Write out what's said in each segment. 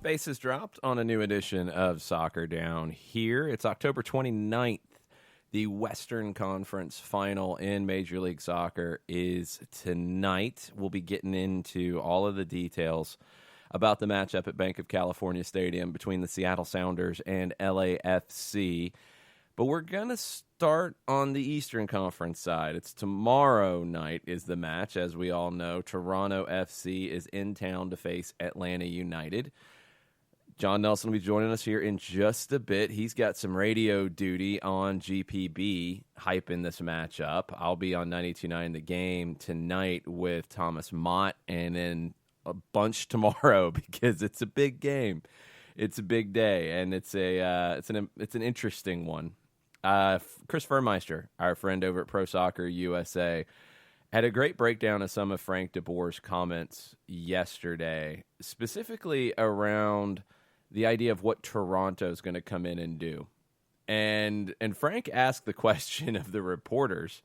base has dropped on a new edition of Soccer Down Here. It's October 29th. The Western Conference final in Major League Soccer is tonight. We'll be getting into all of the details about the matchup at Bank of California Stadium between the Seattle Sounders and LAFC. But we're going to start on the Eastern Conference side. It's tomorrow night is the match. As we all know, Toronto FC is in town to face Atlanta United. John Nelson will be joining us here in just a bit. He's got some radio duty on GPB hyping this matchup. I'll be on 92.9 The Game tonight with Thomas Mott, and then a bunch tomorrow because it's a big game. It's a big day, and it's an interesting one. Chris Furmeister, our friend over at Pro Soccer USA, had a great breakdown of some of Frank DeBoer's comments yesterday, specifically around the idea of what Toronto is going to come in and do. And Frank asked the question of the reporters,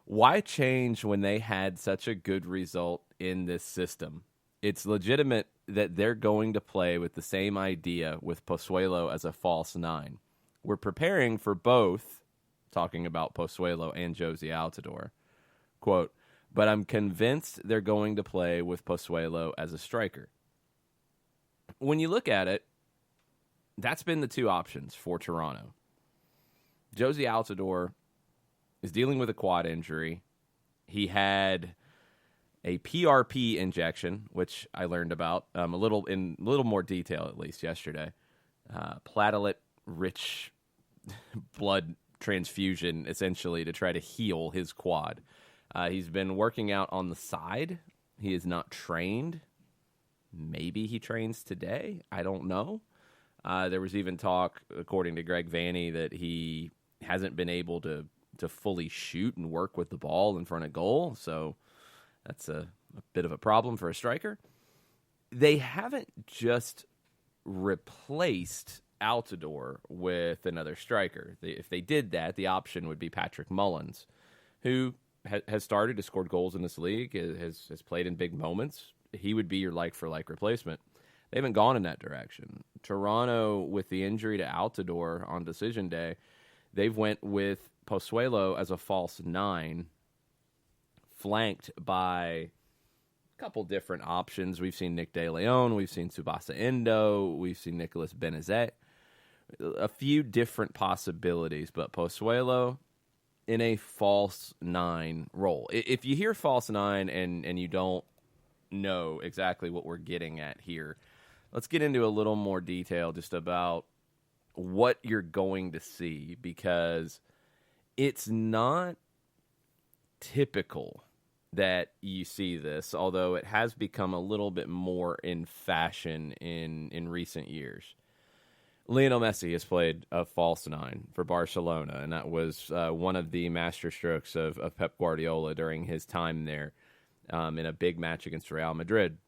why change when they had such a good result in this system? It's legitimate that they're going to play with the same idea with Pozuelo as a false nine. We're preparing for both, talking about Pozuelo and Josie Altidore. Quote, but I'm convinced they're going to play with Pozuelo as a striker. When you look at it, that's been the two options for Toronto. Josie Altidore is dealing with a quad injury. He had a PRP injection, which I learned about in a little more detail, at least yesterday. Platelet-rich blood transfusion, essentially, to try to heal his quad. He's been working out on the side. He is not trained. Maybe he trains today. I don't know. There was even talk, according to Greg Vanney, that he hasn't been able to fully shoot and work with the ball in front of goal. So that's a bit of a problem for a striker. They haven't just replaced Altidore with another striker. If they did that, the option would be Patrick Mullins, who has started to score goals in this league, has played in big moments. He would be your like-for-like replacement. They haven't gone in that direction. Toronto, with the injury to Altidore on decision day, they've went with Pozuelo as a false nine, flanked by a couple different options. We've seen Nick De Leon, we've seen Tsubasa Endo, we've seen Nicolas Benezet. A few different possibilities, but Pozuelo in a false nine role. If you hear false nine and you don't know exactly what we're getting at here, let's get into a little more detail just about what you're going to see, because it's not typical that you see this, although it has become a little bit more in fashion in recent years. Lionel Messi has played a false nine for Barcelona, and that was one of the masterstrokes of Pep Guardiola during his time there in a big match against Real Madrid.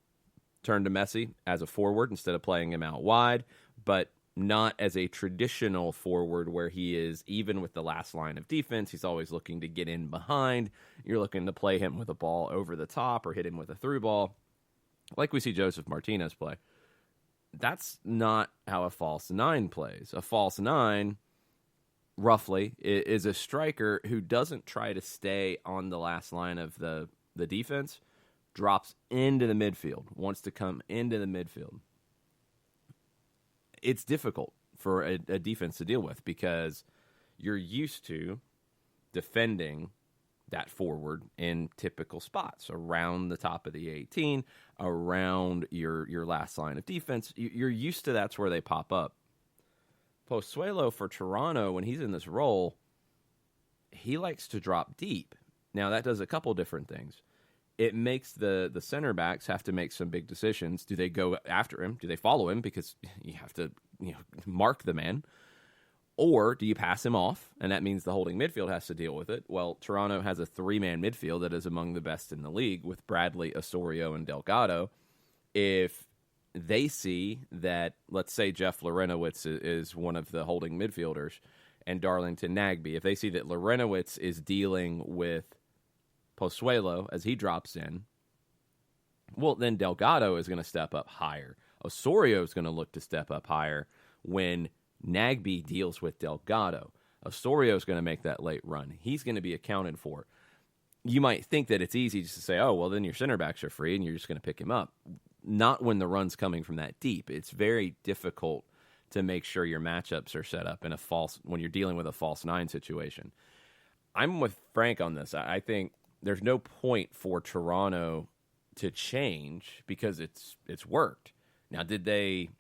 Turned to Messi as a forward instead of playing him out wide, but not as a traditional forward where he is even with the last line of defense. He's always looking to get in behind. You're looking to play him with a ball over the top or hit him with a through ball, like we see Joseph Martinez play. That's not how a false nine plays. A false nine, roughly, is a striker who doesn't try to stay on the last line of the defense, drops into the midfield, wants to come into the midfield. It's difficult for a defense to deal with because you're used to defending that forward in typical spots around the top of the 18, around your last line of defense. You're used to that's where they pop up. Pozuelo for Toronto, when he's in this role, he likes to drop deep. Now, that does a couple different things. It makes the center backs have to make some big decisions. Do they go after him? Do they follow him? Because you have to mark the man. Or do you pass him off? And that means the holding midfield has to deal with it. Well, Toronto has a three-man midfield that is among the best in the league with Bradley, Osorio, and Delgado. If they see that, let's say Jeff Lorenowitz is one of the holding midfielders and Darlington Nagbe, if they see that Lorenowitz is dealing with Pozuelo as he drops in, well, then Delgado is going to step up higher Osorio is going to look to step up higher when Nagbe deals with Delgado. Osorio is going to make that late run. He's going to be accounted for. You might think that it's easy just to say, oh, well, then your center backs are free and you're just going to pick him up. Not when the run's coming from that deep. It's very difficult to make sure your matchups are set up in when you're dealing with a false nine situation. I'm with Frank on this. I think there's no point for Toronto to change because it's worked. Now, did they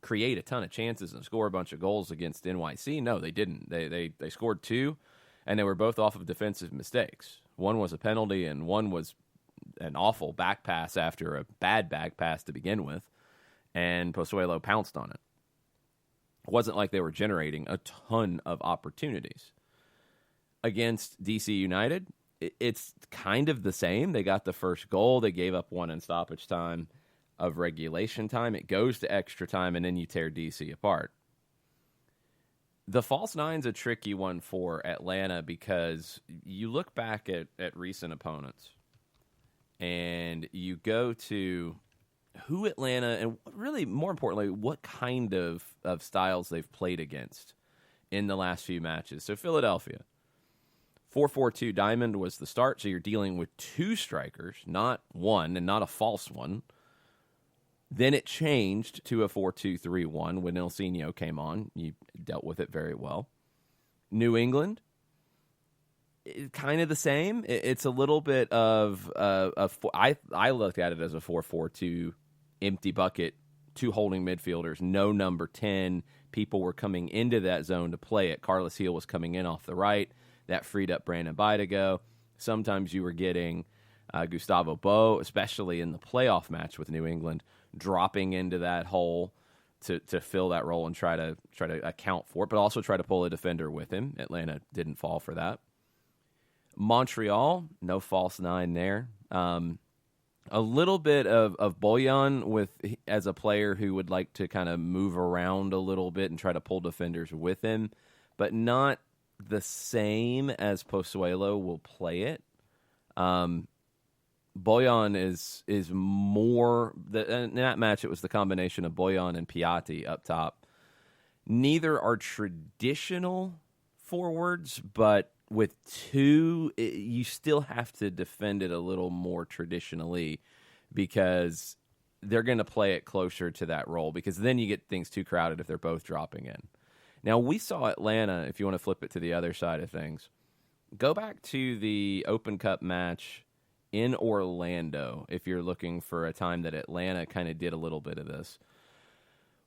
create a ton of chances and score a bunch of goals against NYC? No, they didn't. They scored 2, and they were both off of defensive mistakes. One was a penalty, and one was an awful back pass after a bad back pass to begin with, and Pozuelo pounced on it. It wasn't like they were generating a ton of opportunities. Against DC United, it's kind of the same. They got the first goal. They gave up one in stoppage time of regulation time. It goes to extra time, and then you tear DC apart. The false nine's a tricky one for Atlanta because you look back at recent opponents and you go to who Atlanta, and really more importantly, what kind of styles they've played against in the last few matches. So Philadelphia, 4-4-2 diamond was the start, so you're dealing with 2 strikers, not one, and not a false one. Then it changed to a 4-2-3-1 when Ilsinho came on. You dealt with it very well. New England, kind of the same. It's a little bit of I looked at it as a 4-4-2 empty bucket, 2 holding midfielders, no number 10. People were coming into that zone to play it. Carlos Heel was coming in off the right. That freed up Brandon By to go. Sometimes you were getting Gustavo Bo, especially in the playoff match with New England, dropping into that hole to fill that role and try to account for it, but also try to pull a defender with him. Atlanta didn't fall for that. Montreal, no false nine there. A little bit of Boyan as a player who would like to kind of move around a little bit and try to pull defenders with him, but not the same as Pozuelo will play it. Boyan is more in that match. It was the combination of Boyan and Piatti up top. Neither are traditional forwards, but with 2, you still have to defend it a little more traditionally because they're going to play it closer to that role, because then you get things too crowded if they're both dropping in. Now, we saw Atlanta, if you want to flip it to the other side of things, go back to the Open Cup match in Orlando if you're looking for a time that Atlanta kind of did a little bit of this.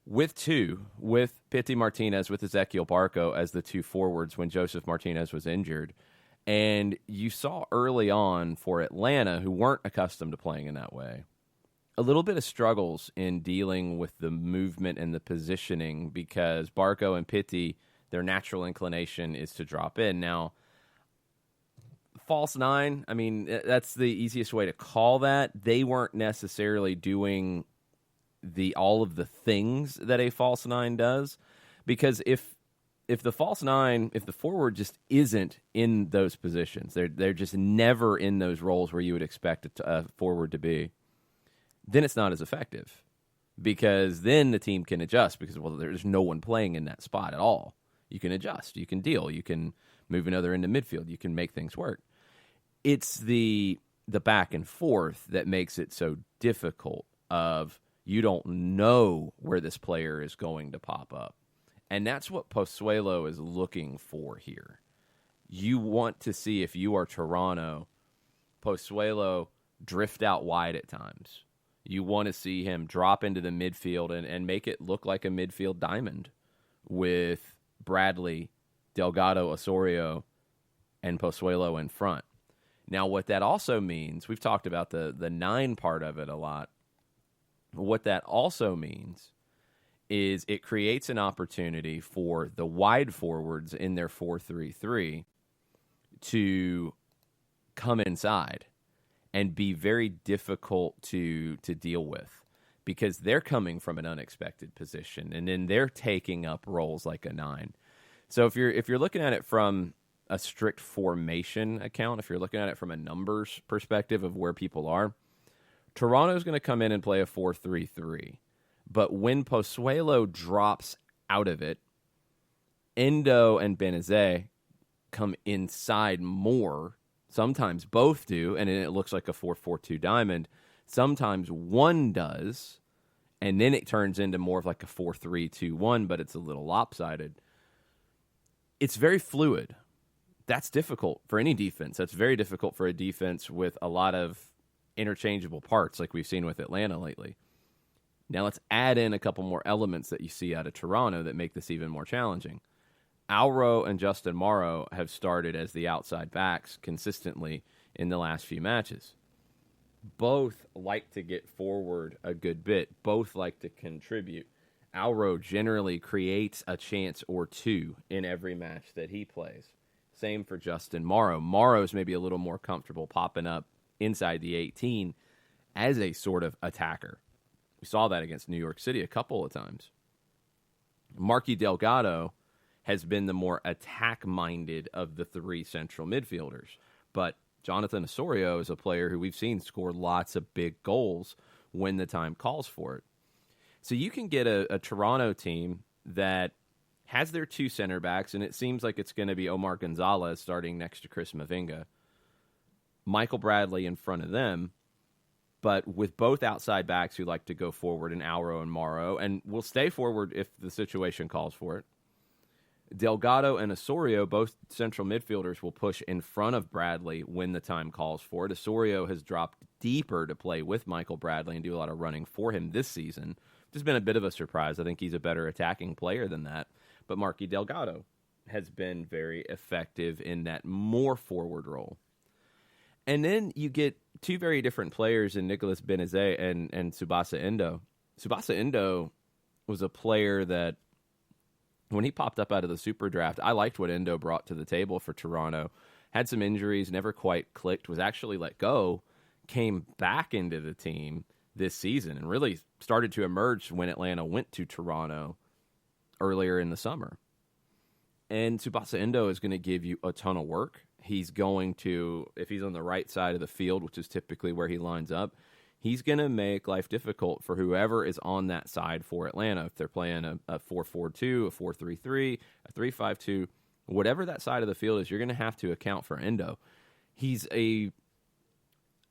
With Pity Martinez, with Ezequiel Barco as the 2 forwards when Joseph Martinez was injured. And you saw early on for Atlanta, who weren't accustomed to playing in that way, a little bit of struggles in dealing with the movement and the positioning because Barco and Pity, their natural inclination is to drop in. Now, false nine, I mean, that's the easiest way to call that. They weren't necessarily doing all of the things that a false nine does, because if the false nine, if the forward just isn't in those positions, they're just never in those roles where you would expect a forward to be, then it's not as effective, because then the team can adjust because, well, there's no one playing in that spot at all. You can adjust, you can deal, you can move another into midfield, you can make things work. It's the back and forth that makes it so difficult of you don't know where this player is going to pop up. And that's what Pozuelo is looking for here. You want to see, if you are Toronto, Pozuelo drift out wide at times. You want to see him drop into the midfield and make it look like a midfield diamond with Bradley, Delgado, Osorio, and Pozuelo in front. Now, what that also means, we've talked about the 9 part of it a lot. What that also means is it creates an opportunity for the wide forwards in their 4-3-3 to come inside and be very difficult to deal with, because they're coming from an unexpected position and then they're taking up roles like a 9. So if you're looking at it from a strict formation account, if you're looking at it from a numbers perspective of where people are, Toronto's going to come in and play a 4-3-3. But when Pozuelo drops out of it, Endo and Benazet come inside more. Sometimes both do, and then it looks like a 4-4-2 diamond. Sometimes one does, and then it turns into more of like a 4-3-2-1, but it's a little lopsided. It's very fluid. That's difficult for any defense. That's very difficult for a defense with a lot of interchangeable parts like we've seen with Atlanta lately. Now let's add in a couple more elements that you see out of Toronto that make this even more challenging. Alro and Justin Morrow have started as the outside backs consistently in the last few matches. Both like to get forward a good bit. Both like to contribute. Alro generally creates a chance or two in every match that he plays. Same for Justin Morrow. Morrow's maybe a little more comfortable popping up inside the 18 as a sort of attacker. We saw that against New York City a couple of times. Marky Delgado has been the more attack-minded of the three central midfielders. But Jonathan Osorio is a player who we've seen score lots of big goals when the time calls for it. So you can get a Toronto team that has their two center backs, and it seems like it's going to be Omar Gonzalez starting next to Chris Mavinga. Michael Bradley in front of them, but with both outside backs who like to go forward in Alro and Morrow, and will stay forward if the situation calls for it. Delgado and Osorio, both central midfielders, will push in front of Bradley when the time calls for it. Osorio has dropped deeper to play with Michael Bradley and do a lot of running for him this season, which has been a bit of a surprise. I think he's a better attacking player than that. But Marky Delgado has been very effective in that more forward role. And then you get two very different players in Nicolas Benazet and Tsubasa Endo. Tsubasa Endo was a player that, when he popped up out of the Super Draft, I liked what Endo brought to the table for Toronto. Had some injuries, never quite clicked, was actually let go, came back into the team this season, and really started to emerge when Atlanta went to Toronto earlier in the summer. And Tsubasa Endo is going to give you a ton of work. He's going to, if he's on the right side of the field, which is typically where he lines up, he's going to make life difficult for whoever is on that side for Atlanta. If they're playing a 4-4-2, a 4-3-3, a 3-5-2, whatever that side of the field is, you're going to have to account for Endo. He's a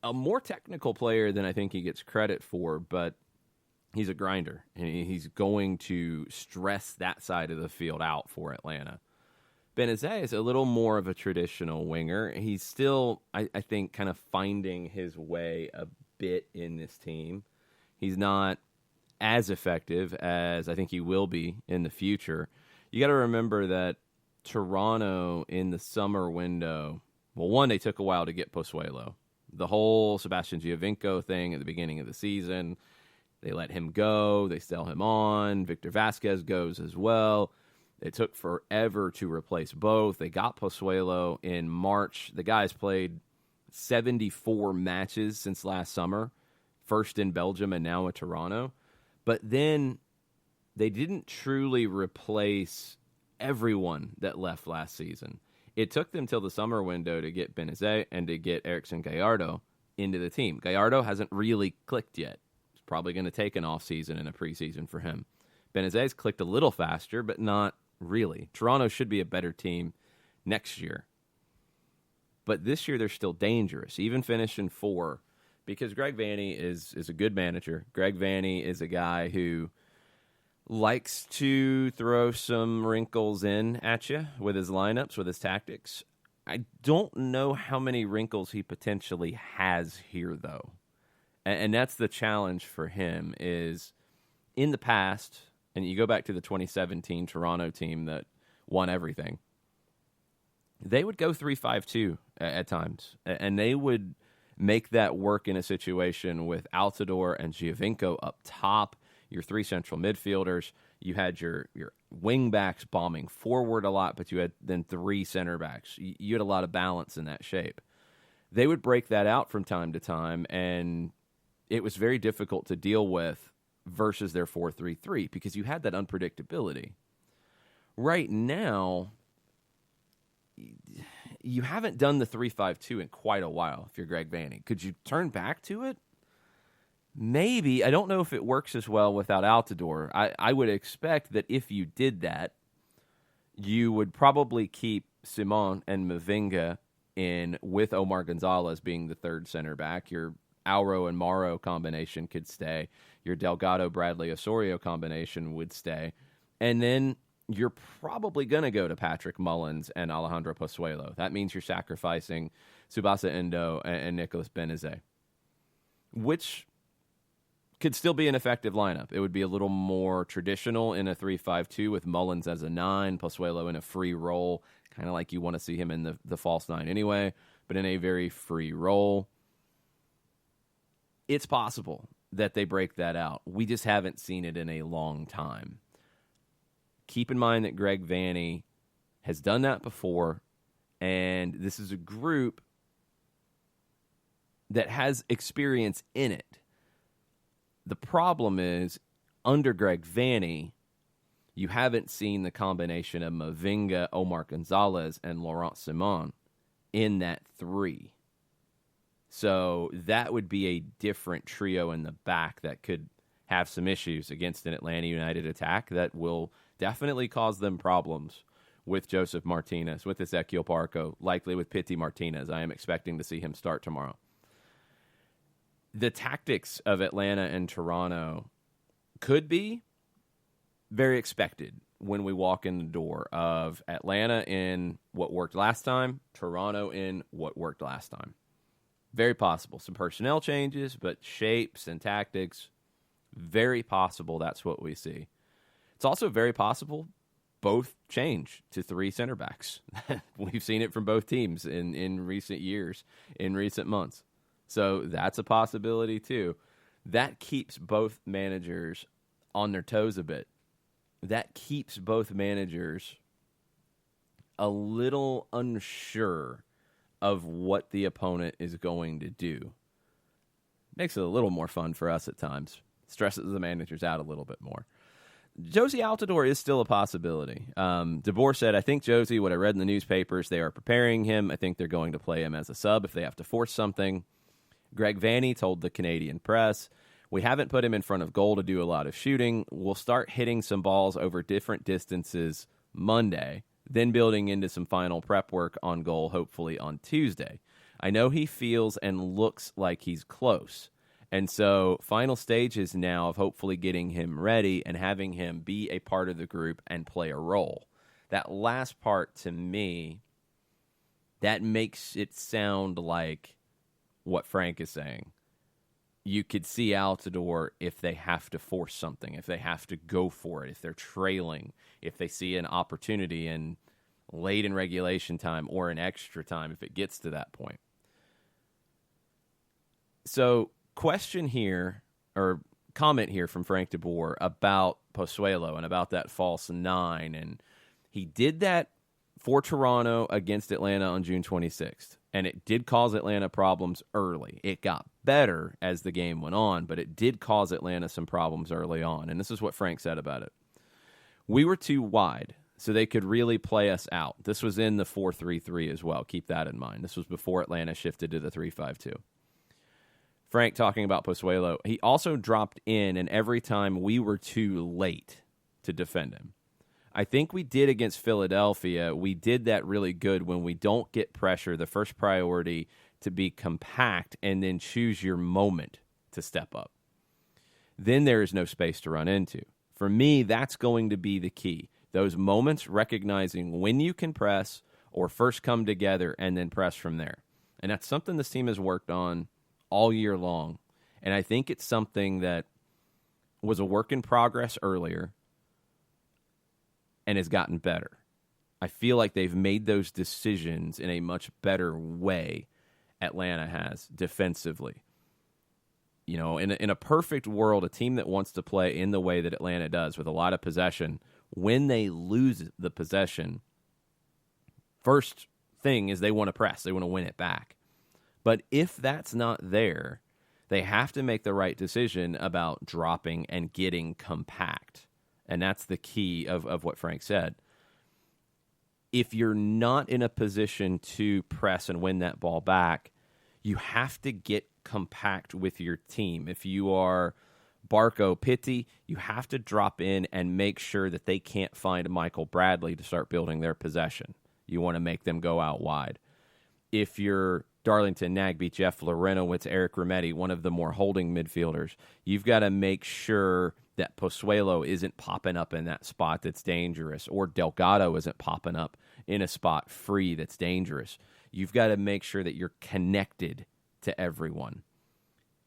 more technical player than I think he gets credit for, but he's a grinder, and he's going to stress that side of the field out for Atlanta. Benazet is a little more of a traditional winger. He's still, I think, kind of finding his way a bit in this team. He's not as effective as I think he will be in the future. You got to remember that Toronto in the summer window, well, one, they took a while to get Pozuelo. The whole Sebastian Giovinco thing at the beginning of the season, they let him go. They sell him on. Victor Vasquez goes as well. It took forever to replace both. They got Pozuelo in March. The guy's played 74 matches since last summer, first in Belgium and now in Toronto. But then they didn't truly replace everyone that left last season. It took them till the summer window to get Benazet and to get Erickson Gallardo into the team. Gallardo hasn't really clicked yet. It's probably going to take an offseason and a preseason for him. Benazet's clicked a little faster, but not really. Toronto should be a better team next year. But this year they're still dangerous, even finishing 4, because Greg Vanney is a good manager. Greg Vanney is a guy who likes to throw some wrinkles in at you with his lineups, with his tactics. I don't know how many wrinkles he potentially has here, though. And that's the challenge for him is in the past, and you go back to the 2017 Toronto team that won everything, they would go 3-5-2 at times, and they would make that work in a situation with Altidore and Giovinco up top, your 3 central midfielders. You had your wing backs bombing forward a lot, but you had then 3 center backs. You had a lot of balance in that shape. They would break that out from time to time, and it was very difficult to deal with versus their 4-3-3 because you had that unpredictability. Right now, you haven't done the 3-5-2 in quite a while if you're Greg Vanney. Could you turn back to it? Maybe. I don't know if it works as well without Altidore. I would expect that if you did that, you would probably keep Simon and Mavinga in with Omar Gonzalez being the third center back. Your Auro and Mauro combination could stay. Your Delgado-Bradley-Osorio combination would stay. And then you're probably going to go to Patrick Mullins and Alejandro Pozuelo. That means you're sacrificing Tsubasa Endo and Nicolas Benezet, which could still be an effective lineup. It would be a little more traditional in a 3-5-2 with Mullins as a 9, Pozuelo in a free role, kind of like you want to see him in the false 9 anyway, but in a very free role. It's possible that they break that out. We just haven't seen it in a long time. Keep in mind that Greg Vanney has done that before, and this is a group that has experience in it. The problem is, under Greg Vanney, you haven't seen the combination of Mavinga, Omar Gonzalez, and Laurent Simon in that 3. So that would be a different trio in the back that could have some issues against an Atlanta United attack that will definitely cause them problems with Joseph Martinez, with Ezequiel Barco, likely with Pity Martinez. I am expecting to see him start tomorrow. The tactics of Atlanta and Toronto could be very expected when we walk in the door of Atlanta in what worked last time, Toronto in what worked last time. Very possible. Some personnel changes, but shapes and tactics, very possible that's what we see. It's also very possible both change to 3 center backs. We've seen it from both teams in recent years, in recent months. So that's a possibility too. That keeps both managers on their toes a bit. That keeps both managers a little unsure of what the opponent is going to do. Makes it a little more fun for us at times. Stresses the managers out a little bit more. Josie Altidore is still a possibility. DeBoer said, I think Josie, what I read in the newspapers, they are preparing him. I think they're going to play him as a sub if they have to force something. Greg Vanney told the Canadian press, we haven't put him in front of goal to do a lot of shooting. We'll start hitting some balls over different distances Monday, then building into some final prep work on goal, hopefully on Tuesday. I know he feels and looks like he's close. And so final stages now of hopefully getting him ready and having him be a part of the group and play a role. That last part, to me, that makes it sound like what Frank is saying. You could see Altidore if they have to force something, if they have to go for it, if they're trailing, if they see an opportunity in late in regulation time or in extra time, if it gets to that point. So, question here, or comment here from Frank DeBoer about Pozuelo and about that false 9. And he did that for Toronto against Atlanta on June 26th. And it did cause Atlanta problems early. It got better as the game went on, but it did cause Atlanta some problems early on. And this is what Frank said about it. We were too wide, so they could really play us out. This was in the 4-3-3 as well. Keep that in mind. This was before Atlanta shifted to the 3-5-2. Frank talking about Pozuelo, he also dropped in, and every time we were too late to defend him. I think we did against Philadelphia. We did that really good when we don't get pressure. The first priority to be compact and then choose your moment to step up. Then there is no space to run into. For me, that's going to be the key. Those moments, recognizing when you can press or first come together and then press from there. And that's something this team has worked on all year long. And I think it's something that was a work in progress earlier and has gotten better. I feel like they've made those decisions in a much better way, Atlanta has, defensively. You know, in a perfect world, a team that wants to play in the way that Atlanta does, with a lot of possession, when they lose the possession, first thing is they want to press. They want to win it back. But if that's not there, they have to make the right decision about dropping and getting compact. And that's the key of what Frank said. If you're not in a position to press and win that ball back, you have to get compact with your team. If you are Barco Pitti, you have to drop in and make sure that they can't find Michael Bradley to start building their possession. You want to make them go out wide. If you're Darlington Nagbe, Jeff Larentowicz, Eric Remetti, one of the more holding midfielders, you've got to make sure that Pozuelo isn't popping up in that spot that's dangerous, or Delgado isn't popping up in a spot free that's dangerous. You've got to make sure that you're connected to everyone.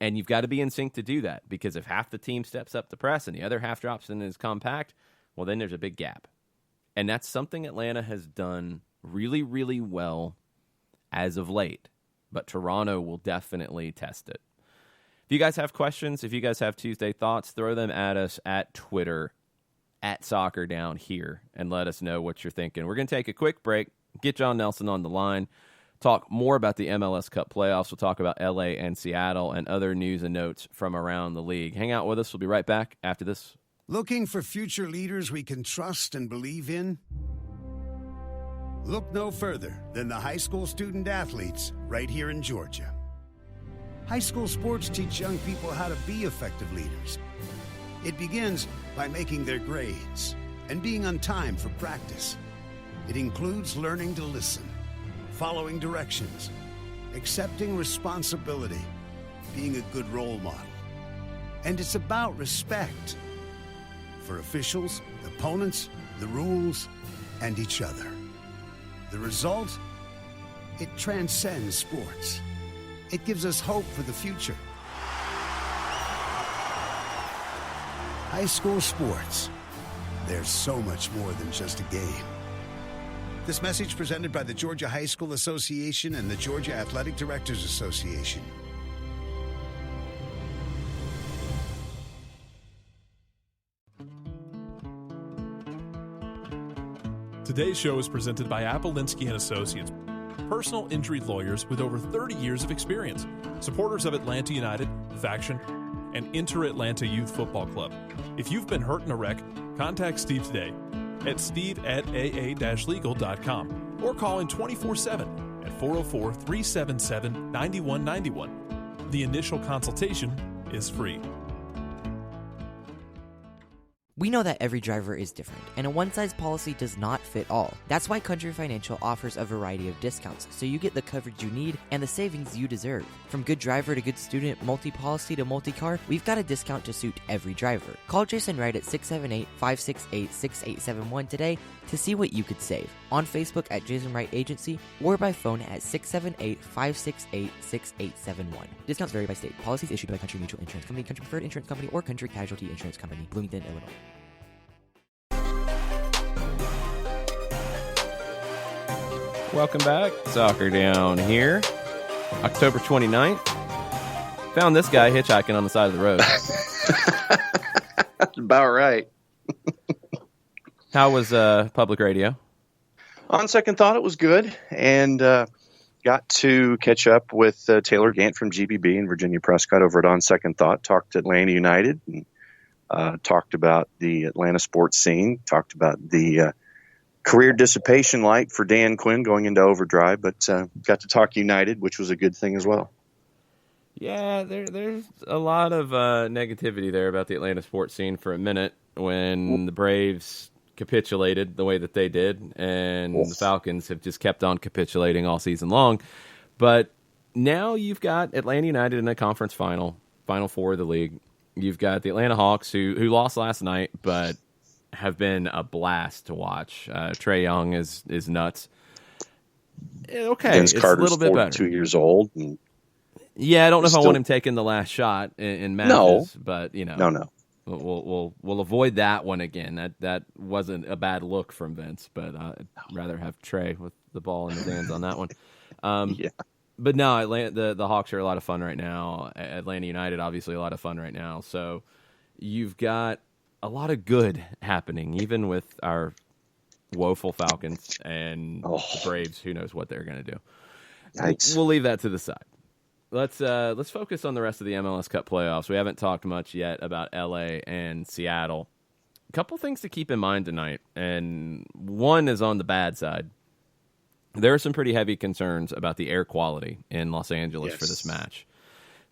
And you've got to be in sync to do that, because if half the team steps up to press and the other half drops in and is compact, well, then there's a big gap. And that's something Atlanta has done really, really well as of late. But Toronto will definitely test it. If you guys have questions, if you guys have Tuesday thoughts, throw them at us at Twitter, at Soccer Down Here, and let us know what you're thinking. We're going to take a quick break, get John Nelson on the line, talk more about the MLS Cup playoffs. We'll talk about LA and Seattle and other news and notes from around the league. Hang out with us. We'll be right back after this. Looking for future leaders we can trust and believe in? Look no further than the high school student athletes right here in Georgia. High school sports teach young people how to be effective leaders. It begins by making their grades and being on time for practice. It includes learning to listen, following directions, accepting responsibility, being a good role model. And it's about respect for officials, opponents, the rules, and each other. The result? It transcends sports. It gives us hope for the future. High school sports. There's so much more than just a game. This message presented by the Georgia High School Association and the Georgia Athletic Directors Association. Today's show is presented by Apolinsky & Associates, personal injury lawyers with over 30 years of experience, supporters of Atlanta United, Faction, and Inter-Atlanta Youth Football Club. If you've been hurt in a wreck, contact Steve today at steve@aa-legal.com or call in 24/7 at 404-377-9191. The initial consultation is free. We know that every driver is different, and a one-size policy does not fit all. That's why Country Financial offers a variety of discounts, so you get the coverage you need and the savings you deserve. From good driver to good student, multi-policy to multi-car, we've got a discount to suit every driver. Call Jason Wright at 678-568-6871 today to see what you could save. On Facebook at Jason Wright Agency or by phone at 678-568-6871. Discounts vary by state. Policies issued by Country Mutual Insurance Company, Country Preferred Insurance Company, or Country Casualty Insurance Company, Bloomington, Illinois. Welcome back. Soccer Down Here. October 29th. Found this guy hitchhiking on the side of the road. That's about right. How was public radio? On second thought, it was good, and got to catch up with Taylor Gant from GBB and Virginia Prescott over at On Second Thought. Talked Atlanta United, and talked about the Atlanta sports scene, talked about the career dissipation like for Dan Quinn going into overdrive, but got to talk United, which was a good thing as well. Yeah, there's a lot of negativity there about the Atlanta sports scene for a minute when the Braves capitulated the way that they did, and the Falcons have just kept on capitulating all season long. But now you've got Atlanta United in a conference Final Four of the league. You've got the Atlanta Hawks who lost last night, but have been a blast to watch. Trae Young is nuts. Okay, Vince it's Carter's a little bit better. 42 years old. And yeah, I don't know if I want him taking the last shot in Memphis, but No. We'll avoid that one again. That wasn't a bad look from Vince, but I'd rather have Trae with the ball in his hands on that one. Yeah. But no, Atlanta, the Hawks are a lot of fun right now. Atlanta United, obviously, a lot of fun right now. So you've got a lot of good happening, even with our woeful Falcons and the Braves. Who knows what they're going to do? Yikes. We'll leave that to the side. Let's focus on the rest of the MLS Cup playoffs. We haven't talked much yet about LA and Seattle. A couple things to keep in mind tonight, and one is on the bad side. There are some pretty heavy concerns about the air quality in Los Angeles for this match.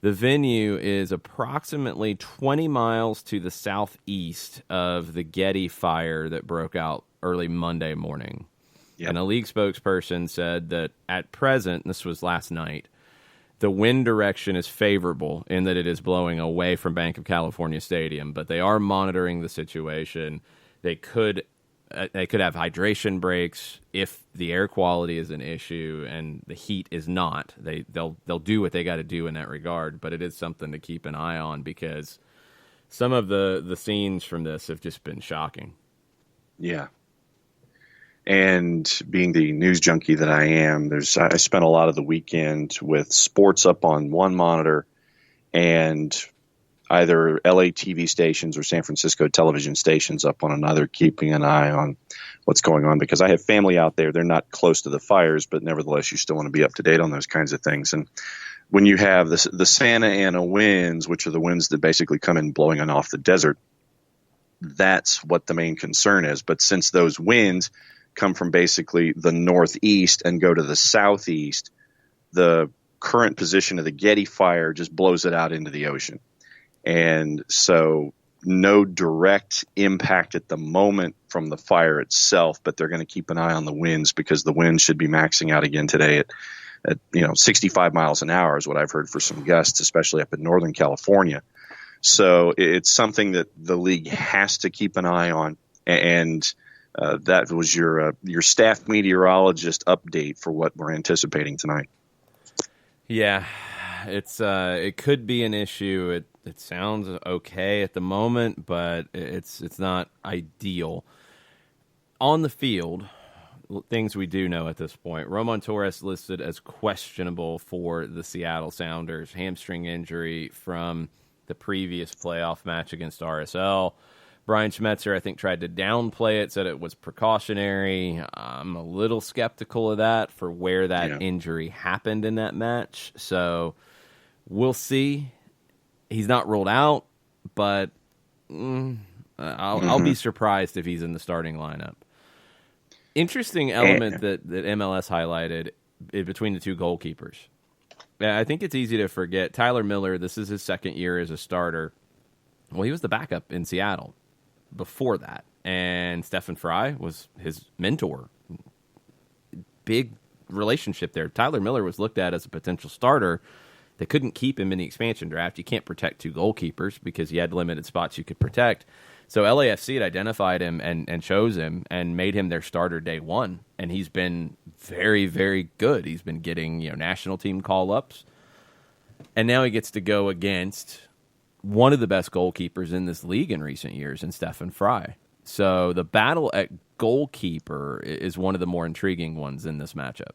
The venue is approximately 20 miles to the southeast of the Getty fire that broke out early Monday morning. Yep. And a league spokesperson said that at present, this was last night, the wind direction is favorable in that it is blowing away from Banc of California Stadium, but they are monitoring the situation. They could have hydration breaks if the air quality is an issue and the heat is not. They'll do what they got to do in that regard, but it is something to keep an eye on because some of the scenes from this have just been shocking. Yeah. And being the news junkie that I am, I spent a lot of the weekend with sports up on one monitor and either LA TV stations or San Francisco television stations up on another, keeping an eye on what's going on because I have family out there. They're not close to the fires, but nevertheless, you still want to be up to date on those kinds of things. And when you have the Santa Ana winds, which are the winds that basically come in blowing on off the desert, that's what the main concern is. But since those winds come from basically the northeast and go to the southeast, the current position of the Getty fire just blows it out into the ocean. And so no direct impact at the moment from the fire itself, but they're going to keep an eye on the winds because the winds should be maxing out again today at 65 miles an hour is what I've heard for some gusts, especially up in Northern California. So it's something that the league has to keep an eye on. And that was your staff meteorologist update for what we're anticipating tonight. Yeah, it could be an issue. It sounds okay at the moment, but it's not ideal. On the field, things we do know at this point: Roman Torres listed as questionable for the Seattle Sounders, hamstring injury from the previous playoff match against RSL. Brian Schmetzer, I think, tried to downplay it, said it was precautionary. I'm a little skeptical of that for where that injury happened in that match. So we'll see. He's not ruled out, but I'll be surprised if he's in the starting lineup. Interesting element that MLS highlighted between the two goalkeepers. I think it's easy to forget. Tyler Miller, this is his second year as a starter. Well, he was the backup in Seattle before that, and Stefan Fry was his mentor. Big relationship there. Tyler Miller was looked at as a potential starter. They couldn't keep him in the expansion draft. You can't protect two goalkeepers because you had limited spots you could protect. So LAFC had identified him and chose him and made him their starter day one, and he's been very, very good. He's been getting national team call-ups, and now he gets to go against one of the best goalkeepers in this league in recent years in Stefan Fry. So the battle at goalkeeper is one of the more intriguing ones in this matchup.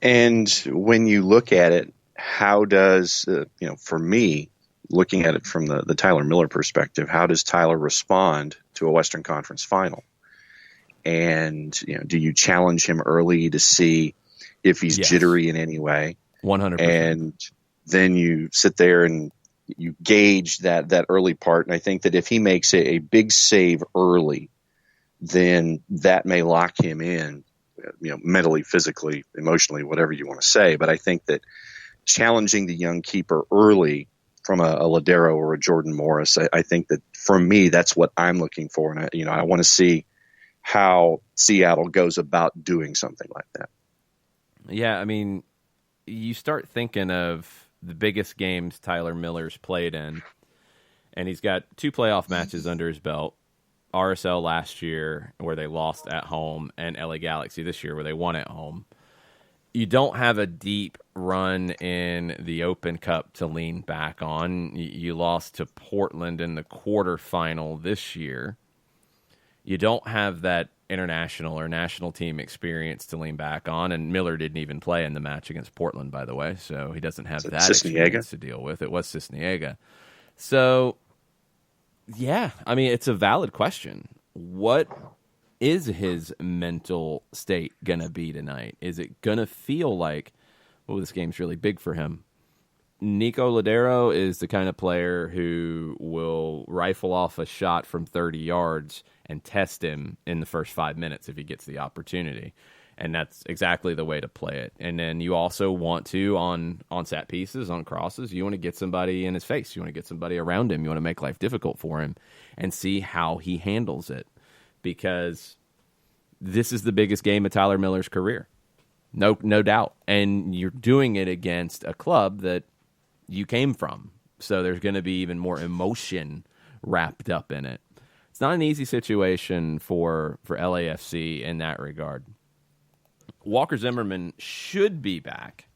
And when you look at it, how does, for me, looking at it from the Tyler Miller perspective, how does Tyler respond to a Western Conference final? And, do you challenge him early to see if he's jittery in any way? 100%. And then you sit there and you gauge that early part. And I think that if he makes a big save early, then that may lock him in, mentally, physically, emotionally, whatever you want to say. But I think that challenging the young keeper early from a Ladero or a Jordan Morris, I think that for me, that's what I'm looking for. And I want to see how Seattle goes about doing something like that. Yeah. I mean, you start thinking of the biggest games Tyler Miller's played in, and he's got 2 playoff matches under his belt. RSL last year where they lost at home, and LA Galaxy this year where they won at home. You don't have a deep run in the Open Cup to lean back on. You lost to Portland in the quarterfinal this year. You don't have that international or national team experience to lean back on, and Miller didn't even play in the match against Portland, by the way, so he doesn't have that experience to deal with. It was Cisniega. So, yeah, I mean, it's a valid question. What is his mental state going to be tonight? Is it going to feel like, this game's really big for him? Nico Ladero is the kind of player who will rifle off a shot from 30 yards and test him in the first 5 minutes if he gets the opportunity. And that's exactly the way to play it. And then you also want to, on set pieces, on crosses, you want to get somebody in his face. You want to get somebody around him. You want to make life difficult for him and see how he handles it. Because this is the biggest game of Tyler Miller's career. No doubt. And you're doing it against a club that you came from. So there's going to be even more emotion wrapped up in it. It's not an easy situation for LAFC in that regard. Walker Zimmerman should be back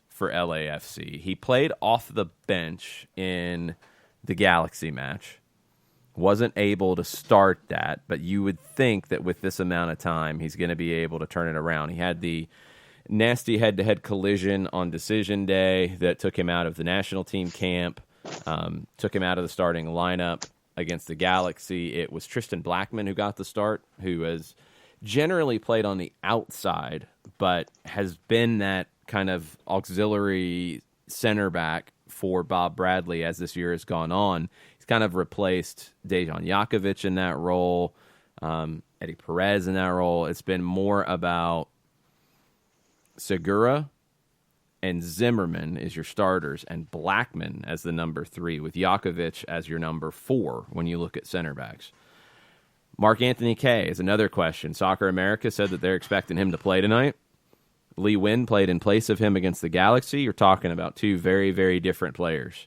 for LAFC. He played off the bench in the Galaxy match. Wasn't able to start that, but you would think that with this amount of time, he's going to be able to turn it around. He had the nasty head-to-head collision on decision day that took him out of the national team camp, took him out of the starting lineup against the Galaxy. It was Tristan Blackman who got the start, who has generally played on the outside, but has been that kind of auxiliary center back for Bob Bradley as this year has gone on. He's kind of replaced Dejan Jakovic in that role, Eddie Perez in that role. It's been more about Segura and Zimmerman as your starters, and Blackman as the number 3, with Jakovic as your number 4 when you look at center backs. Mark Anthony Kaye is another question. Soccer America said that they're expecting him to play tonight. Lee Wynn played in place of him against the Galaxy. You're talking about two very, very different players.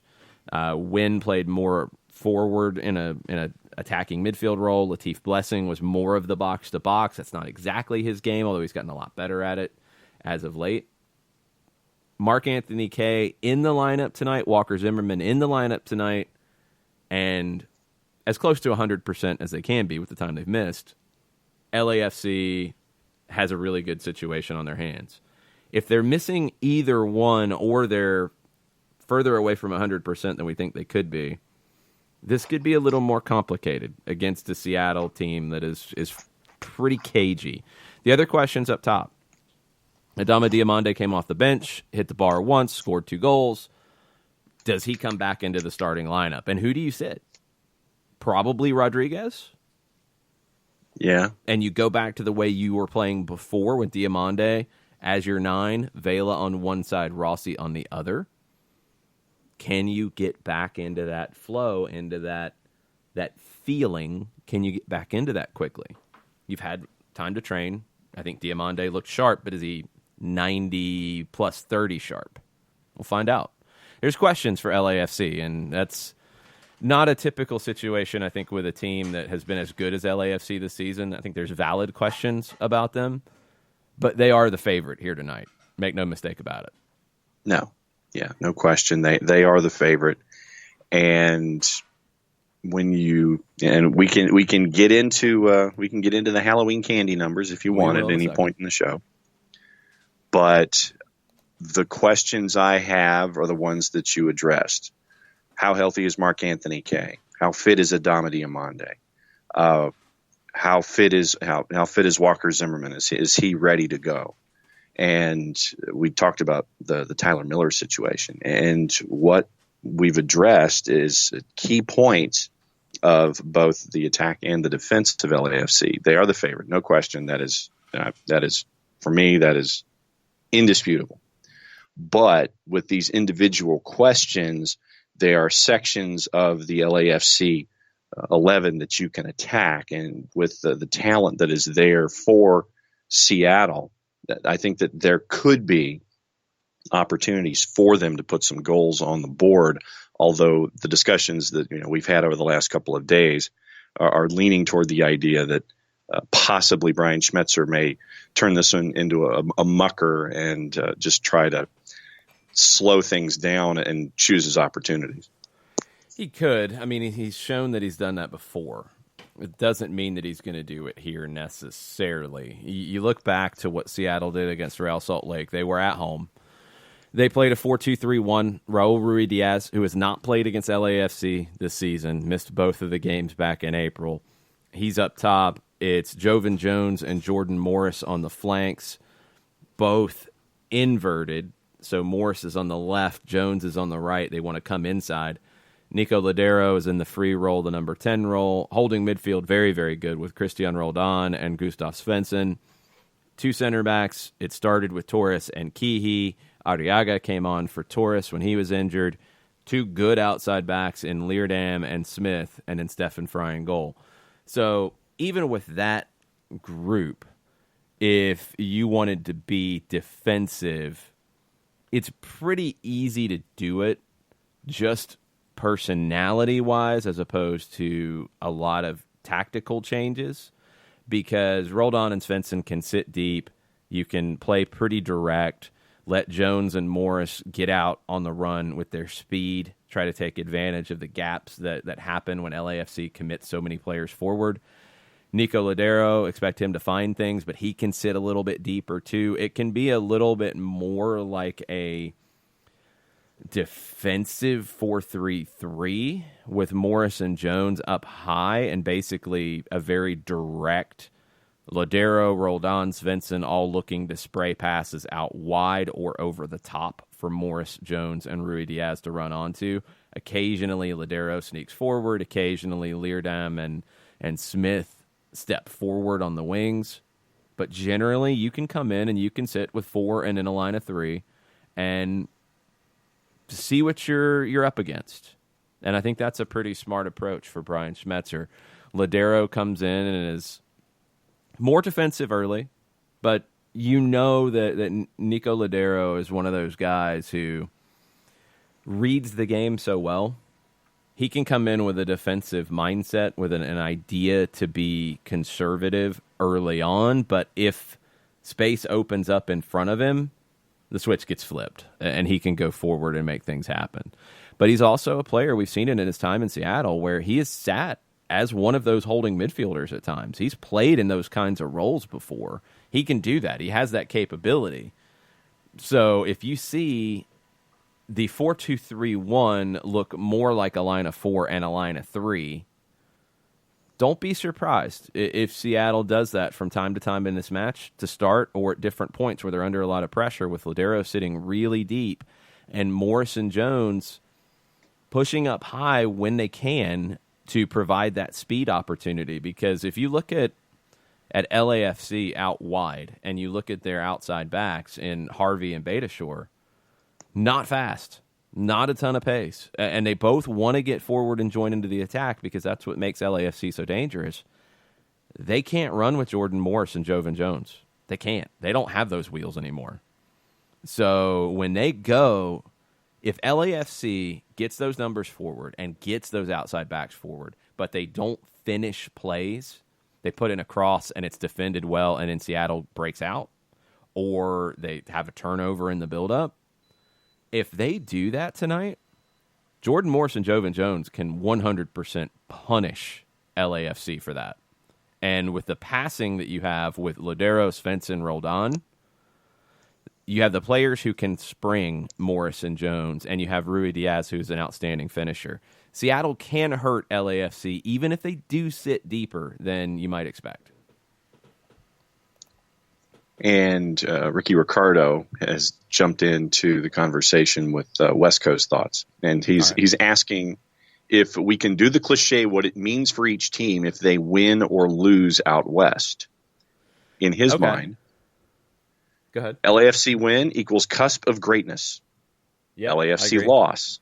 Wynn played more forward in a attacking midfield role. Latif Blessing was more of the box-to-box. That's not exactly his game, although he's gotten a lot better at it as of late. Mark Anthony Kaye in the lineup tonight. Walker Zimmerman in the lineup tonight. And as close to 100% as they can be with the time they've missed, LAFC has a really good situation on their hands. If they're missing either one or they're further away from 100% than we think they could be, this could be a little more complicated against a Seattle team that is pretty cagey. The other questions up top. Adama Diomande came off the bench, hit the bar once, scored 2 goals. Does he come back into the starting lineup? And who do you sit? Probably Rodriguez. Yeah. And you go back to the way you were playing before with Diomande as your 9, Vela on one side, Rossi on the other. Can you get back into that flow, into that feeling? Can you get back into that quickly? You've had time to train. I think Diomande looked sharp, but is he 90 plus 30 sharp? We'll find out. There's questions for LAFC, and that's not a typical situation, I think, with a team that has been as good as LAFC this season. I think there's valid questions about them, but they are the favorite here tonight. Make no mistake about it. No. Yeah, no question. They are the favorite. And when you we can get into the Halloween candy numbers if you want at any point in the show. But the questions I have are the ones that you addressed. How healthy is Mark Anthony Kaye? How fit is Adama Diomande? How fit is Walker Zimmerman? Is he ready to go? And we talked about the Tyler Miller situation, and what we've addressed is key points of both the attack and the defense of LAFC. They are the favorite, no question. That is for me, that is indisputable. But with these individual questions, there are sections of the LAFC 11 that you can attack, and with the talent that is there for Seattle, I think that there could be opportunities for them to put some goals on the board, although the discussions that we've had over the last couple of days are leaning toward the idea that possibly Brian Schmetzer may turn this one into a mucker and just try to slow things down and choose his opportunities. He could. I mean, he's shown that he's done that before. It doesn't mean that he's going to do it here necessarily. You look back to what Seattle did against Real Salt Lake. They were at home. They played a 4-2-3-1. Raul Ruidiaz, who has not played against LAFC this season, missed both of the games back in April. He's up top. It's Jovan Jones and Jordan Morris on the flanks, both inverted. So Morris is on the left, Jones is on the right. They want to come inside. Nico Ladero is in the free role, the number 10 role. Holding midfield, very, very good with Christian Roldan and Gustav Svensson. two center backs. It started with Torres and Kihi. Arriaga came on for Torres when he was injured. Two good outside backs in Leerdam and Smith, and then Stefan Fry in goal. So even with that group, if you wanted to be defensive, it's pretty easy to do it just personality-wise as opposed to a lot of tactical changes, because Roldan and Svensson can sit deep. You can play pretty direct, let Jones and Morris get out on the run with their speed, try to take advantage of the gaps that happen when LAFC commits so many players forward. Nico Ladero, expect him to find things, but he can sit a little bit deeper too. It can be a little bit more like a defensive 4-3-3 with Morris and Jones up high and basically a very direct Ladero, Roldan, Svensson all looking to spray passes out wide or over the top for Morris, Jones, and Rui Diaz to run onto. Occasionally, Ladero sneaks forward. Occasionally, Leerdam and Smith step forward on the wings. But generally, you can come in and you can sit with four and in a line of three and see what you're up against. And I think that's a pretty smart approach for Brian Schmetzer. Ladero comes in and is more defensive early, but you know that Nico Ladero is one of those guys who reads the game so well. He can come in with a defensive mindset, with an idea to be conservative early on, but if space opens up in front of him, the switch gets flipped, and he can go forward and make things happen. But he's also a player, we've seen it in his time in Seattle, where he has sat as one of those holding midfielders at times. He's played in those kinds of roles before. He can do that. He has that capability. So if you see the 4-2-3-1 look more like a line of four and a line of three, don't be surprised if Seattle does that from time to time in this match to start, or at different points where they're under a lot of pressure, with Ladero sitting really deep and Morris and Jones pushing up high when they can to provide that speed opportunity. Because if you look at LAFC out wide and you look at their outside backs in Harvey and Betashore, not fast, not a ton of pace. And they both want to get forward and join into the attack because that's what makes LAFC so dangerous. They can't run with Jordan Morris and Jovan Jones. They can't. They don't have those wheels anymore. So when they go, if LAFC gets those numbers forward and gets those outside backs forward, but they don't finish plays, they put in a cross and it's defended well and then Seattle breaks out, or they have a turnover in the build-up, if they do that tonight, Jordan Morris and Jovan Jones can 100% punish LAFC for that. And with the passing that you have with Ladero, Svensson, Roldan, you have the players who can spring Morris and Jones, and you have Rui Diaz, who's an outstanding finisher. Seattle can hurt LAFC, even if they do sit deeper than you might expect. And Ricky Ricardo has jumped into the conversation with West Coast thoughts. And he's asking if we can do the cliche, what it means for each team if they win or lose out West. In his mind, go ahead. LAFC win equals cusp of greatness. Yep, LAFC loss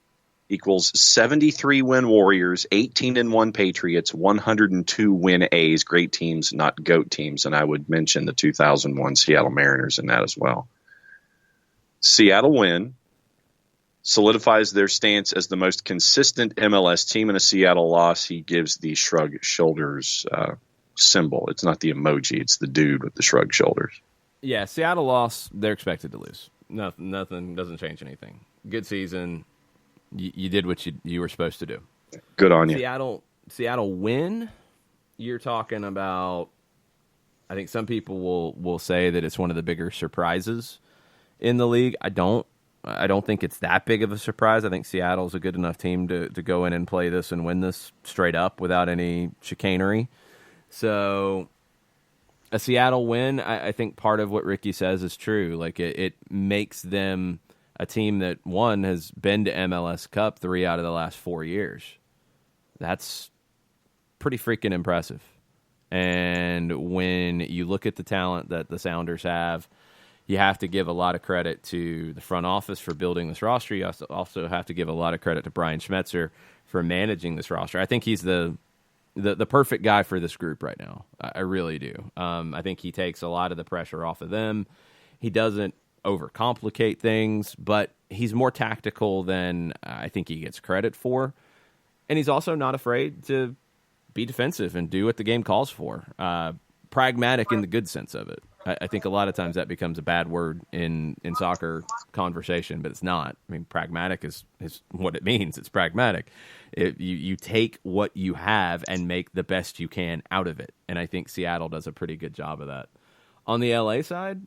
equals 73 win Warriors, 18-1 Patriots, 102 win A's, great teams, not GOAT teams. And I would mention the 2001 Seattle Mariners in that as well. Seattle win solidifies their stance as the most consistent MLS team. In a Seattle loss, he gives the shrug shoulders symbol. It's not the emoji, it's the dude with the shrug shoulders. Yeah, Seattle loss, they're expected to lose. Nothing doesn't change anything. Good season. You did what you were supposed to do. Good on you. Seattle win, you're talking about, I think some people will say that it's one of the bigger surprises in the league. I don't think it's that big of a surprise. I think Seattle's a good enough team to go in and play this and win this straight up without any chicanery. So a Seattle win, I think part of what Ricky says is true. Like it makes them a team that, one, has been to MLS Cup 3 out of the last 4 years. That's pretty freaking impressive. And when you look at the talent that the Sounders have, you have to give a lot of credit to the front office for building this roster. You also have to give a lot of credit to Brian Schmetzer for managing this roster. I think he's the perfect guy for this group right now. I really do. I think he takes a lot of the pressure off of them. He doesn't overcomplicate things, but he's more tactical than I think he gets credit for. And he's also not afraid to be defensive and do what the game calls for. Pragmatic in the good sense of it. I think a lot of times that becomes a bad word in soccer conversation, but it's not. I mean, pragmatic is what it means. It's pragmatic. You take what you have and make the best you can out of it. And I think Seattle does a pretty good job of that. On the LA side,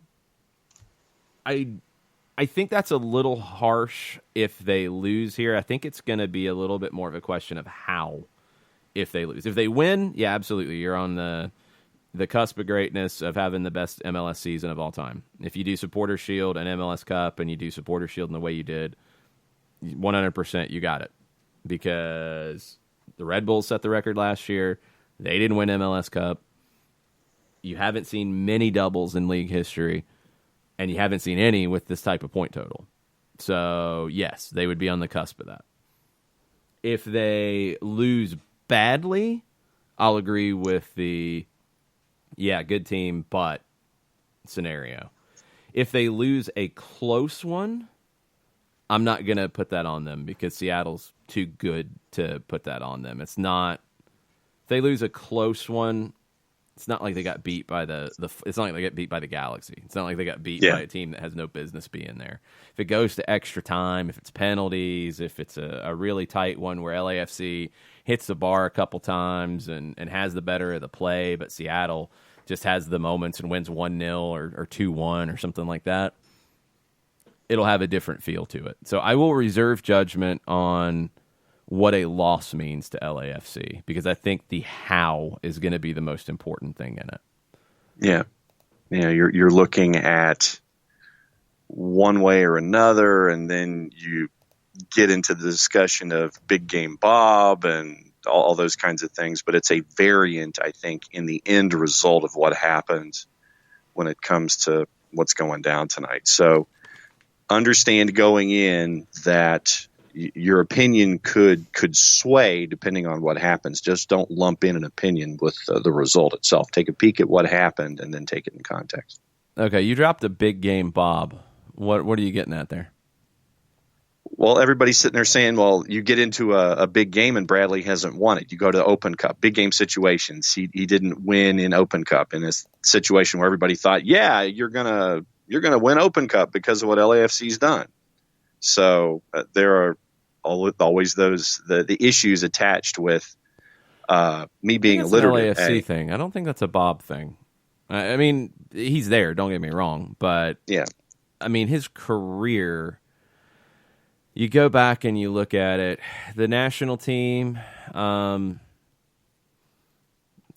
I think that's a little harsh if they lose here. I think it's going to be a little bit more of a question of how if they lose. If they win, yeah, absolutely. You're on the cusp of greatness of having the best MLS season of all time. If you do Supporter Shield and MLS Cup and you do Supporter Shield in the way you did, 100% you got it. Because the Red Bulls set the record last year. They didn't win MLS Cup. You haven't seen many doubles in league history. And you haven't seen any with this type of point total. So, yes, they would be on the cusp of that. If they lose badly, I'll agree with the, yeah, good team, but scenario. If they lose a close one, I'm not going to put that on them because Seattle's too good to put that on them. It's not, if they lose a close one, it's not like they got beat by it's not like they get beat by the Galaxy. It's not like they got beat by a team that has no business being there. If it goes to extra time, if it's penalties, if it's a really tight one where LAFC hits the bar a couple times and has the better of the play, but Seattle just has the moments and wins 1-0 or 2-1 or something like that, it'll have a different feel to it. So I will reserve judgment on what a loss means to LAFC because I think the how is going to be the most important thing in it. Yeah. You know, you're looking at one way or another, and then you get into the discussion of Big Game Bob and all those kinds of things. But it's a variant, I think, in the end result of what happens when it comes to what's going down tonight. So understand going in that your opinion could sway depending on what happens. Just don't lump in an opinion with the result itself. Take a peek at what happened and then take it in context. Okay, you dropped a Big Game Bob. What are you getting at there? Well, everybody's sitting there saying, well, you get into a big game and Bradley hasn't won it. You go to the Open Cup, big game situations. He didn't win in Open Cup in this situation where everybody thought, yeah, you're gonna win Open Cup because of what LAFC's done. So there are always the issues attached with me being illiterate. An LAFC thing. I don't think that's a Bob thing. I mean, he's there. Don't get me wrong, but yeah, I mean his career. You go back and you look at it. The national team. Trying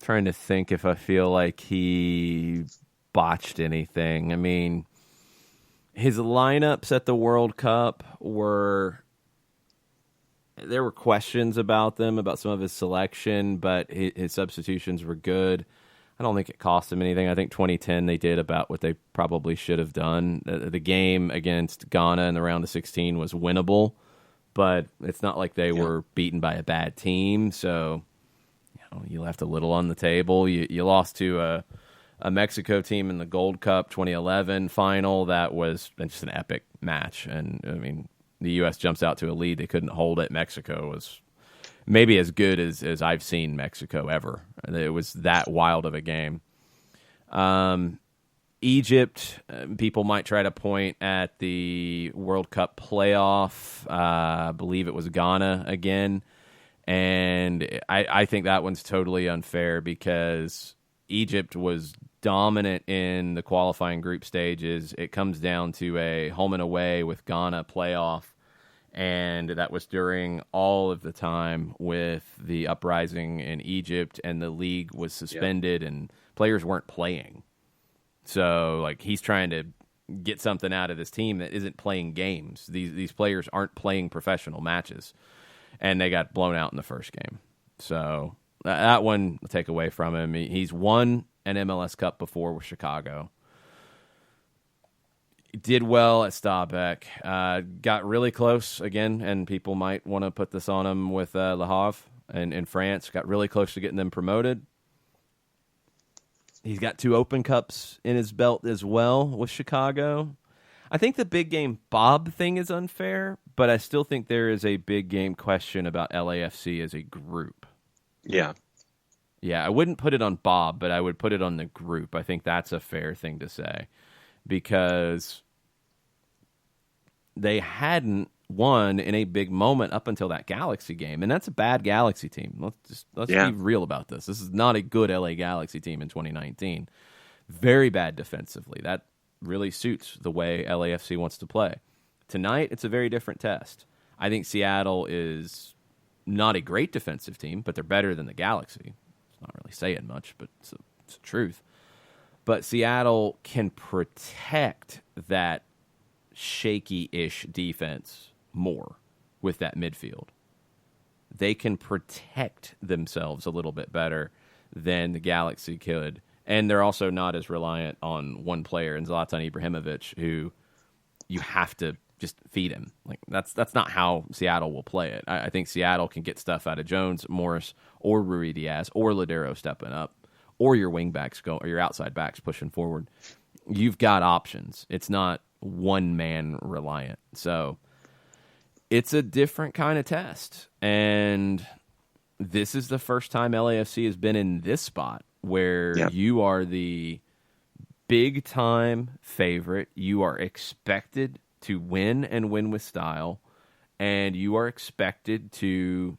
to think if I feel like he botched anything. I mean, his lineups at the World Cup there were questions about them, about some of his selection, but his substitutions were good. I don't think it cost him anything. I think 2010 they did about what they probably should have done. The game against Ghana in the round of 16 was winnable, but it's not like they were beaten by a bad team. So you left a little on the table. You lost to a Mexico team in the Gold Cup 2011 final. That was just an epic match. And, I mean, the U.S. jumps out to a lead. They couldn't hold it. Mexico was maybe as good as I've seen Mexico ever. It was that wild of a game. Egypt, people might try to point at the World Cup playoff. I believe it was Ghana again. And I think that one's totally unfair because Egypt was dominant in the qualifying group stages. It comes down to a home and away with Ghana playoff. And that was during all of the time with the uprising in Egypt, and the league was suspended and players weren't playing. So, like, he's trying to get something out of this team that isn't playing games. These players aren't playing professional matches, and they got blown out in the first game. So, That one I'll take away from him. He's won an MLS Cup before with Chicago. He did well at Stabæk. Got really close again, and people might want to put this on him with Le Havre in France. Got really close to getting them promoted. He's got 2 Open Cups in his belt as well with Chicago. I think the big game Bob thing is unfair, but I still think there is a big game question about LAFC as a group. Yeah. Yeah, I wouldn't put it on Bob, but I would put it on the group. I think that's a fair thing to say because they hadn't won in a big moment up until that Galaxy game, and that's a bad Galaxy team. Let's be real about this. This is not a good LA Galaxy team in 2019. Very bad defensively. That really suits the way LAFC wants to play. Tonight, it's a very different test. I think Seattle is not a great defensive team, but they're better than the Galaxy. It's not really saying much, but it's the truth. But Seattle can protect that shaky-ish defense more with that midfield. They can protect themselves a little bit better than the Galaxy could. And they're also not as reliant on one player, in Zlatan Ibrahimovic, who you have to just feed him. Like that's not how Seattle will play it. I think Seattle can get stuff out of Jones, Morris, or Rui Diaz, or Ladero stepping up, or your wing backs or your outside backs pushing forward. You've got options. It's not one man reliant. So it's a different kind of test. And this is the first time LAFC has been in this spot where you are the big-time favorite. You are expected to win and win with style, and you are expected to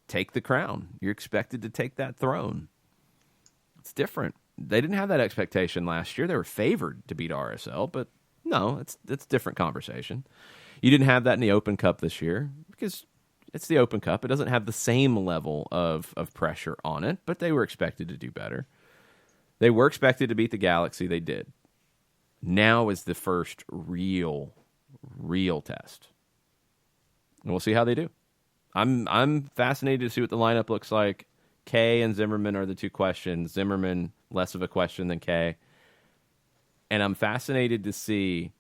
take the crown. You're expected to take that throne. It's different. They didn't have that expectation last year. They were favored to beat RSL, but no, it's a different conversation. You didn't have that in the Open Cup this year because it's the Open Cup. It doesn't have the same level of pressure on it, but they were expected to do better. They were expected to beat the Galaxy. They did. Now is the first real test. And we'll see how they do. I'm fascinated to see what the lineup looks like. Kay and Zimmerman are the 2 questions. Zimmerman, less of a question than Kay. And I'm fascinated to see,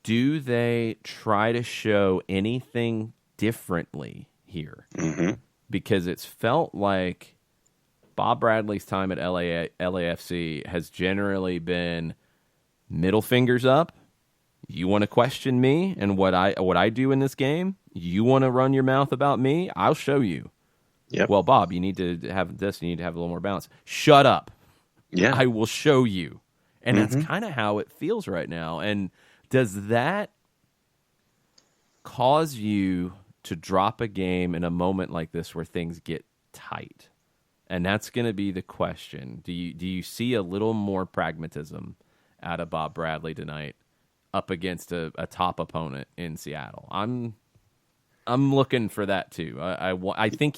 do they try to show anything differently here? Mm-hmm. Because it's felt like Bob Bradley's time at LAFC has generally been middle fingers up. You want to question me and what I do in this game? You want to run your mouth about me? I'll show you. Yep. Well, Bob, you need to have this. You need to have a little more balance. Shut up. Yeah. I will show you. And that's kind of how it feels right now. And does that cause you to drop a game in a moment like this where things get tight? And that's going to be the question. Do you see a little more pragmatism out of Bob Bradley tonight up against a top opponent in Seattle? I'm looking for that too. I think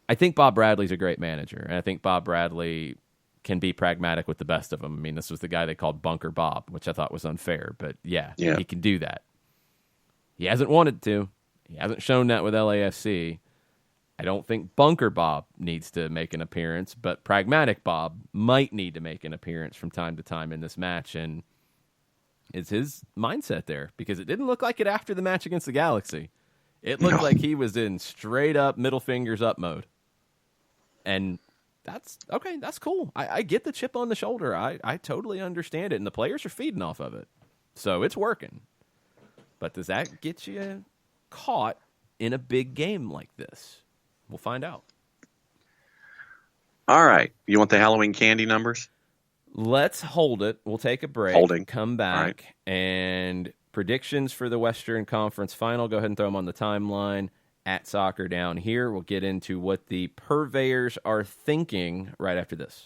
I think Bob Bradley's a great manager, and I think Bob Bradley can be pragmatic with the best of them. I mean, this was the guy they called Bunker Bob, which I thought was unfair, but yeah, he can do that. He hasn't wanted to. He hasn't shown that with LAFC. I don't think Bunker Bob needs to make an appearance, but Pragmatic Bob might need to make an appearance from time to time in this match, and it's his mindset there, because it didn't look like it after the match against the Galaxy. It looked like he was in straight-up middle fingers up mode. And that's okay, that's cool. I get the chip on the shoulder. I totally understand it, and the players are feeding off of it. So it's working. But does that get you caught in a big game like this? We'll find out. All right. You want the Halloween candy numbers? Let's hold it. We'll take a break. Holding. Come back. Right. And predictions for the Western Conference Final. Go ahead and throw them on the timeline at Soccer Down Here. We'll get into what the purveyors are thinking right after this.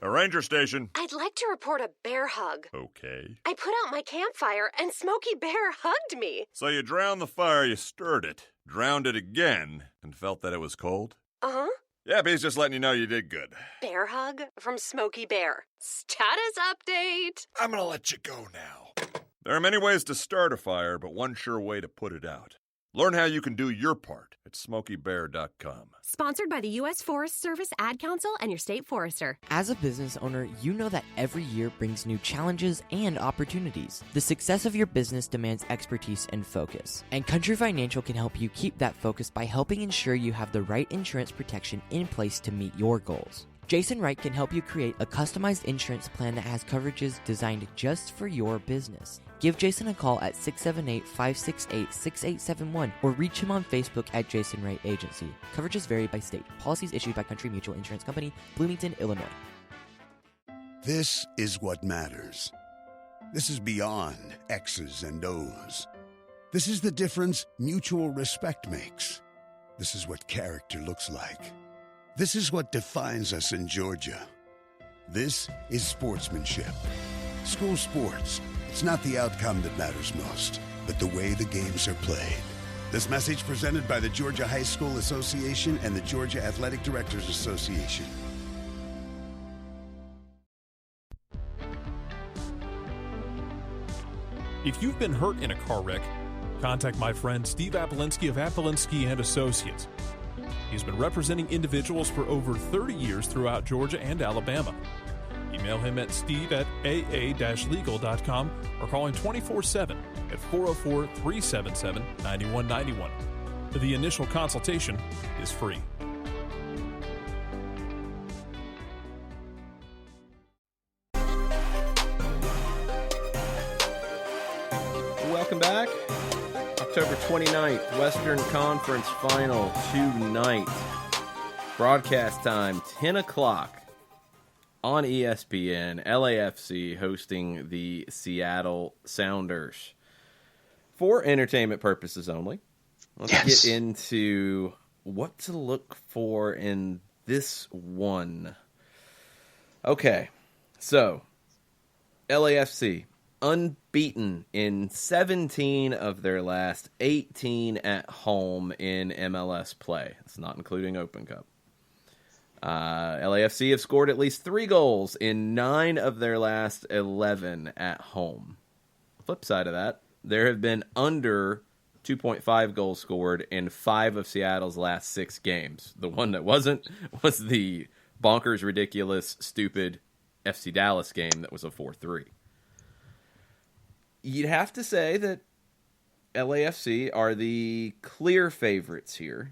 A ranger station. I'd like to report a bear hug. Okay. I put out my campfire and Smokey Bear hugged me. So you drowned the fire, you stirred it, drowned it again, and felt that it was cold? Uh-huh. Yep, he's just letting you know you did good. Bear hug from Smokey Bear. Status update. I'm gonna let you go now. There are many ways to start a fire, but one sure way to put it out. Learn how you can do your part at SmokeyBear.com. Sponsored by the U.S. Forest Service Ad Council and your state forester. As a business owner, you know that every year brings new challenges and opportunities. The success of your business demands expertise and focus. And Country Financial can help you keep that focus by helping ensure you have the right insurance protection in place to meet your goals. Jason Wright can help you create a customized insurance plan that has coverages designed just for your business. Give Jason a call at 678-568-6871 or reach him on Facebook at Jason Wright Agency. Coverages vary by state. Policies issued by Country Mutual Insurance Company, Bloomington, Illinois. This is what matters. This is beyond X's and O's. This is the difference mutual respect makes. This is what character looks like. This is what defines us in Georgia. This is sportsmanship. School sports. It's not the outcome that matters most, but the way the games are played. This message presented by the Georgia High School Association and the Georgia Athletic Directors Association. If you've been hurt in a car wreck, contact my friend Steve Apolinsky of Apolinsky and Associates. He's been representing individuals for over 30 years throughout Georgia and Alabama. Email him at steve@aa-legal.com or call him 24/7 at 404-377-9191. The initial consultation is free. Welcome back. October 29th, Western Conference Final tonight. Broadcast time, 10 o'clock on ESPN. LAFC hosting the Seattle Sounders. For entertainment purposes only, let's get into what to look for in this one. Okay, so LAFC unbeaten in 17 of their last 18 at home in MLS play. It's not including Open Cup. LAFC have scored at least 3 goals in 9 of their last 11 at home. Flip side of that, there have been under 2.5 goals scored in 5 of Seattle's last 6 games. The one that wasn't was the bonkers, ridiculous, stupid FC Dallas game that was a 4-3. You'd have to say that LAFC are the clear favorites here.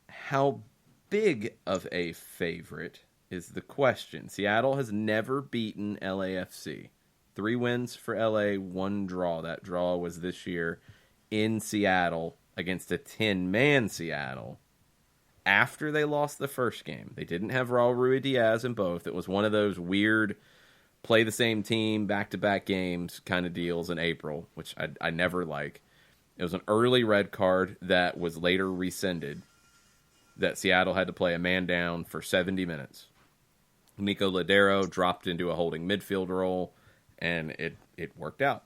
How big of a favorite is the question. Seattle has never beaten LAFC. 3 wins for LA, 1 draw. That draw was this year in Seattle against a 10-man Seattle after they lost the first game. They didn't have Raul Ruidiaz in both. It was one of those weird play the same team, back-to-back games kind of deals in April, which I never like. It was an early red card that was later rescinded, that Seattle had to play a man down for 70 minutes. Nico Ladero dropped into a holding midfield role, and it worked out.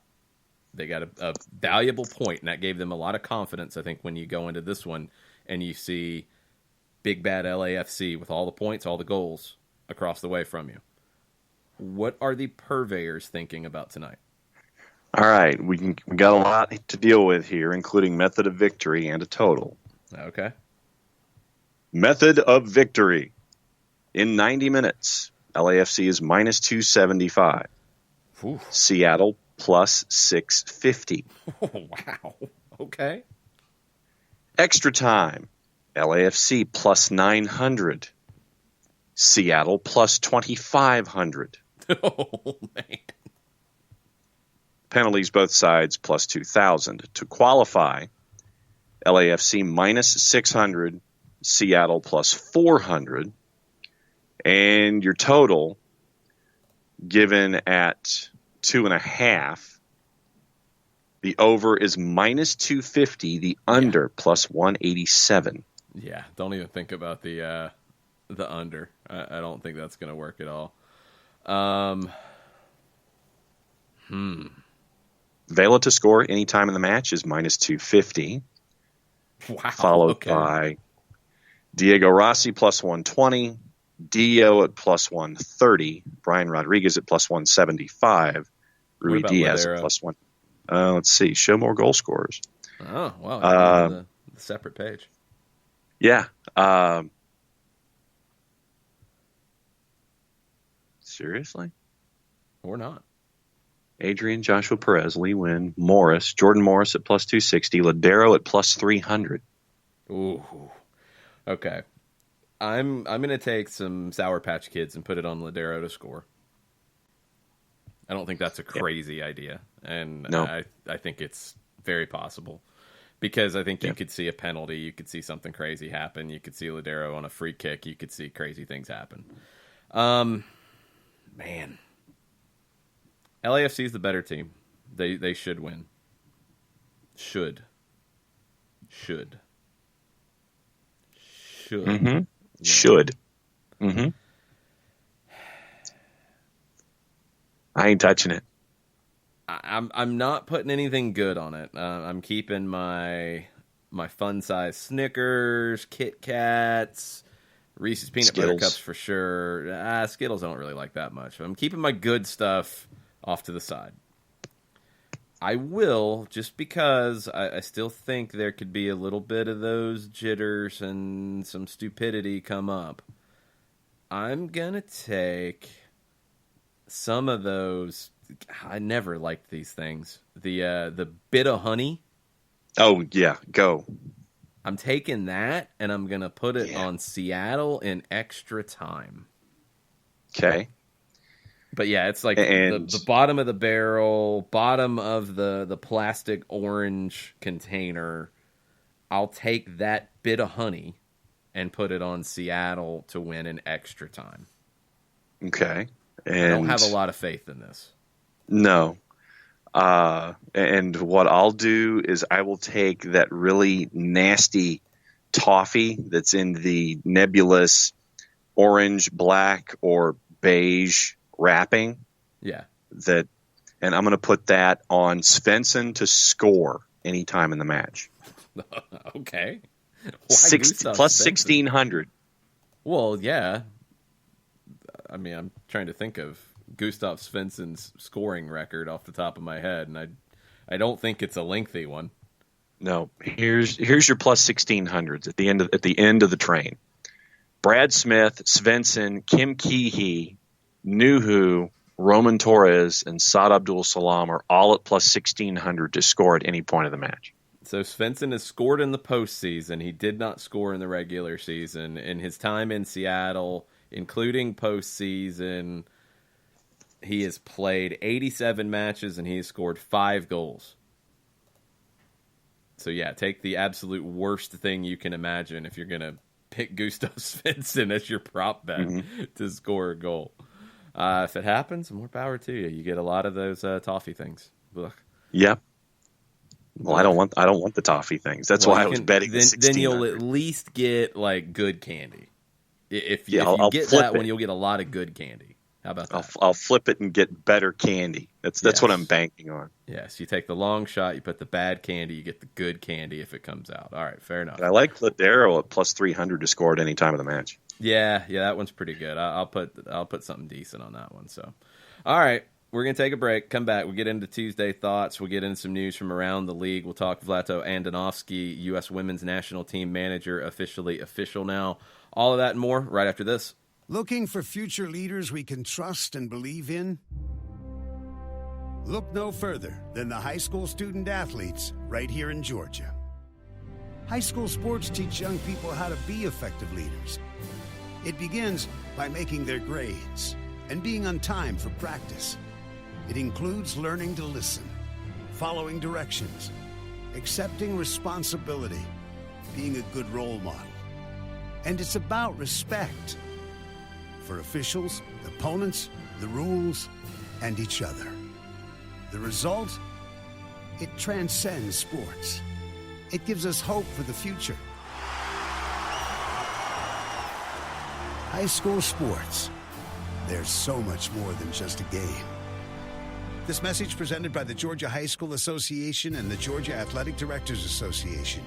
They got a valuable point, and that gave them a lot of confidence, I think, when you go into this one and you see big bad LAFC with all the points, all the goals across the way from you. What are the purveyors thinking about tonight? All right, we got a lot to deal with here, including method of victory and a total. Okay. Method of victory. In 90 minutes, LAFC is minus 275. Ooh. Seattle plus 650. Oh, wow. Okay. Extra time. LAFC plus 900. Seattle plus 2,500. Oh, man. Penalties both sides plus 2,000. To qualify, LAFC minus 600, Seattle plus 400. And your total, given at 2.5, the over is minus 250, the under plus 187. Yeah, don't even think about the under. I don't think that's going to work at all. Vela to score any time in the match is minus 250. Wow. Followed by Diego Rossi plus 120, Dio at plus 130, Brian Rodriguez at plus 175, Rui Diaz at plus 1. Let's see. Show more goal scorers. Oh, wow. The separate page. Yeah. Seriously? Or not. Adrian, Joshua Perez, Lee Wynn, Morris, Jordan Morris at plus 260, Ladero at plus 300. Ooh. Okay. I'm going to take some Sour Patch Kids and put it on Ladero to score. I don't think that's a crazy idea. And No. I think it's very possible. Because I think you could see a penalty. You could see something crazy happen. You could see Ladero on a free kick. You could see crazy things happen. Man. LAFC is the better team. They should win. Should. Mm-hmm. Yeah. Should. Mm-hmm. I ain't touching it. I'm not putting anything good on it. I'm keeping my fun size Snickers, Kit Kats, Reese's peanut butter Skittles. cups for sure. Skittles I don't really like that much. I'm keeping my good stuff off to the side. I will, just because I still think there could be a little bit of those jitters and some stupidity come up. I'm gonna take some of those. I never liked these things. The bit of honey. Oh, yeah. Go. I'm taking that, and I'm going to put it on Seattle in extra time. Okay. But yeah, it's like And the bottom of the barrel, bottom of the plastic orange container. I'll take that bit of honey and put it on Seattle to win in extra time. Okay. And I don't have a lot of faith in this. No. And what I'll do is I will take that really nasty toffee that's in the nebulous orange, black, or beige wrapping. Yeah. And I'm going to put that on Svensson to score anytime in the match. Okay. Plus Gustav Svensson? 1,600. Well, yeah. I mean, I'm trying to think of Gustav Svensson's scoring record off the top of my head, and I don't think it's a lengthy one. No, here's your plus 1,600s at the end of the train. Brad Smith, Svensson, Kim Keehee, Nuhu, Roman Torres, and Saad Abdul Salam are all at plus 1,600 to score at any point of the match. So Svensson has scored in the postseason. He did not score in the regular season. In his time in Seattle, including postseason, he has played 87 matches and he has scored 5 goals. So yeah, take the absolute worst thing you can imagine if you're going to pick Gustav Svensson as your prop bet to score a goal. If it happens, more power to you. You get a lot of those toffee things. Ugh. Yeah. Well, I don't want the toffee things. That's why I was betting the 1,600. Then you'll at least get like good candy. If you I'll get flip that it. one, you'll get a lot of good candy. How about that? I'll flip it and get better candy. That's what I'm banking on. Yes, you take the long shot, you put the bad candy, you get the good candy if it comes out. All right, fair enough. And I like Ladero at plus 300 to score at any time of the match. Yeah, that one's pretty good. I'll put something decent on that one. So, all right, we're gonna take a break. Come back. We'll get into Tuesday thoughts. We'll get into some news from around the league. We'll talk Vlato Andonovski, U.S. Women's National Team Manager, official now. All of that and more right after this. Looking for future leaders we can trust and believe in? Look no further than the high school student athletes right here in Georgia. High school sports teach young people how to be effective leaders. It begins by making their grades and being on time for practice. It includes learning to listen, following directions, accepting responsibility, being a good role model. And it's about respect for officials, opponents, the rules, and each other. The result? It transcends sports. It gives us hope for the future. High school sports. There's so much more than just a game. This message presented by the Georgia High School Association and the Georgia Athletic Directors Association.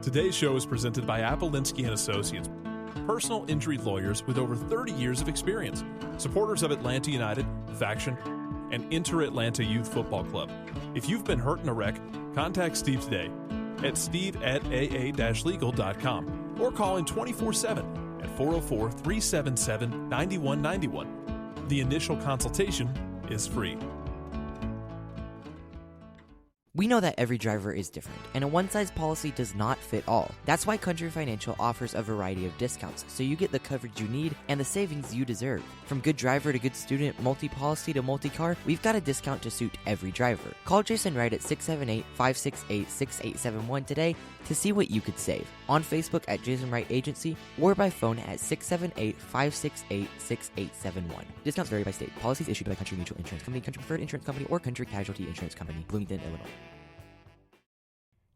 Today's show is presented by Apple Linsky & Associates, personal injury lawyers with over 30 years of experience, supporters of Atlanta United, Faction, and Inter-Atlanta Youth Football Club. If you've been hurt in a wreck, contact Steve today at steve@aa-legal.com or call in 24/7 at 404-377-9191. The initial consultation is free. We know that every driver is different, and a one-size policy does not fit all. That's why Country Financial offers a variety of discounts, so you get the coverage you need and the savings you deserve. From good driver to good student, multi-policy to multi-car, we've got a discount to suit every driver. Call Jason Wright at 678-568-6871 today to see what you could save. On Facebook at Jason Wright Agency or by phone at 678-568-6871. Discounts vary by state. Policies issued by Country Mutual Insurance Company, Country Preferred Insurance Company, or Country Casualty Insurance Company, Bloomington, Illinois.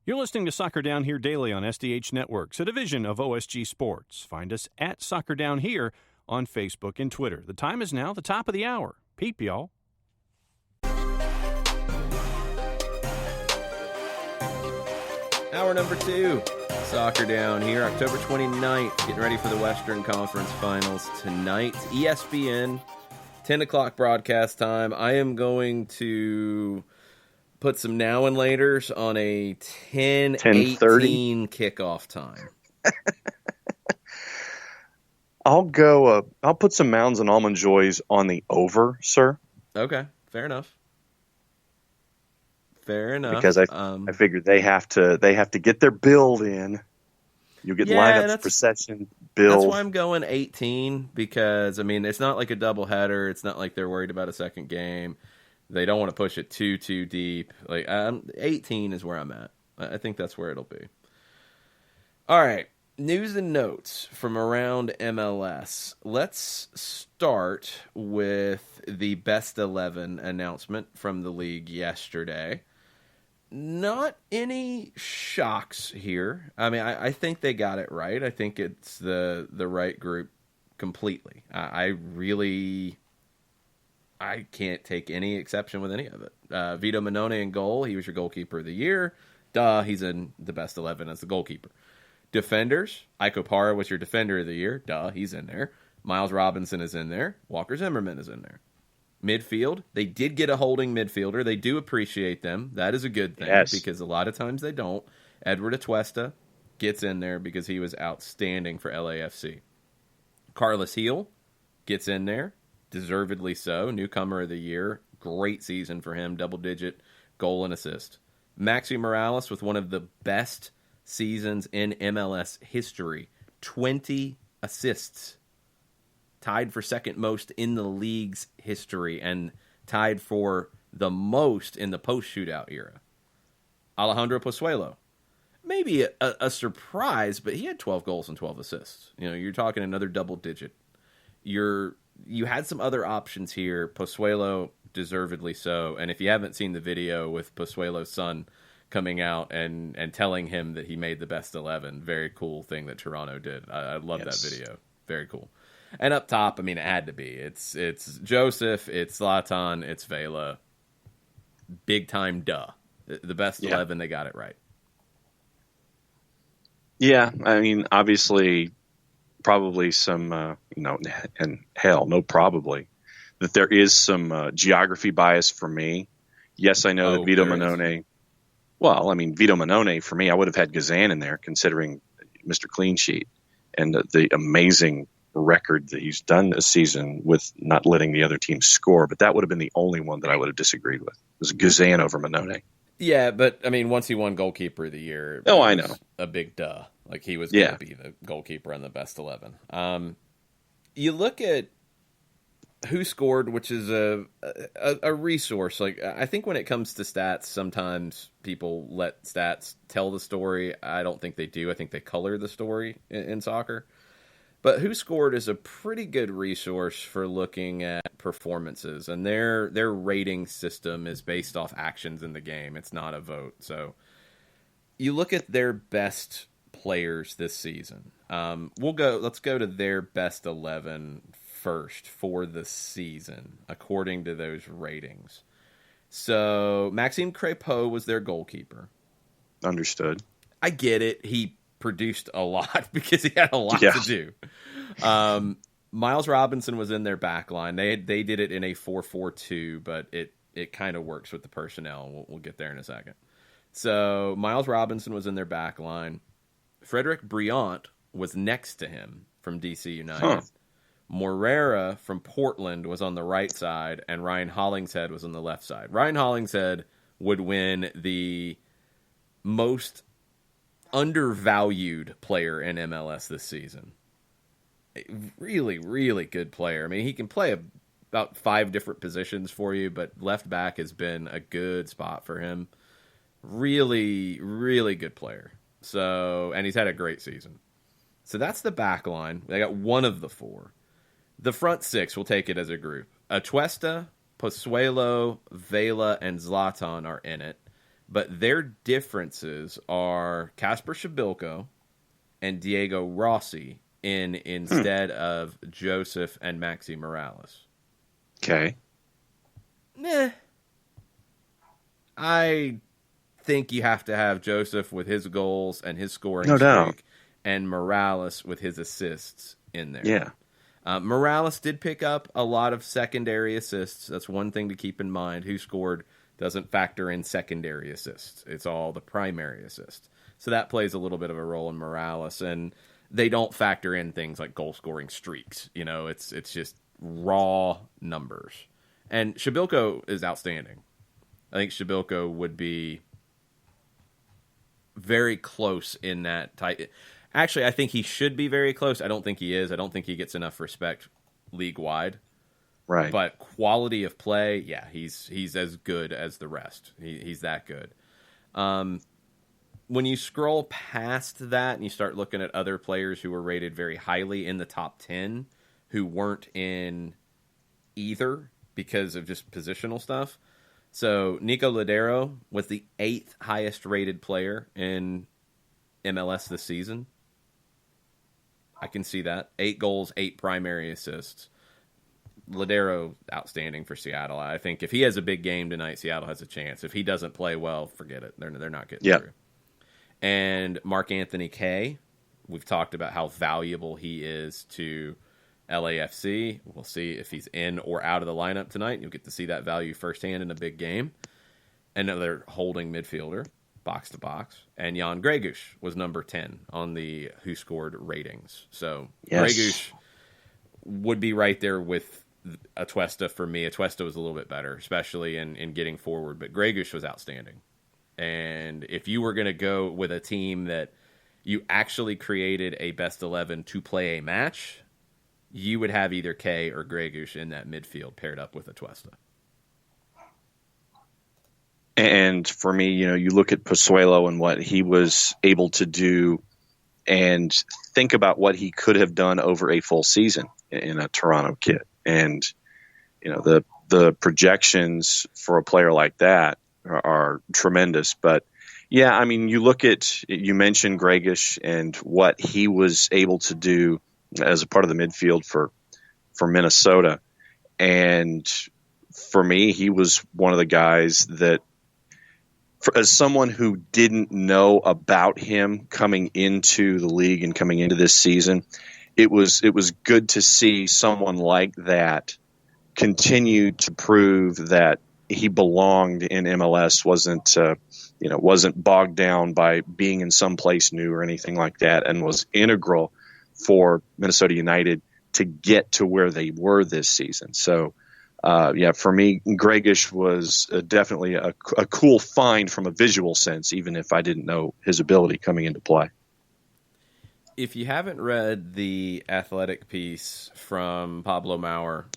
You're listening to Soccer Down Here daily on SDH Networks, a division of OSG Sports. Find us at Soccer Down Here on Facebook and Twitter. The time is now the top of the hour. Peep, y'all. Hour number 2, Soccer Down Here, October 29th, getting ready for the Western Conference Finals tonight. ESPN, 10 o'clock broadcast time. I am going to put some now and laters on a 10:18 kickoff time. I'll put some Mounds and Almond Joys on the over, sir. Okay, fair enough. Fair enough. Because I figured they have to get their build in. You get lineups, procession, build. That's why I'm going 18, because, I mean, it's not like a doubleheader. It's not like they're worried about a second game. They don't want to push it too deep. 18 is where I'm at. I think that's where it'll be. All right, news and notes from around MLS. Let's start with the best 11 announcement from the league yesterday. Not any shocks here. I mean, I think they got it right. I think it's the right group completely. I can't take any exception with any of it. Vito Minone in goal. He was your goalkeeper of the year. Duh, he's in the best 11 as the goalkeeper. Defenders, Iko Para was your defender of the year. Duh, he's in there. Miles Robinson is in there. Walker Zimmerman is in there. Midfield, they did get a holding midfielder. They do appreciate them. That is a good thing, yes, because a lot of times they don't. Edward Atuesta gets in there because he was outstanding for LAFC. Carlos Heel gets in there, deservedly so. Newcomer of the year. Great season for him. Double-digit goal and assist. Maxi Morales with one of the best seasons in MLS history. 20 assists. Tied for second most in the league's history and tied for the most in the post-shootout era. Alejandro Pozuelo. Maybe a surprise, but he had 12 goals and 12 assists. You know, you're talking another double-digit. You had some other options here. Pozuelo, deservedly so. And if you haven't seen the video with Pozuelo's son coming out and telling him that he made the best 11, very cool thing that Toronto did. I love that video. Very cool. And up top, I mean, it had to be. It's Joseph, it's Zlatan, it's Vela. Big time duh. The best 11, they got it right. Yeah, I mean, obviously, probably some, and hell, no probably, that there is some geography bias for me. Yes, I know that Vito Minone, Vito Minone, for me, I would have had Gazan in there, considering Mr. Clean Sheet and the amazing record that he's done this season with not letting the other team score, but that would have been the only one that I would have disagreed with. It was Gazan over Minone. Yeah, but I mean, once he won goalkeeper of the year, I know, a big duh. Like he was going to be the goalkeeper on the best 11. You look at who scored, which is a resource. Like I think when it comes to stats, sometimes people let stats tell the story. I don't think they do. I think they color the story in soccer. But Who Scored is a pretty good resource for looking at performances, and their rating system is based off actions in the game. It's not a vote. So you look at their best players this season. Let's go to their best 11 first for the season, according to those ratings. So Maxime Crépeau was their goalkeeper. Understood. I get it. He produced a lot because he had a lot to do. Miles Robinson was in their back line. They did it in a 4-4-2, but it kind of works with the personnel. We'll get there in a second. So Miles Robinson was in their back line. Frederick Briant was next to him from DC United. Morera from Portland was on the right side, and Ryan Hollingshead was on the left side. Ryan Hollingshead would win the most undervalued player in MLS this season. A really, really good player. I mean, he can play about 5 different positions for you, but left back has been a good spot for him. Really, really good player. So, and he's had a great season. So that's the back line. They got one of the 4. The front 6, we'll take it as a group. Atuesta, Pozuelo, Vela, and Zlatan are in it. But their differences are Kasper Shabilko and Diego Rossi instead of Joseph and Maxi Morales. Okay. I think you have to have Joseph with his goals and his scoring no doubt, streak, and Morales with his assists in there. Yeah. Morales did pick up a lot of secondary assists. That's one thing to keep in mind. Who scored doesn't factor in secondary assists. It's all the primary assists. So that plays a little bit of a role in Morales, and they don't factor in things like goal-scoring streaks. You know, it's just raw numbers. And Shabilko is outstanding. I think Shabilko would be very close in that type. Actually, I think he should be very close. I don't think he is. I don't think he gets enough respect league-wide. Right. But quality of play, yeah, he's as good as the rest. He's that good. When you scroll past that and you start looking at other players who were rated very highly in the top 10 who weren't in either because of just positional stuff. So Nico Ladero was the 8th highest rated player in MLS this season. I can see that. 8 goals, 8 primary assists. Ladero, outstanding for Seattle. I think if he has a big game tonight, Seattle has a chance. If he doesn't play well, forget it. They're not getting through. And Mark Anthony Kaye, we've talked about how valuable he is to LAFC. We'll see if he's in or out of the lineup tonight. You'll get to see that value firsthand in a big game. Another holding midfielder, box to box. And Jan Gregush was number 10 on the Who Scored ratings. So Gregush would be right there with Atuesta for me. Atuesta was a little bit better, especially in getting forward. But Gregush was outstanding. And if you were going to go with a team that you actually created a best 11 to play a match, you would have either Kaye or Gregush in that midfield paired up with Atuesta. And for me, you look at Pozuelo and what he was able to do and think about what he could have done over a full season in a Toronto kit. And, the projections for a player like that are tremendous. But, yeah, I mean, you mentioned Gregush and what he was able to do as a part of the midfield for Minnesota. And for me, he was one of the guys that, as someone who didn't know about him coming into the league and coming into this season, it was good to see someone like that continue to prove that he belonged in MLS, wasn't bogged down by being in some place new or anything like that, and was integral for Minnesota United to get to where they were this season. So, for me, Gregush was definitely a cool find from a visual sense, even if I didn't know his ability coming into play. If you haven't read the Athletic piece from Pablo Maurer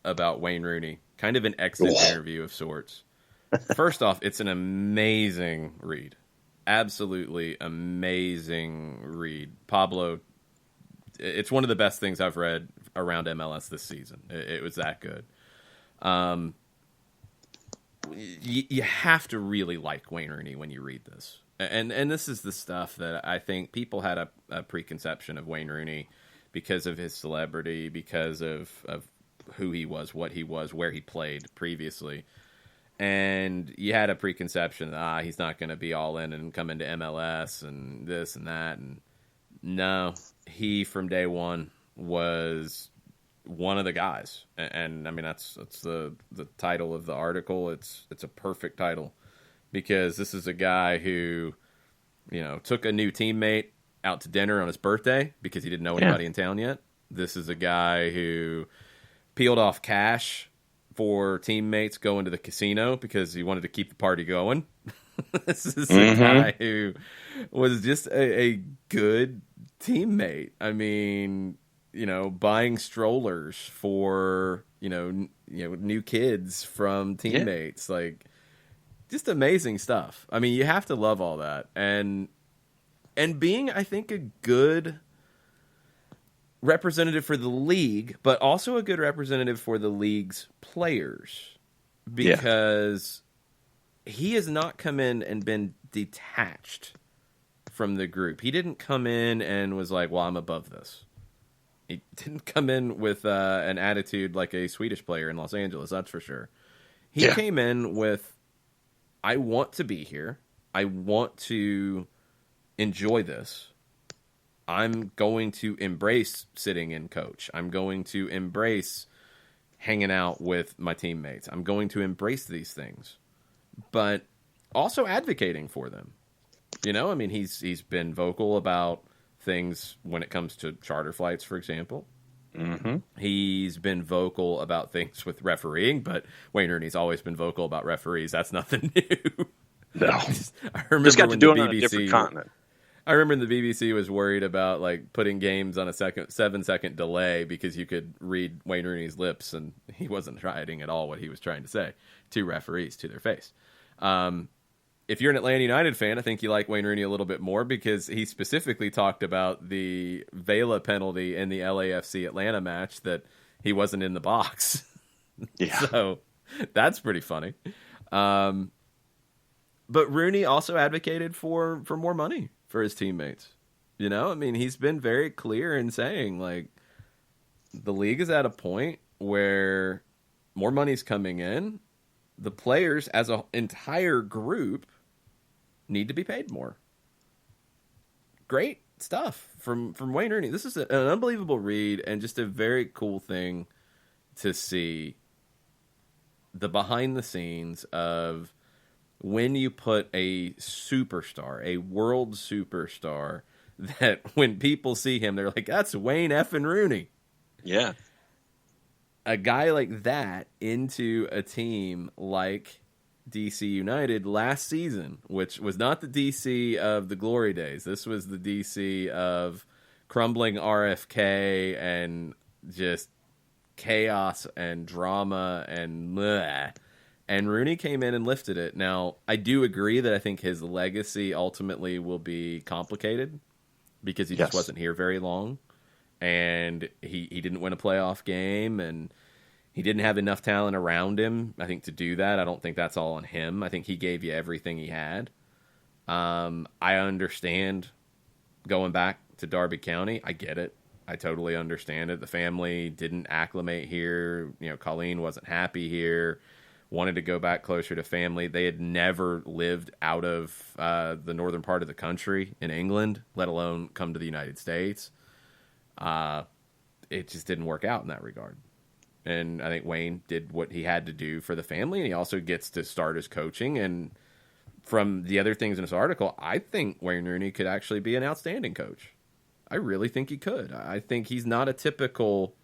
about Wayne Rooney, kind of an exit interview of sorts. First off, it's an amazing read. Absolutely amazing read. Pablo, it's one of the best things I've read around MLS this season. It was that good. You have to really like Wayne Rooney when you read this. And this is the stuff that I think people had a preconception of Wayne Rooney because of his celebrity, because of who he was, what he was, where he played previously. And you had a preconception that he's not going to be all in and come into MLS and this and that. And no, he from day one was one of the guys. And I mean, that's the title of the article. It's a perfect title because this is a guy who, took a new teammate out to dinner on his birthday because he didn't know anybody in town yet. This is a guy who peeled off cash for teammates going to the casino because he wanted to keep the party going. This is a guy who was just a good teammate. I mean, buying strollers for, new kids from teammates, like just amazing stuff. I mean, you have to love all that. And being, I think, a good representative for the league, but also a good representative for the league's players because he has not come in and been detached from the group. He didn't come in and was like, well, I'm above this. He didn't come in with an attitude like a Swedish player in Los Angeles, that's for sure. He came in with, I want to be here. I want to enjoy this. I'm going to embrace sitting in coach. I'm going to embrace hanging out with my teammates. I'm going to embrace these things, but also advocating for them. I mean, he's been vocal about things when it comes to charter flights, for example. Mm-hmm. He's been vocal about things with refereeing, but Wayne Rooney's always been vocal about referees. That's nothing new. No. I remember just got to when do the it on BBC, a different continent. I remember the BBC was worried about like putting games on a 7-second delay because you could read Wayne Rooney's lips and he wasn't hiding at all what he was trying to say to referees to their face. If you're an Atlanta United fan, I think you like Wayne Rooney a little bit more because he specifically talked about the Vela penalty in the LAFC Atlanta match that he wasn't in the box. Yeah. So that's pretty funny. But Rooney also advocated for more money for his teammates. I mean, he's been very clear in saying, like, the league is at a point where more money's coming in. The players as an entire group need to be paid more. Great stuff from Wayne Rooney. This is an unbelievable read and just a very cool thing to see the behind the scenes of when you put a superstar, a world superstar, that when people see him, they're like, that's Wayne effing Rooney. Yeah. A guy like that into a team like DC United last season, which was not the DC of the glory days. This was the DC of crumbling RFK and just chaos and drama and bleh. And Rooney came in and lifted it. Now, I do agree that I think his legacy ultimately will be complicated because he just wasn't here very long. And he didn't win a playoff game, and he didn't have enough talent around him, I think, to do that. I don't think that's all on him. I think he gave you everything he had. I understand going back to Derby County. I get it. I totally understand it. The family didn't acclimate here. Colleen wasn't happy here. Wanted to go back closer to family. They had never lived out of the northern part of the country in England, let alone come to the United States. It just didn't work out in that regard. And I think Wayne did what he had to do for the family, and he also gets to start his coaching. And from the other things in this article, I think Wayne Rooney could actually be an outstanding coach. I really think he could. I think he's not a typical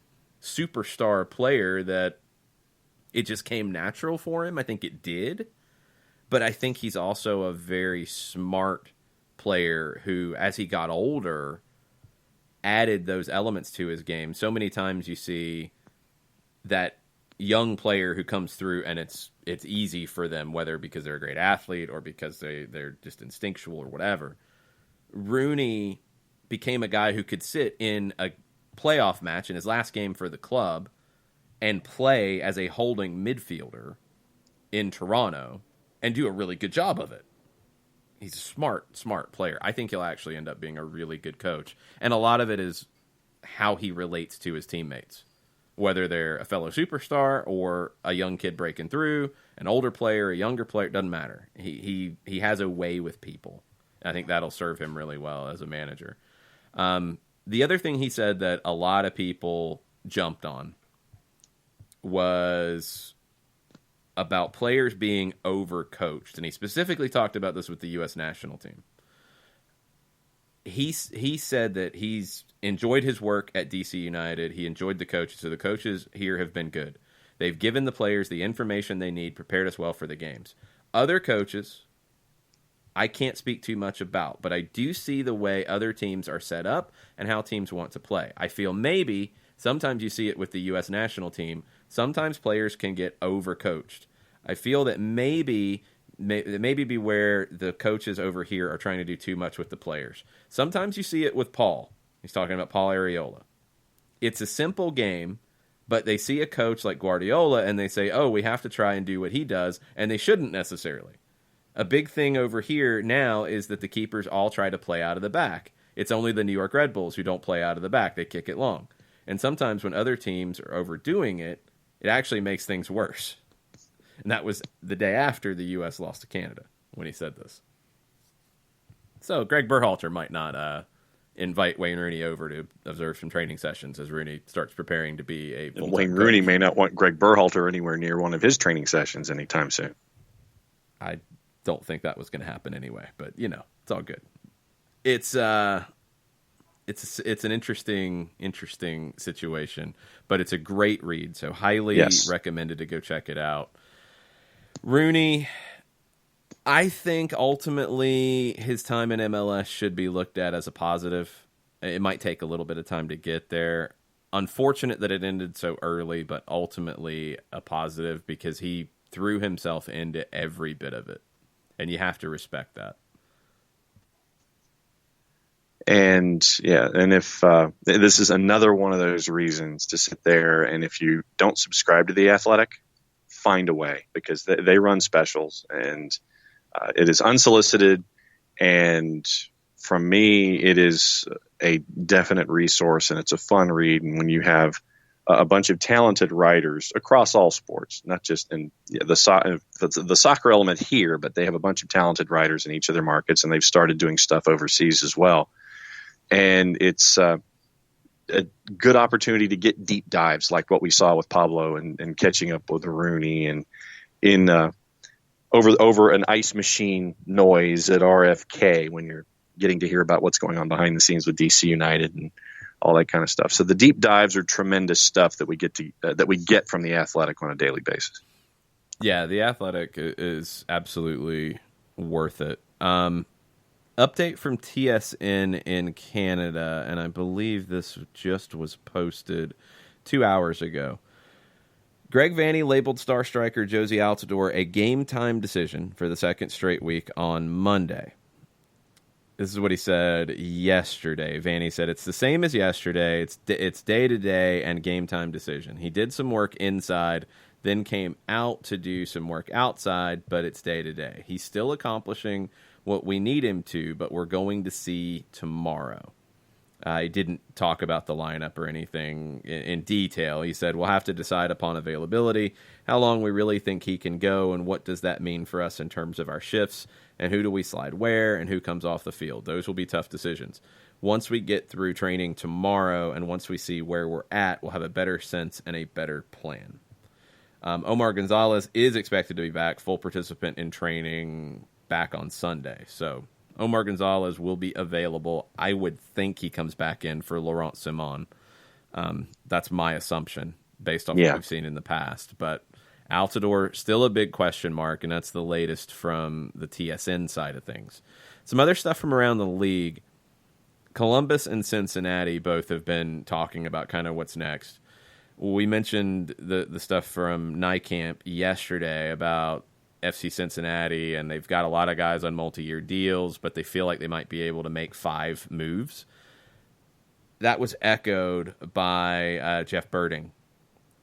superstar player that it just came natural for him. I think it did. But I think he's also a very smart player who, as he got older, added those elements to his game. So many times you see that young player who comes through and it's easy for them, whether because they're a great athlete or because they're just instinctual or whatever. Rooney became a guy who could sit in a playoff match in his last game for the club and play as a holding midfielder in Toronto and do a really good job of it. He's a smart player. I think he'll actually end up being a really good coach. And a lot of it is how he relates to his teammates. whether they're a fellow superstar or a young kid breaking through, an older player, a younger player, it doesn't matter. He has a way with people. I think that'll serve him really well as a manager. The other thing he said that a lot of people jumped on was about players being overcoached, and he specifically talked about this with the U.S. national team. He said that he's enjoyed his work at DC United. He enjoyed the coaches, so the coaches here have been good. They've given the players the information they need, prepared us well for the games. Other coaches, I can't speak too much about, but I do see the way other teams are set up and how teams want to play. I feel maybe sometimes you see it with the U.S. national team. Sometimes players can get overcoached. I feel that maybe be where the coaches over here are trying to do too much with the players. Sometimes you see it with Paul. He's talking about Paul Arriola. It's a simple game, but they see a coach like Guardiola and they say, oh, we have to try and do what he does, and they shouldn't necessarily. A big thing over here now is that the keepers all try to play out of the back. It's only the New York Red Bulls who don't play out of the back. They kick it long. And sometimes when other teams are overdoing it, it actually makes things worse. And that was the day after the U.S. lost to Canada when he said this. So Greg Berhalter might not invite Wayne Rooney over to observe some training sessions as Rooney starts preparing to be a full-time Wayne coach. Rooney may not want Greg Berhalter anywhere near one of his training sessions anytime soon. I don't think that was going to happen anyway, but it's all good. It's an interesting situation, but it's a great read, so highly recommended to go check it out. Rooney, I think ultimately his time in MLS should be looked at as a positive. It might take a little bit of time to get there. Unfortunate that it ended so early, but ultimately a positive because he threw himself into every bit of it, and you have to respect that. And if this is another one of those reasons to sit there, and if you don't subscribe to The Athletic, find a way, because they run specials, and it is unsolicited, and from me, it is a definite resource, and it's a fun read. And when you have a bunch of talented writers across all sports, not just in the soccer element here, but they have a bunch of talented writers in each of their markets, and they've started doing stuff overseas as well. And it's a good opportunity to get deep dives like what we saw with Pablo and catching up with Rooney and in over an ice machine noise at RFK when you're getting to hear about what's going on behind the scenes with DC United and all that kind of stuff. So the deep dives are tremendous stuff that we get from The Athletic on a daily basis. Yeah, The Athletic is absolutely worth it. Update from TSN in Canada, and I believe this just was posted 2 hours ago. Greg Vanney labeled star striker Josie Altidore a game-time decision for the second straight week on Monday. This is what he said yesterday. Vanney said, it's the same as yesterday. It's day-to-day and game-time decision. He did some work inside, then came out to do some work outside, but it's day-to-day. He's still accomplishing what we need him to, but we're going to see tomorrow. He didn't talk about the lineup or anything in detail. He said, we'll have to decide upon availability, how long we really think he can go, and what does that mean for us in terms of our shifts, and who do we slide where, and who comes off the field. Those will be tough decisions. Once we get through training tomorrow, and once we see where we're at, we'll have a better sense and a better plan. Omar Gonzalez is expected to be back, full participant in training, back on Sunday. So Omar Gonzalez will be available. I would think he comes back in for Laurent Simon. That's my assumption based on what we've seen in the past. But Altidore, still a big question mark, and that's the latest from the TSN side of things. Some other stuff from around the league. Columbus and Cincinnati both have been talking about kind of what's next. We mentioned the stuff from NICAMP yesterday about FC Cincinnati, and they've got a lot of guys on multi-year deals, but they feel like they might be able to make 5 moves. That was echoed by Jeff Birding.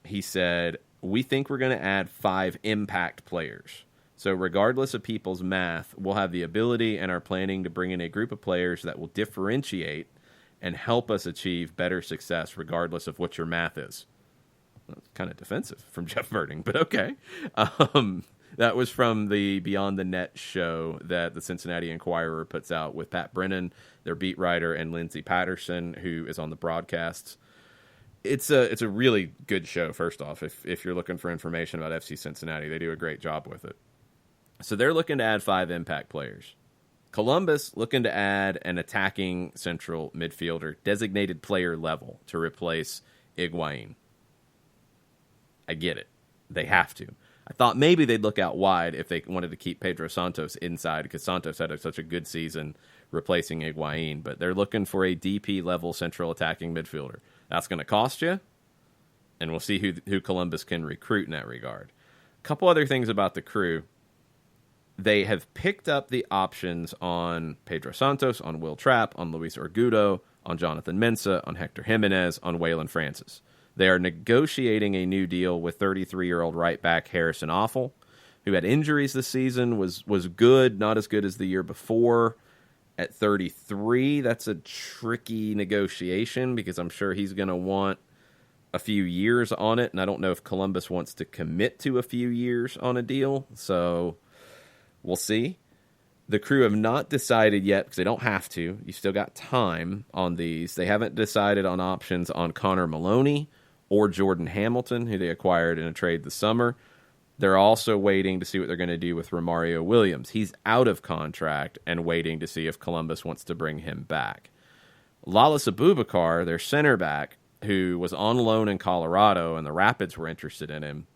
He said, we think we're going to add 5 impact players. So regardless of people's math, we'll have the ability and are planning to bring in a group of players that will differentiate and help us achieve better success regardless of what your math is. That's kind of defensive from Jeff Verding, but okay. That was from the Beyond the Net show that the Cincinnati Enquirer puts out with Pat Brennan, their beat writer, and Lindsey Patterson, who is on the broadcasts. It's a really good show, first off, if you're looking for information about FC Cincinnati. They do a great job with it. So they're looking to add 5 impact players. Columbus looking to add an attacking central midfielder, designated player level, to replace Higuain. I get it. They have to. I thought maybe they'd look out wide if they wanted to keep Pedro Santos inside, because Santos had such a good season replacing Higuain, but they're looking for a DP level central attacking midfielder. That's going to cost you, and we'll see who Columbus can recruit in that regard. A couple other things about the Crew. They have picked up the options on Pedro Santos, on Will Trapp, on Luis Argudo, on Jonathan Mensah, on Hector Jimenez, on Waylon Francis. They are negotiating a new deal with 33-year-old right back Harrison Offal, who had injuries this season, was good, not as good as the year before. At 33, that's a tricky negotiation because I'm sure he's going to want a few years on it, and I don't know if Columbus wants to commit to a few years on a deal, so we'll see. The Crew have not decided yet, because they don't have to. You still got time on these. They haven't decided on options on Connor Maloney or Jordan Hamilton, who they acquired in a trade this summer. They're also waiting to see what they're going to do with Romario Williams. He's out of contract and waiting to see if Columbus wants to bring him back. Lalas Abubakar, their center back, who was on loan in Colorado, and the Rapids were interested in him,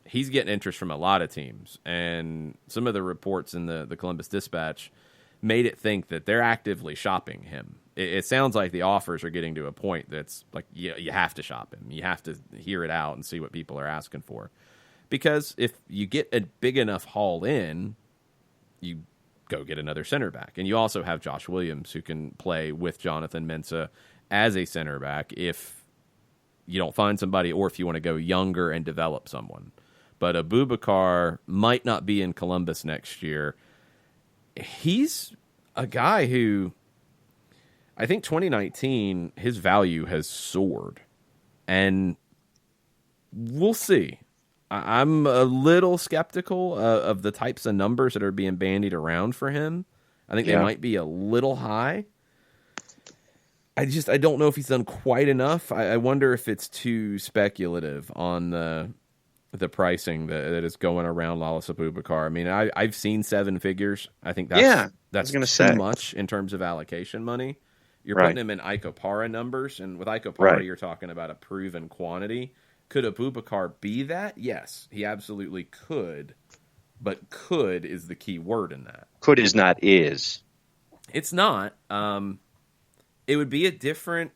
he's getting interest from a lot of teams. And some of the reports in the Columbus Dispatch made it think that they're actively shopping him. It sounds like the offers are getting to a point that's like, you have to shop him. You have to hear it out and see what people are asking for. Because if you get a big enough haul in, you go get another center back. And you also have Josh Williams, who can play with Jonathan Mensah as a center back if you don't find somebody, or if you want to go younger and develop someone. But Abubakar might not be in Columbus next year. He's a guy who, I think 2019, his value has soared. And we'll see. I'm a little skeptical of the types of numbers that are being bandied around for him. I think they might be a little high. I don't know if he's done quite enough. I wonder if it's too speculative on the pricing that is going around Lalas Abubakar. I mean, I've seen 7 figures. I think that's too much in terms of allocation money. You're putting him in Ike Opara numbers, and with Ike Opara, you're talking about a proven quantity. Could Abubakar be that? Yes, he absolutely could. But could is the key word in that. Could is not is. It's not. It would be a different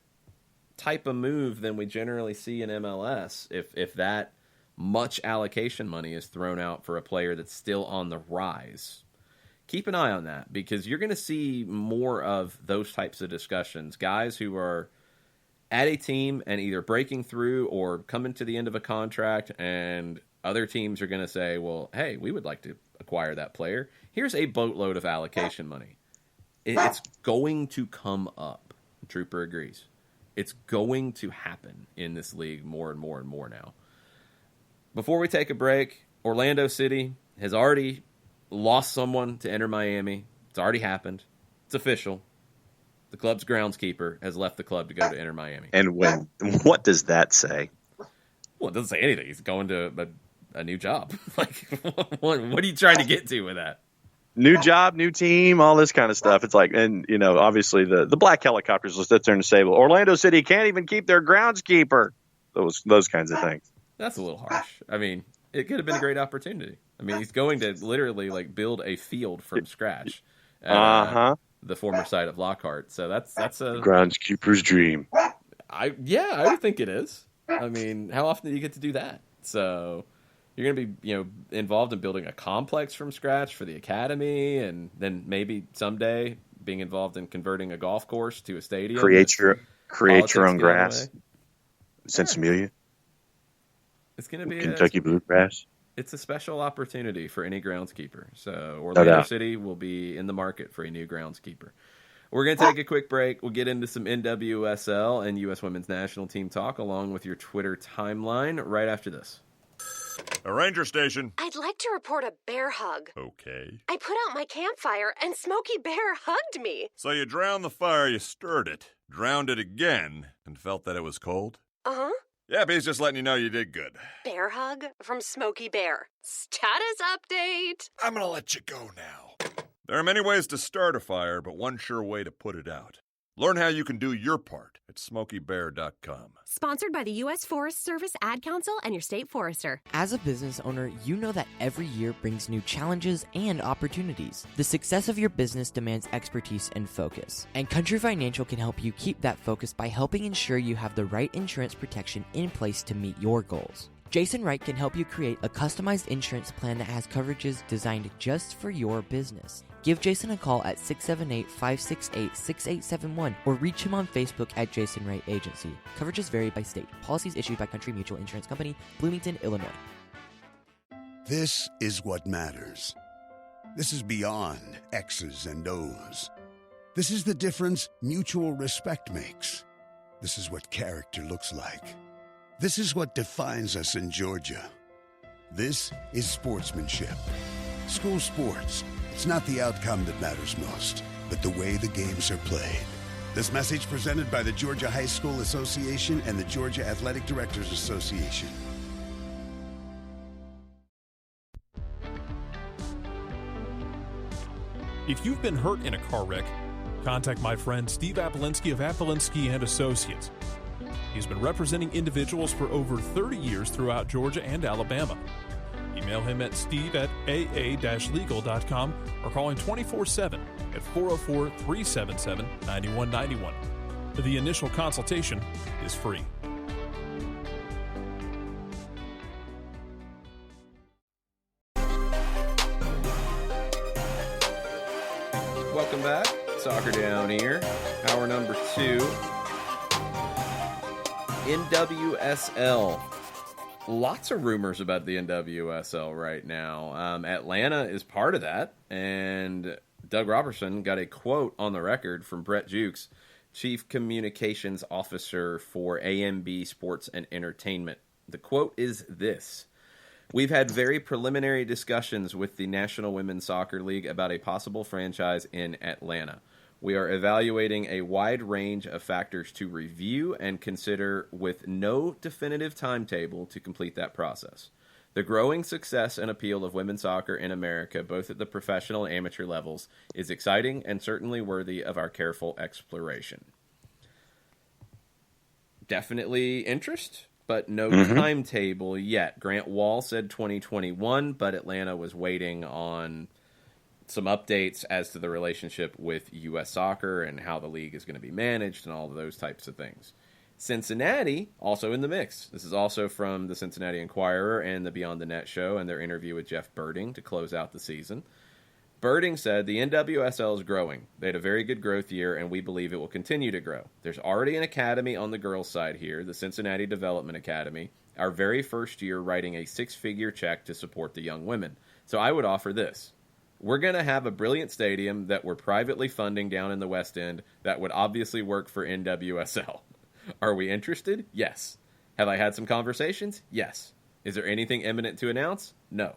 type of move than we generally see in MLS if that much allocation money is thrown out for a player that's still on the rise. Keep an eye on that, because you're going to see more of those types of discussions. Guys who are at a team and either breaking through or coming to the end of a contract, and other teams are going to say, well, hey, we would like to acquire that player. Here's a boatload of allocation money. It's going to come up. Trooper agrees. It's going to happen in this league more and more and more now. Before we take a break, Orlando City has already lost someone to Inter Miami. It's already happened. It's official. The club's groundskeeper has left the club to go to Inter Miami. And what does that say? Well, it doesn't say anything. He's going to a new job. Like, what are you trying to get to with that? New job, new team, all this kind of stuff. It's like, and obviously the black helicopters will sit there and say, well, Orlando City can't even keep their groundskeeper. Those kinds of things. That's a little harsh. I mean, it could have been a great opportunity. I mean, he's going to literally build a field from scratch. The former site of Lockhart. So that's a groundskeeper's dream. I would think it is. I mean, how often do you get to do that? So you're going to be, involved in building a complex from scratch for the academy, and then maybe someday being involved in converting a golf course to a stadium. Create your own grass. Sensimilia. It's going to be Kentucky bluegrass. It's a special opportunity for any groundskeeper. So Orlando City will be in the market for a new groundskeeper. We're going to take a quick break. We'll get into some NWSL and U.S. Women's National Team talk along with your Twitter timeline right after this. A ranger station. I'd like to report a bear hug. Okay. I put out my campfire and Smokey Bear hugged me. So you drowned the fire, you stirred it, drowned it again, and felt that it was cold? Uh-huh. Yeah, he's just letting you know you did good. Bear hug from Smokey Bear. Status update. I'm gonna let you go now. There are many ways to start a fire, but one sure way to put it out. Learn how you can do your part at SmokeyBear.com. Sponsored by the U.S. Forest Service, Ad Council, and your state forester. As a business owner, you know that every year brings new challenges and opportunities. The success of your business demands expertise and focus. And Country Financial can help you keep that focus by helping ensure you have the right insurance protection in place to meet your goals. Jason Wright can help you create a customized insurance plan that has coverages designed just for your business. Give Jason a call at 678-568-6871 or reach him on Facebook at Jason Wright Agency. Coverages vary by state. Policies issued by Country Mutual Insurance Company, Bloomington, Illinois. This is what matters. This is beyond X's and O's. This is the difference mutual respect makes. This is what character looks like. This is what defines us in Georgia. This is sportsmanship. School sports. It's not the outcome that matters most, but the way the games are played. This message presented by the Georgia High School Association and the Georgia Athletic Directors Association. If you've been hurt in a car wreck, contact my friend Steve Apolinski of Apolinski and Associates. He's been representing individuals for over 30 years throughout Georgia and Alabama. Email him at steve@aa-legal.com or call him 24/7 at 404-377-9191. The initial consultation is free. Welcome back. Soccer Down here. Hour number 2. NWSL. Lots of rumors about the NWSL right now. Atlanta is part of that, and Doug Robertson got a quote on the record from Brett Jukes, Chief Communications Officer for AMB Sports and Entertainment. The quote is this: "We've had very preliminary discussions with the National Women's Soccer League about a possible franchise in Atlanta. We are evaluating a wide range of factors to review and consider with no definitive timetable to complete that process. The growing success and appeal of women's soccer in America, both at the professional and amateur levels, is exciting and certainly worthy of our careful exploration." Definitely interest, but no timetable yet. Grant Wall said 2021, but Atlanta was waiting on some updates as to the relationship with U.S. Soccer and how the league is going to be managed and all of those types of things. Cincinnati, also in the mix. This is also from the Cincinnati Enquirer and the Beyond the Net show and their interview with Jeff Birding to close out the season. Birding said, "The NWSL is growing. They had a very good growth year, and we believe it will continue to grow. There's already an academy on the girls' side here, the Cincinnati Development Academy, our very first year writing a 6-figure check to support the young women. So I would offer this. We're going to have a brilliant stadium that we're privately funding down in the West End that would obviously work for NWSL. Are we interested? Yes. Have I had some conversations? Yes. Is there anything imminent to announce? No.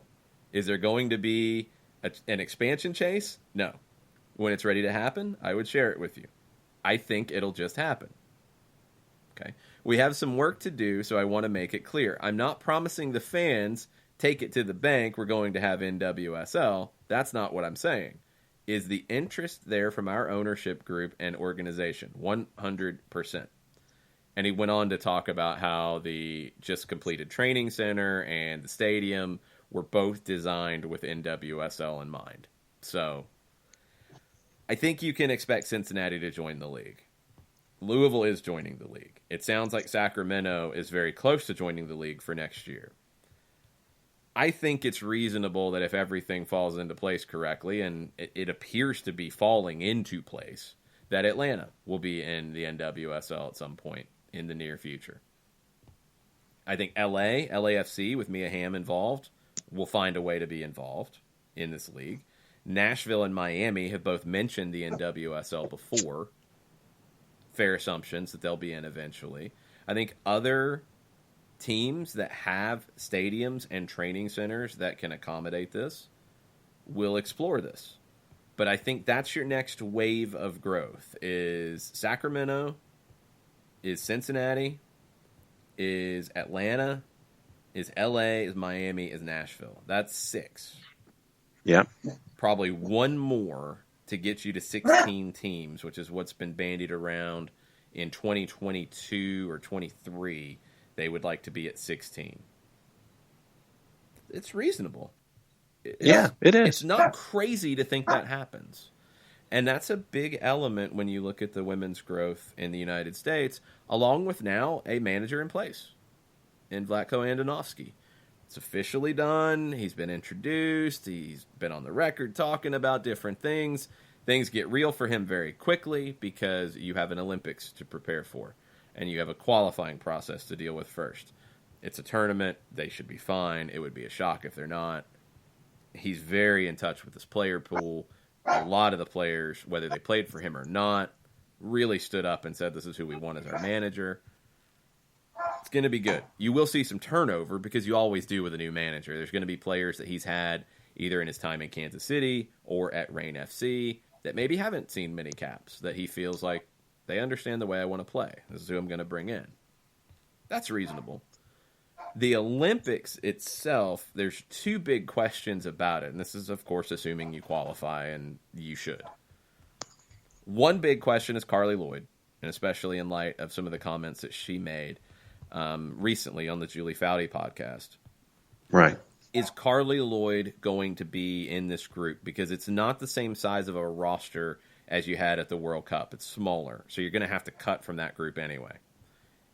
Is there going to be an expansion chase? No. When it's ready to happen, I would share it with you. I think it'll just happen." Okay. "We have some work to do, so I want to make it clear. I'm not promising the fans, take it to the bank, we're going to have NWSL. That's not what I'm saying. Is the interest there from our ownership group and organization? 100%. And he went on to talk about how the just completed training center and the stadium were both designed with NWSL in mind. So I think you can expect Cincinnati to join the league. Louisville is joining the league. It sounds like Sacramento is very close to joining the league for next year. I think it's reasonable that if everything falls into place correctly, and it appears to be falling into place, that Atlanta will be in the NWSL at some point in the near future. I think LAFC, with Mia Hamm involved, will find a way to be involved in this league. Nashville and Miami have both mentioned the NWSL before. Fair assumptions that they'll be in eventually. I think other teams that have stadiums and training centers that can accommodate this will explore this. But I think that's your next wave of growth is Sacramento, is Cincinnati, is Atlanta, is LA, is Miami, is Nashville. That's 6. Yeah. Probably one more to get you to 16 teams, which is what's been bandied around in 2022 or 23. They would like to be at 16. It's reasonable. It is. It's not crazy to think that happens. And that's a big element when you look at the women's growth in the United States, along with now a manager in place in Vlatko Andonovski. It's officially done. He's been introduced. He's been on the record talking about different things. Things get real for him very quickly because you have an Olympics to prepare for, and you have a qualifying process to deal with first. It's a tournament. They should be fine. It would be a shock if they're not. He's very in touch with his player pool. A lot of the players, whether they played for him or not, really stood up and said, this is who we want as our manager. It's going to be good. You will see some turnover because you always do with a new manager. There's going to be players that he's had either in his time in Kansas City or at Reign FC that maybe haven't seen many caps, that he feels like they understand the way I want to play. This is who I'm going to bring in. That's reasonable. The Olympics itself, there's 2 big questions about it, and this is, of course, assuming you qualify, and you should. One big question is Carly Lloyd, and especially in light of some of the comments that she made recently on the Julie Foudy podcast. Right. Is Carly Lloyd going to be in this group? Because it's not the same size of a roster as you had at the World Cup. It's smaller, so you're going to have to cut from that group anyway.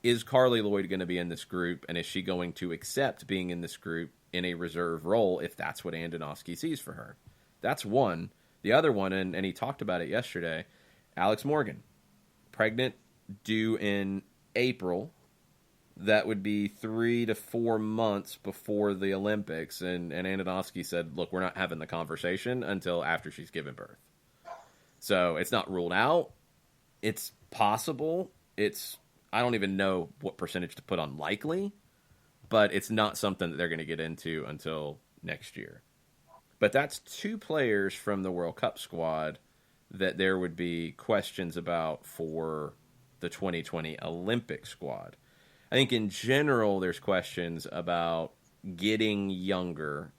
Is Carly Lloyd going to be in this group, and is she going to accept being in this group in a reserve role if that's what Andonovski sees for her? That's one. The other one, and he talked about it yesterday, Alex Morgan, pregnant, due in April. That would be 3 to 4 months before the Olympics, and Andonovski said, look, we're not having the conversation until after she's given birth. So it's not ruled out. It's possible. I don't even know what percentage to put on likely, but it's not something that they're going to get into until next year. But that's 2 players from the World Cup squad that there would be questions about for the 2020 Olympic squad. I think in general there's questions about getting younger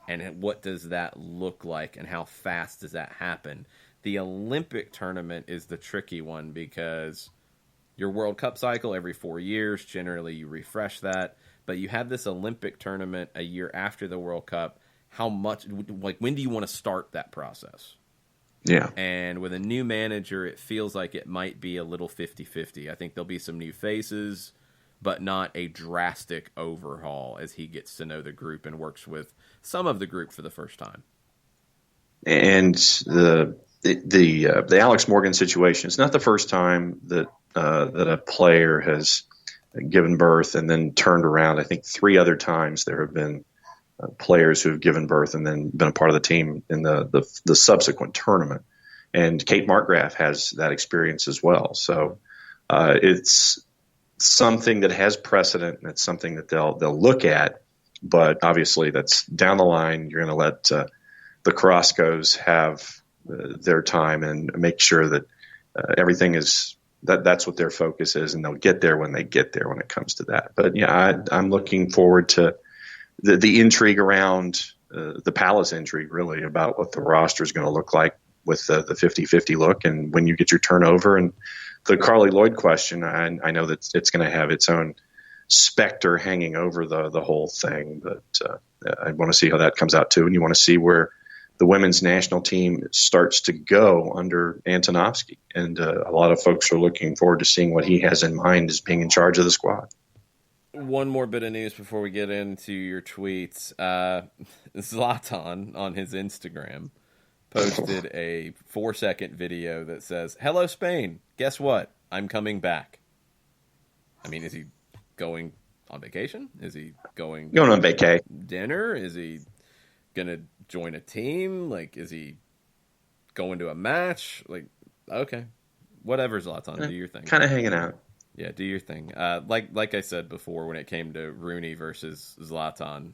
and what does that look like and how fast does that happen. The Olympic tournament is the tricky one because your World Cup cycle every 4 years, generally you refresh that, but you have this Olympic tournament a year after the World Cup. How much, like, when do you want to start that process? Yeah. And with a new manager, it feels like it might be a little 50-50. I think there'll be some new faces, but not a drastic overhaul as he gets to know the group and works with some of the group for the first time. And the Alex Morgan situation, it's not the first time that a player has given birth and then turned around. I think 3 other times there have been players who have given birth and then been a part of the team in the subsequent tournament. And Kate Markgraf has that experience as well. So it's something that has precedent, and it's something that they'll look at. But obviously, that's down the line. You're going to let the Carrascos have their time and make sure that everything is that's what their focus is, and they'll get there when they get there when it comes to that. But yeah, I'm looking forward to the intrigue around the Palace intrigue, really, about what the roster is going to look like with the 50-50 look, and when you get your turnover. And the Carly Lloyd question, I know that it's going to have its own specter hanging over the whole thing, but I want to see how that comes out too. And you want to see where the women's national team starts to go under Antonovsky. And a lot of folks are looking forward to seeing what he has in mind as being in charge of the squad. One more bit of news before we get into your tweets. Zlatan on his Instagram posted a 4-second video that says, "Hello, Spain. Guess what? I'm coming back." I mean, is he going on vacation? Is he going on vacay? Dinner? Is he going to join a team? Like, is he going to a match? Like, okay. Whatever, Zlatan, do your thing. Kind of hanging out. Yeah, do your thing. Like I said before, when it came to Rooney versus Zlatan,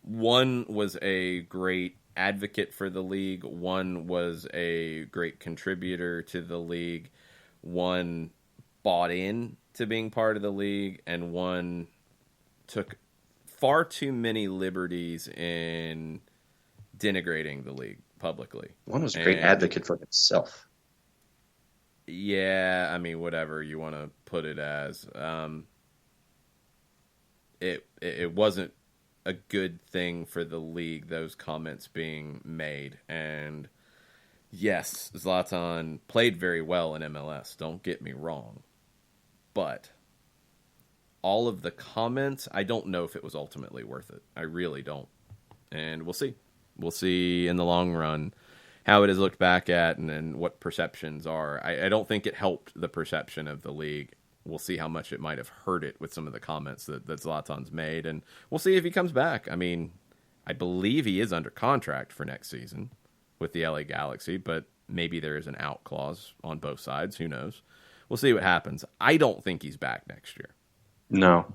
one was a great advocate for the league. One was a great contributor to the league. One bought in to being part of the league, and one took far too many liberties in denigrating the league publicly. One was a great advocate for himself. Yeah, I mean, whatever you want to put it as. It wasn't a good thing for the league, those comments being made. And yes, Zlatan played very well in MLS, don't get me wrong. But all of the comments, I don't know if it was ultimately worth it. I really don't. And we'll see. We'll see in the long run how it is looked back at and what perceptions are. I don't think it helped the perception of the league. We'll see how much it might have hurt it with some of the comments that Zlatan's made, and we'll see if he comes back. I mean, I believe he is under contract for next season with the LA Galaxy, but maybe there is an out clause on both sides. Who knows? We'll see what happens. I don't think he's back next year. No.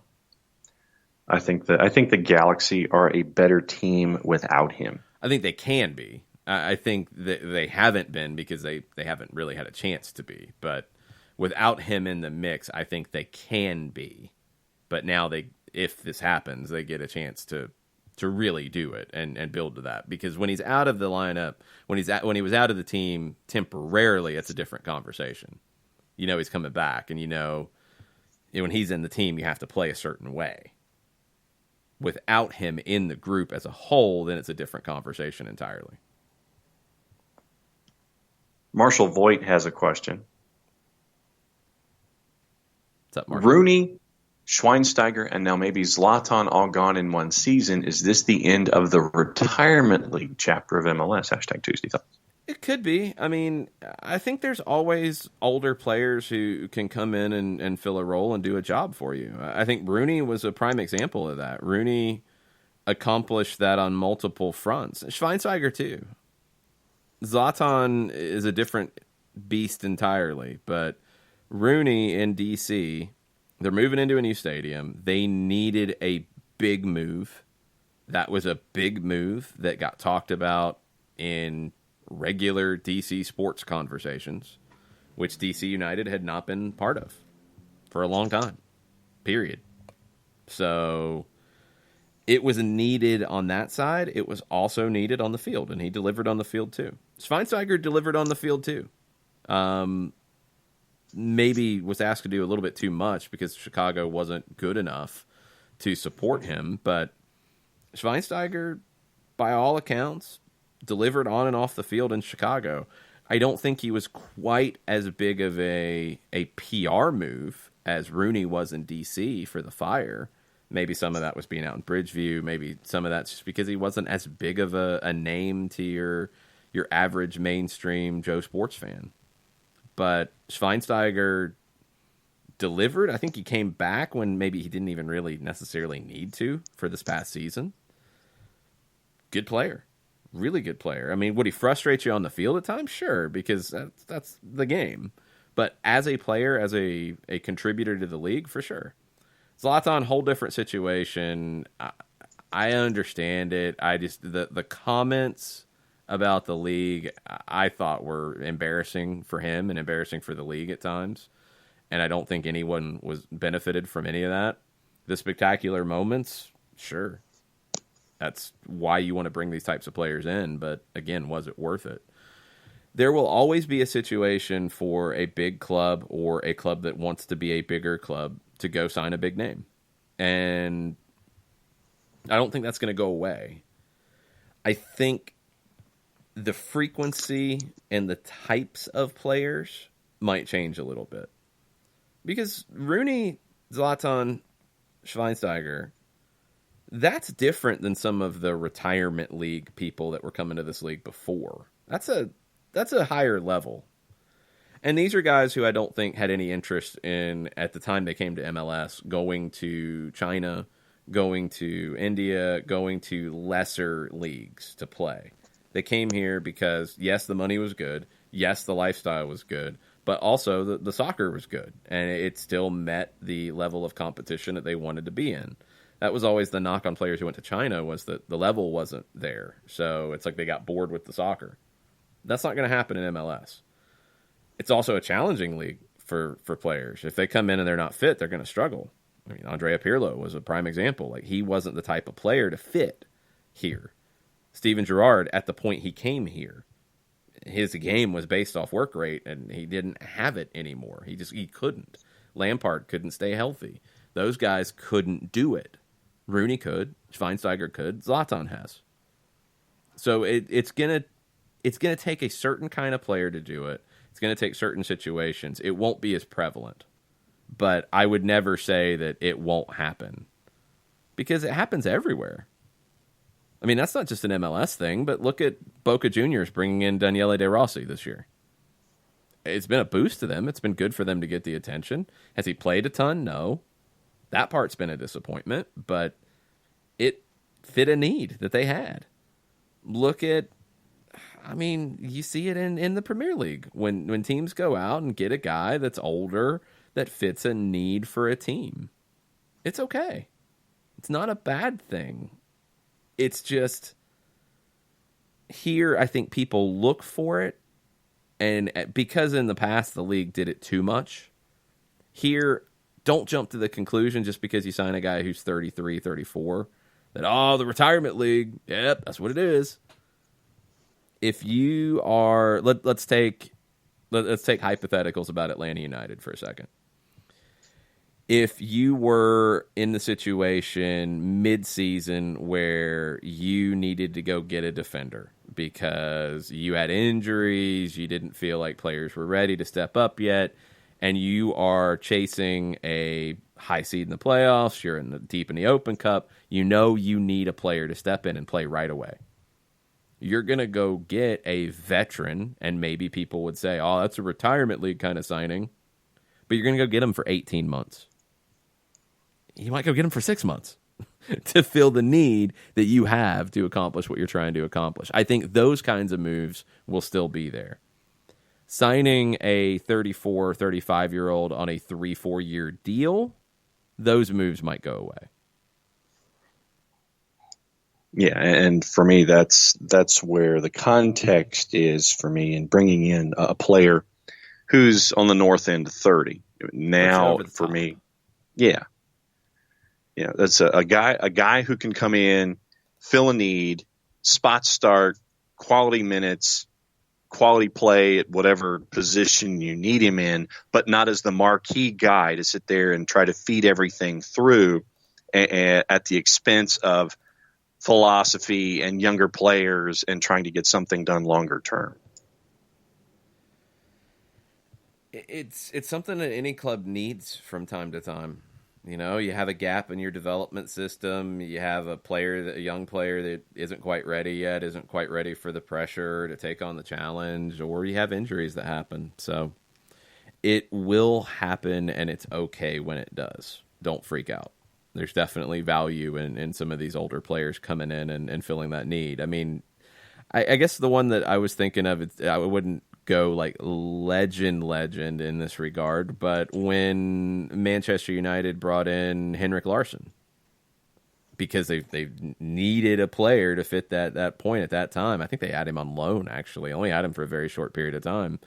I think the Galaxy are a better team without him. I think they can be. I think that they haven't been because they haven't really had a chance to be, but without him in the mix, I think they can be. But now if this happens, they get a chance to really do it and build to that. Because when he's out of the lineup, when he was out of the team temporarily, it's a different conversation. You know he's coming back, and you know when he's in the team, you have to play a certain way. Without him in the group as a whole, then it's a different conversation entirely. Marshall Voigt has a question. What's up, Marshall? Rooney, Schweinsteiger, and now maybe Zlatan all gone in one season. Is this the end of the retirement league chapter of MLS? # Tuesday Thoughts. It could be. I mean, I think there's always older players who can come in and fill a role and do a job for you. I think Rooney was a prime example of that. Rooney accomplished that on multiple fronts. Schweinsteiger, too. Zlatan is a different beast entirely, but Rooney in D.C., they're moving into a new stadium. They needed a big move. That was a big move that got talked about in regular DC sports conversations, which DC United had not been part of for a long time, period. So it was needed on that side. It was also needed on the field, and he delivered on the field too. Schweinsteiger delivered on the field too. Maybe was asked to do a little bit too much because Chicago wasn't good enough to support him, but Schweinsteiger, by all accounts, delivered on and off the field in Chicago. I don't think he was quite as big of a PR move as Rooney was in D.C. for the Fire. Maybe some of that was being out in Bridgeview. Maybe some of that's just because he wasn't as big of a name to your average mainstream Joe sports fan. But Schweinsteiger delivered. I think he came back when maybe he didn't even really necessarily need to for this past season. Good player. Really good player. I mean, would he frustrate you on the field at times? Sure, because that's the game. But as a player, as a contributor to the league, for sure. Zlatan, whole different situation. I understand it. I just the comments about the league I thought were embarrassing for him and embarrassing for the league at times. And I don't think anyone was benefited from any of that. The spectacular moments, sure. That's why you want to bring these types of players in. But again, was it worth it? There will always be a situation for a big club or a club that wants to be a bigger club to go sign a big name. And I don't think that's going to go away. I think the frequency and the types of players might change a little bit. Because Rooney, Zlatan, Schweinsteiger, that's different than some of the retirement league people that were coming to this league before. That's a higher level. And these are guys who I don't think had any interest in, at the time they came to MLS, going to China, going to India, going to lesser leagues to play. They came here because, yes, the money was good. Yes, the lifestyle was good. But also the soccer was good. And it still met the level of competition that they wanted to be in. That was always the knock on players who went to China, was that the level wasn't there. So it's like they got bored with the soccer. That's not going to happen in MLS. It's also a challenging league for players. If they come in and they're not fit, they're going to struggle. I mean, Andrea Pirlo was a prime example. Like, he wasn't the type of player to fit here. Steven Gerrard, at the point he came here, his game was based off work rate, and he didn't have it anymore. He couldn't. Lampard couldn't stay healthy. Those guys couldn't do it. Rooney could. Schweinsteiger could. Zlatan has. So it's gonna take a certain kind of player to do it. It's gonna take certain situations. It won't be as prevalent. But I would never say that it won't happen, because it happens everywhere. I mean, that's not just an MLS thing, but look at Boca Juniors bringing in Daniele De Rossi this year. It's been a boost to them. It's been good for them to get the attention. Has he played a ton? No. That part's been a disappointment, but it fit a need that they had. Look at, I mean, you see it in the Premier League. When teams go out and get a guy that's older that fits a need for a team, it's okay. It's not a bad thing. It's just, here I think people look for it, and because in the past the league did it too much, here, don't jump to the conclusion just because you sign a guy who's 33, 34, that, oh, the retirement league, yep, that's what it is. If you are, let's take hypotheticals about Atlanta United for a second. If you were in the situation mid-season where you needed to go get a defender because you had injuries, you didn't feel like players were ready to step up yet, and you are chasing a high seed in the playoffs, you're deep in the Open Cup, you know you need a player to step in and play right away. You're going to go get a veteran, and maybe people would say, oh, that's a retirement league kind of signing, but you're going to go get him for 18 months. You might go get him for 6 months to fill the need that you have to accomplish what you're trying to accomplish. I think those kinds of moves will still be there. Signing a 34, 35-year-old on a 3-4 year deal, those moves might go away. Yeah, and for me, that's where the context is for me in bringing in a player who's on the north end of 30. Now, for me, yeah. You know, that's a guy who can come in, fill a need, spot start, quality minutes, quality play at whatever position you need him in, but not as the marquee guy to sit there and try to feed everything through at the expense of philosophy and younger players and trying to get something done longer term. It's something that any club needs from time to time. You know, you have a gap in your development system. You have a young player that isn't quite ready yet, isn't quite ready for the pressure to take on the challenge, or you have injuries that happen. So it will happen, and it's okay when it does. Don't freak out. There's definitely value in some of these older players coming in and filling that need. I mean, I guess the one that I was thinking of, I wouldn't go like legend in this regard, but when Manchester United brought in Henrik Larsson, because they needed a player to fit that point at that time. I think they had him on loan, actually. Only had him for a very short period of time,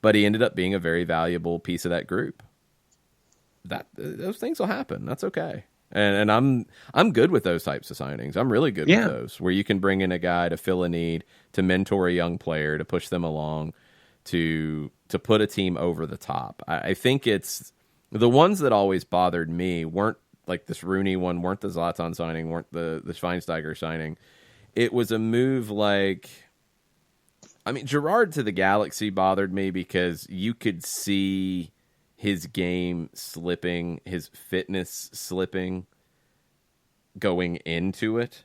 but he ended up being a very valuable piece of that group. Those things will happen. That's okay. And I'm good with those types of signings. I'm really good with those, where you can bring in a guy to fill a need, to mentor a young player, to push them along, to put a team over the top. I think it's the ones that always bothered me weren't like this Rooney one, weren't the Zlatan signing, weren't the Schweinsteiger signing. It was a move like, I mean, Gerrard to the Galaxy bothered me because you could see his game slipping, his fitness slipping going into it,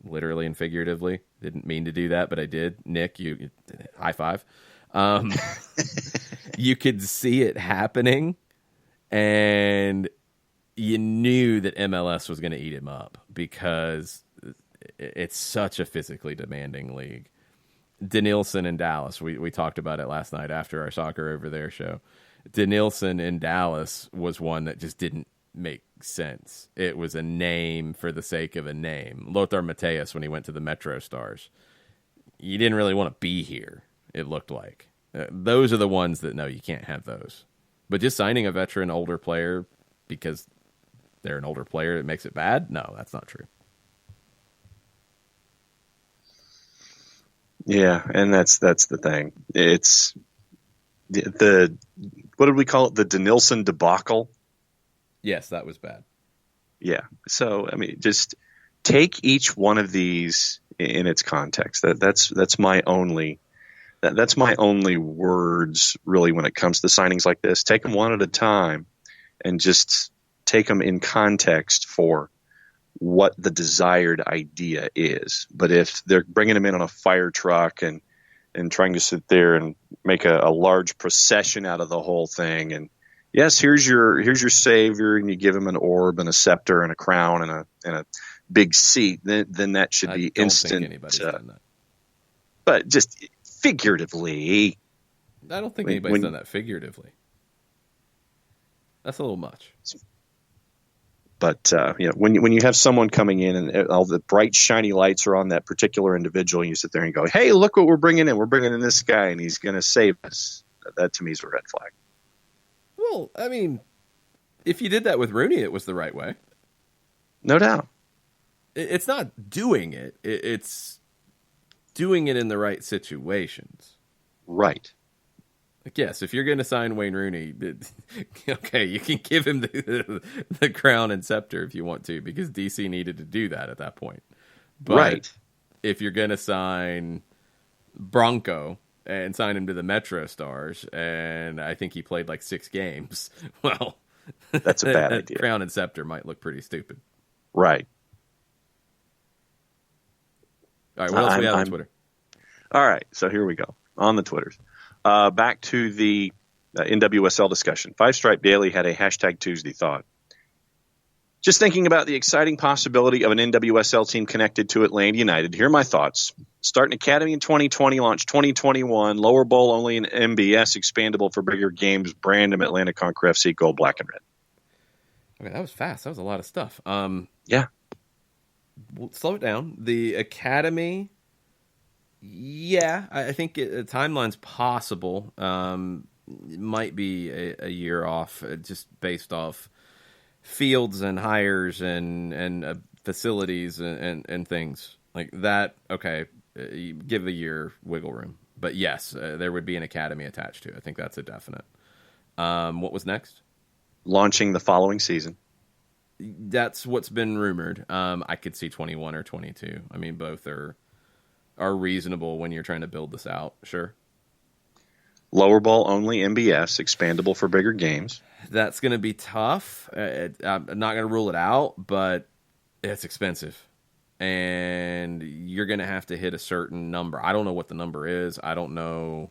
literally and figuratively. Didn't mean to do that, but I did. Nick, you high five. You could see it happening, and you knew that MLS was going to eat him up because it's such a physically demanding league. Denilson in Dallas, we talked about it last night after our Soccer Over There show. Denilson in Dallas was one that just didn't make sense. It was a name for the sake of a name. Lothar Matthäus, when he went to the Metro Stars, you didn't really want to be here, it looked like. Those are the ones that, no, you can't have those. But just signing a veteran older player because they're an older player, it makes it bad? No, that's not true. Yeah, and that's the thing. It's the what did we call it? The Denilson debacle? Yes, that was bad. Yeah. So, I mean, just take each one of these in its context. That's my only words really when it comes to signings like this. Take them one at a time and just take them in context for what the desired idea is. But if they're bringing them in on a fire truck and trying to sit there and make a large procession out of the whole thing, and yes, here's your savior, and you give him an orb and a scepter and a crown and a big seat, then that should be instant. I don't think anybody's done that. But just figuratively, I don't think anybody's done that figuratively. That's a little much. But when you have someone coming in and all the bright shiny lights are on that particular individual, and you sit there and go, "Hey, look what we're bringing in! We're bringing in this guy, and he's going to save us." That to me is a red flag. Well, I mean, if you did that with Rooney, it was the right way. No doubt. It's not doing it; it's doing it in the right situations. Right. Like, yes, if you're going to sign Wayne Rooney, okay, you can give him the crown and scepter if you want to, because DC needed to do that at that point. But right. If you're going to sign Bronco and sign him to the Metro Stars, and I think he played like 6 games, well, that's a bad idea. Crown and scepter might look pretty stupid. Right. All right, what else do we have on Twitter? All right, so here we go. On the Twitters. Back to the NWSL discussion. Five Stripe Daily had a hashtag Tuesday thought. Just thinking about the exciting possibility of an NWSL team connected to Atlanta United. Here are my thoughts. Start an academy in 2020, launch 2021, lower bowl only in MBS, expandable for bigger games, brand them Atlanta Conquer FC, gold, black, and red. Okay, that was fast. That was a lot of stuff. Yeah. We'll slow it down. The academy... Yeah, I think the timeline's possible. It might be a year off, just based off fields and hires and facilities and things like that. Okay, you give a year wiggle room, but yes, there would be an academy attached to it. I think that's a definite. What was next? Launching the following season. That's what's been rumored. I could see 21 or 22. I mean, both are reasonable when you're trying to build this out. Sure. Lower ball only MBS, expandable for bigger games. That's going to be tough. I'm not going to rule it out, but it's expensive. And you're going to have to hit a certain number. I don't know what the number is. I don't know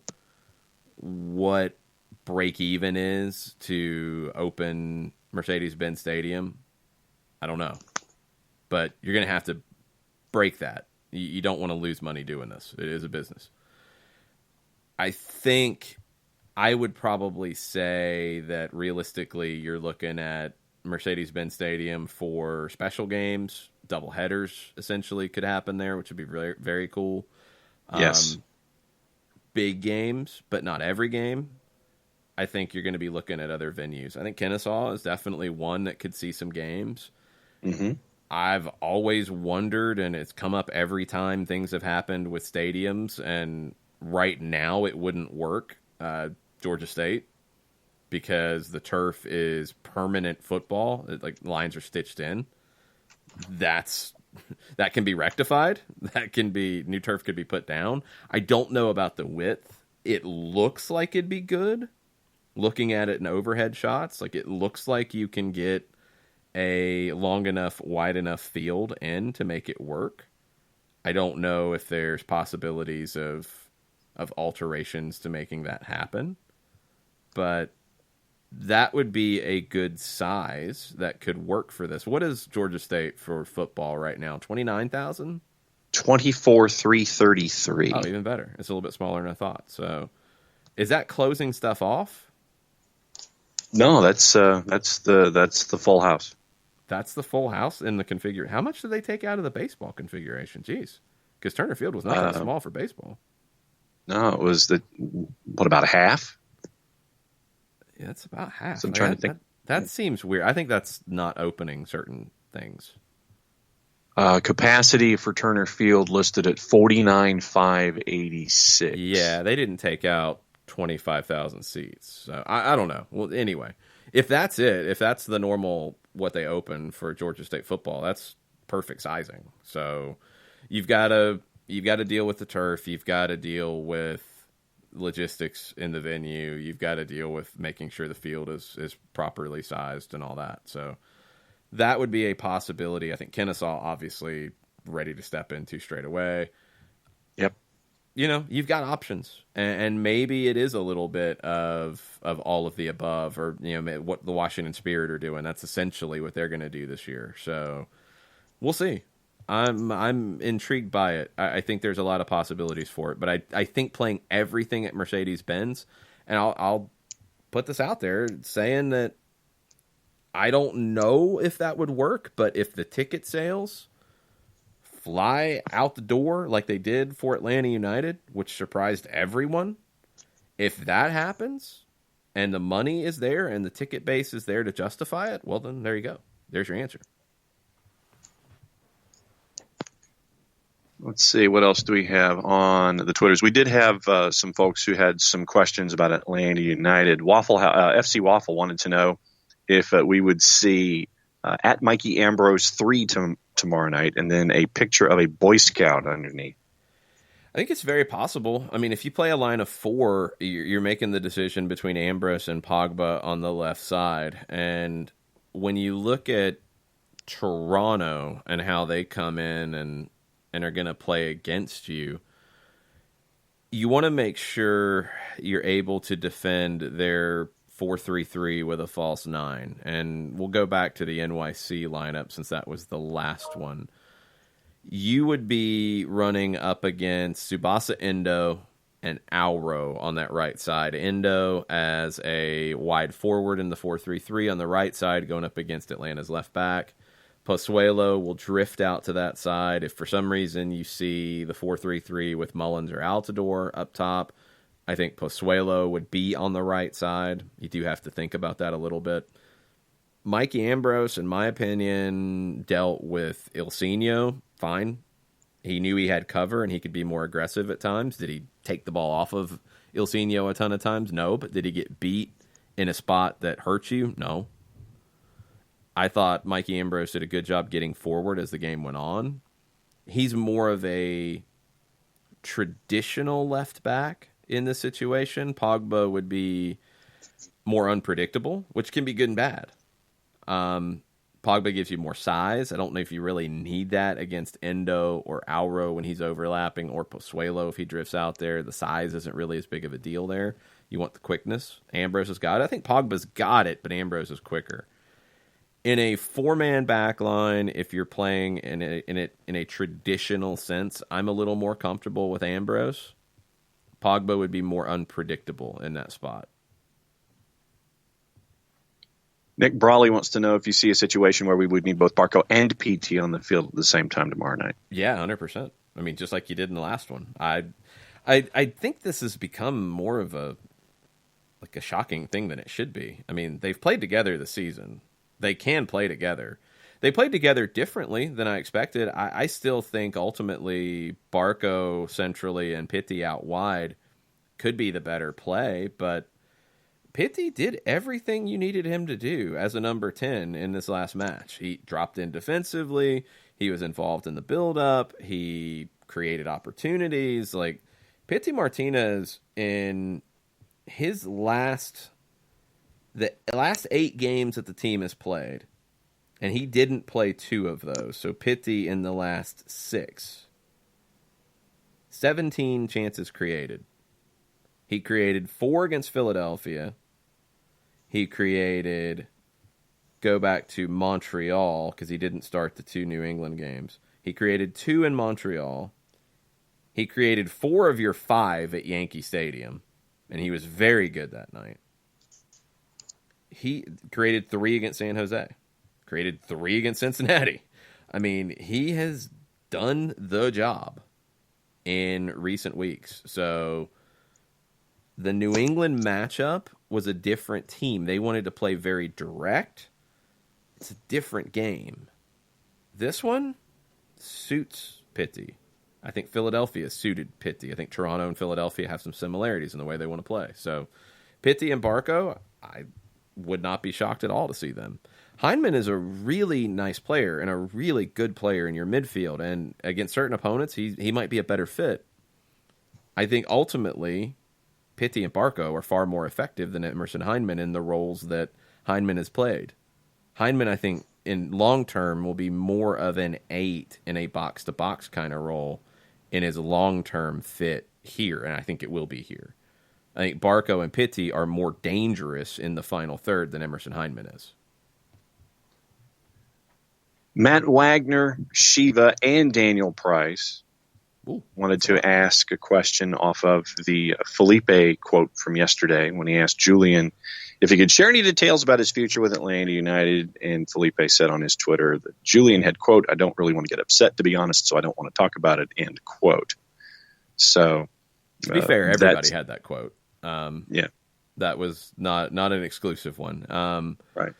what break even is to open Mercedes-Benz Stadium. I don't know. But you're going to have to break that. You don't want to lose money doing this. It is a business. I think I would probably say that realistically you're looking at Mercedes-Benz Stadium for special games. Double headers essentially could happen there, which would be very, very cool. Yes. Big games, but not every game. I think you're going to be looking at other venues. I think Kennesaw is definitely one that could see some games. Mm-hmm. I've always wondered, and it's come up every time things have happened with stadiums, and right now it wouldn't work, Georgia State, because the turf is permanent football. Like, lines are stitched in. That can be rectified. New turf could be put down. I don't know about the width. It looks like it'd be good. Looking at it in overhead shots, like, it looks like you can get a long enough, wide enough field in to make it work. I don't know if there's possibilities of alterations to making that happen, but that would be a good size that could work for this. What is Georgia State for football right now? 29,000? 24,333. Oh, even better. It's a little bit smaller than I thought. So, is that closing stuff off? No, that's the full house. That's the full house in the configuration. How much did they take out of the baseball configuration? Jeez, because Turner Field was not that small for baseball. No, it was about a half? Yeah, it's about half. So I'm trying to think. That seems weird. I think that's not opening certain things. Capacity for Turner Field listed at 49,586. Yeah, they didn't take out 25,000 seats. So I don't know. Well, anyway, if that's it, if that's the normal what they open for Georgia State football, that's perfect sizing. So you've got to deal with the turf. You've got to deal with logistics in the venue. You've got to deal with making sure the field is properly sized and all that. So that would be a possibility. I think Kennesaw obviously ready to step into straight away. Yep. You've got options, and maybe it is a little bit of all of the above, or what the Washington Spirit are doing. That's essentially what they're going to do this year. So we'll see. I'm intrigued by it. I think there's a lot of possibilities for it, but I think playing everything at Mercedes-Benz, and I'll put this out there saying that I don't know if that would work, but if the ticket sales fly out the door like they did for Atlanta United, which surprised everyone, if that happens and the money is there and the ticket base is there to justify it, well, then there you go. There's your answer. Let's see, what else do we have on the Twitters? We did have some folks who had some questions about Atlanta United. FC Waffle wanted to know if we would see at Mikey Ambrose 3 tomorrow night, and then a picture of a Boy Scout underneath. I think it's very possible. I mean, if you play a line of 4, you're making the decision between Ambrose and Pogba on the left side. And when you look at Toronto and how they come in and are going to play against you, you want to make sure you're able to defend their 4-3-3 with a false 9. And we'll go back to the NYC lineup since that was the last one. You would be running up against Tsubasa Endo and Auro on that right side. Endo as a wide forward in the 4-3-3 on the right side, going up against Atlanta's left back. Pozuelo will drift out to that side. If for some reason you see the 4-3-3 with Mullins or Altidore up top, I think Pozuelo would be on the right side. You do have to think about that a little bit. Mikey Ambrose, in my opinion, dealt with Ilsinho fine. He knew he had cover and he could be more aggressive at times. Did he take the ball off of Ilsinho a ton of times? No. But did he get beat in a spot that hurt you? No. I thought Mikey Ambrose did a good job getting forward as the game went on. He's more of a traditional left back in this situation. Pogba would be more unpredictable, which can be good and bad. Pogba gives you more size. I don't know if you really need that against Endo or Auro when he's overlapping, or Pozuelo if he drifts out there. The size isn't really as big of a deal there. You want the quickness. Ambrose has got it. I think Pogba's got it, but Ambrose is quicker. In a 4-man back line, if you're playing in a traditional sense, I'm a little more comfortable with Ambrose. Pogba would be more unpredictable in that spot. Nick Brawley wants to know if you see a situation where we would need both Barco and PT on the field at the same time tomorrow night. Yeah, 100%. I mean, just like you did in the last one. I think this has become more of a shocking thing than it should be. I mean, they've played together this season. They can play together. They played together differently than I expected. I still think ultimately Barco centrally and Pitti out wide could be the better play, but Pitti did everything you needed him to do as a number 10 in this last match. He dropped in defensively. He was involved in the build-up. He created opportunities. Like, Pitti Martinez in his the last 8 games that the team has played, and he didn't play 2 of those. So Pitti in the last 6. 17 chances created. He created 4 against Philadelphia. He created, go back to Montreal, because he didn't start the 2 New England games. He created 2 in Montreal. He created 4 of your 5 at Yankee Stadium, and he was very good that night. He created 3 against San Jose, created 3 against Cincinnati. I mean, he has done the job in recent weeks. So the New England matchup was a different team. They wanted to play very direct. It's a different game. This one suits Pitty. I think Philadelphia suited Pitty. I think Toronto and Philadelphia have some similarities in the way they want to play. So Pitty and Barco, I would not be shocked at all to see them. Heineman is a really nice player and a really good player in your midfield. And against certain opponents, he might be a better fit. I think ultimately, Pitty and Barco are far more effective than Emerson Heineman in the roles that Heineman has played. Heineman, I think, in long term, will be more of an 8 in a box-to-box kind of role in his long-term fit here, and I think it will be here. I think Barco and Pitty are more dangerous in the final third than Emerson Heineman is. Matt Wagner, Shiva, and Daniel Price wanted to ask a question off of the Felipe quote from yesterday when he asked Julian if he could share any details about his future with Atlanta United. And Felipe said on his Twitter that Julian had, quote, "I don't really want to get upset, to be honest, so I don't want to talk about it," end quote. So, to be fair, everybody had that quote. Yeah. That was not an exclusive one. Right.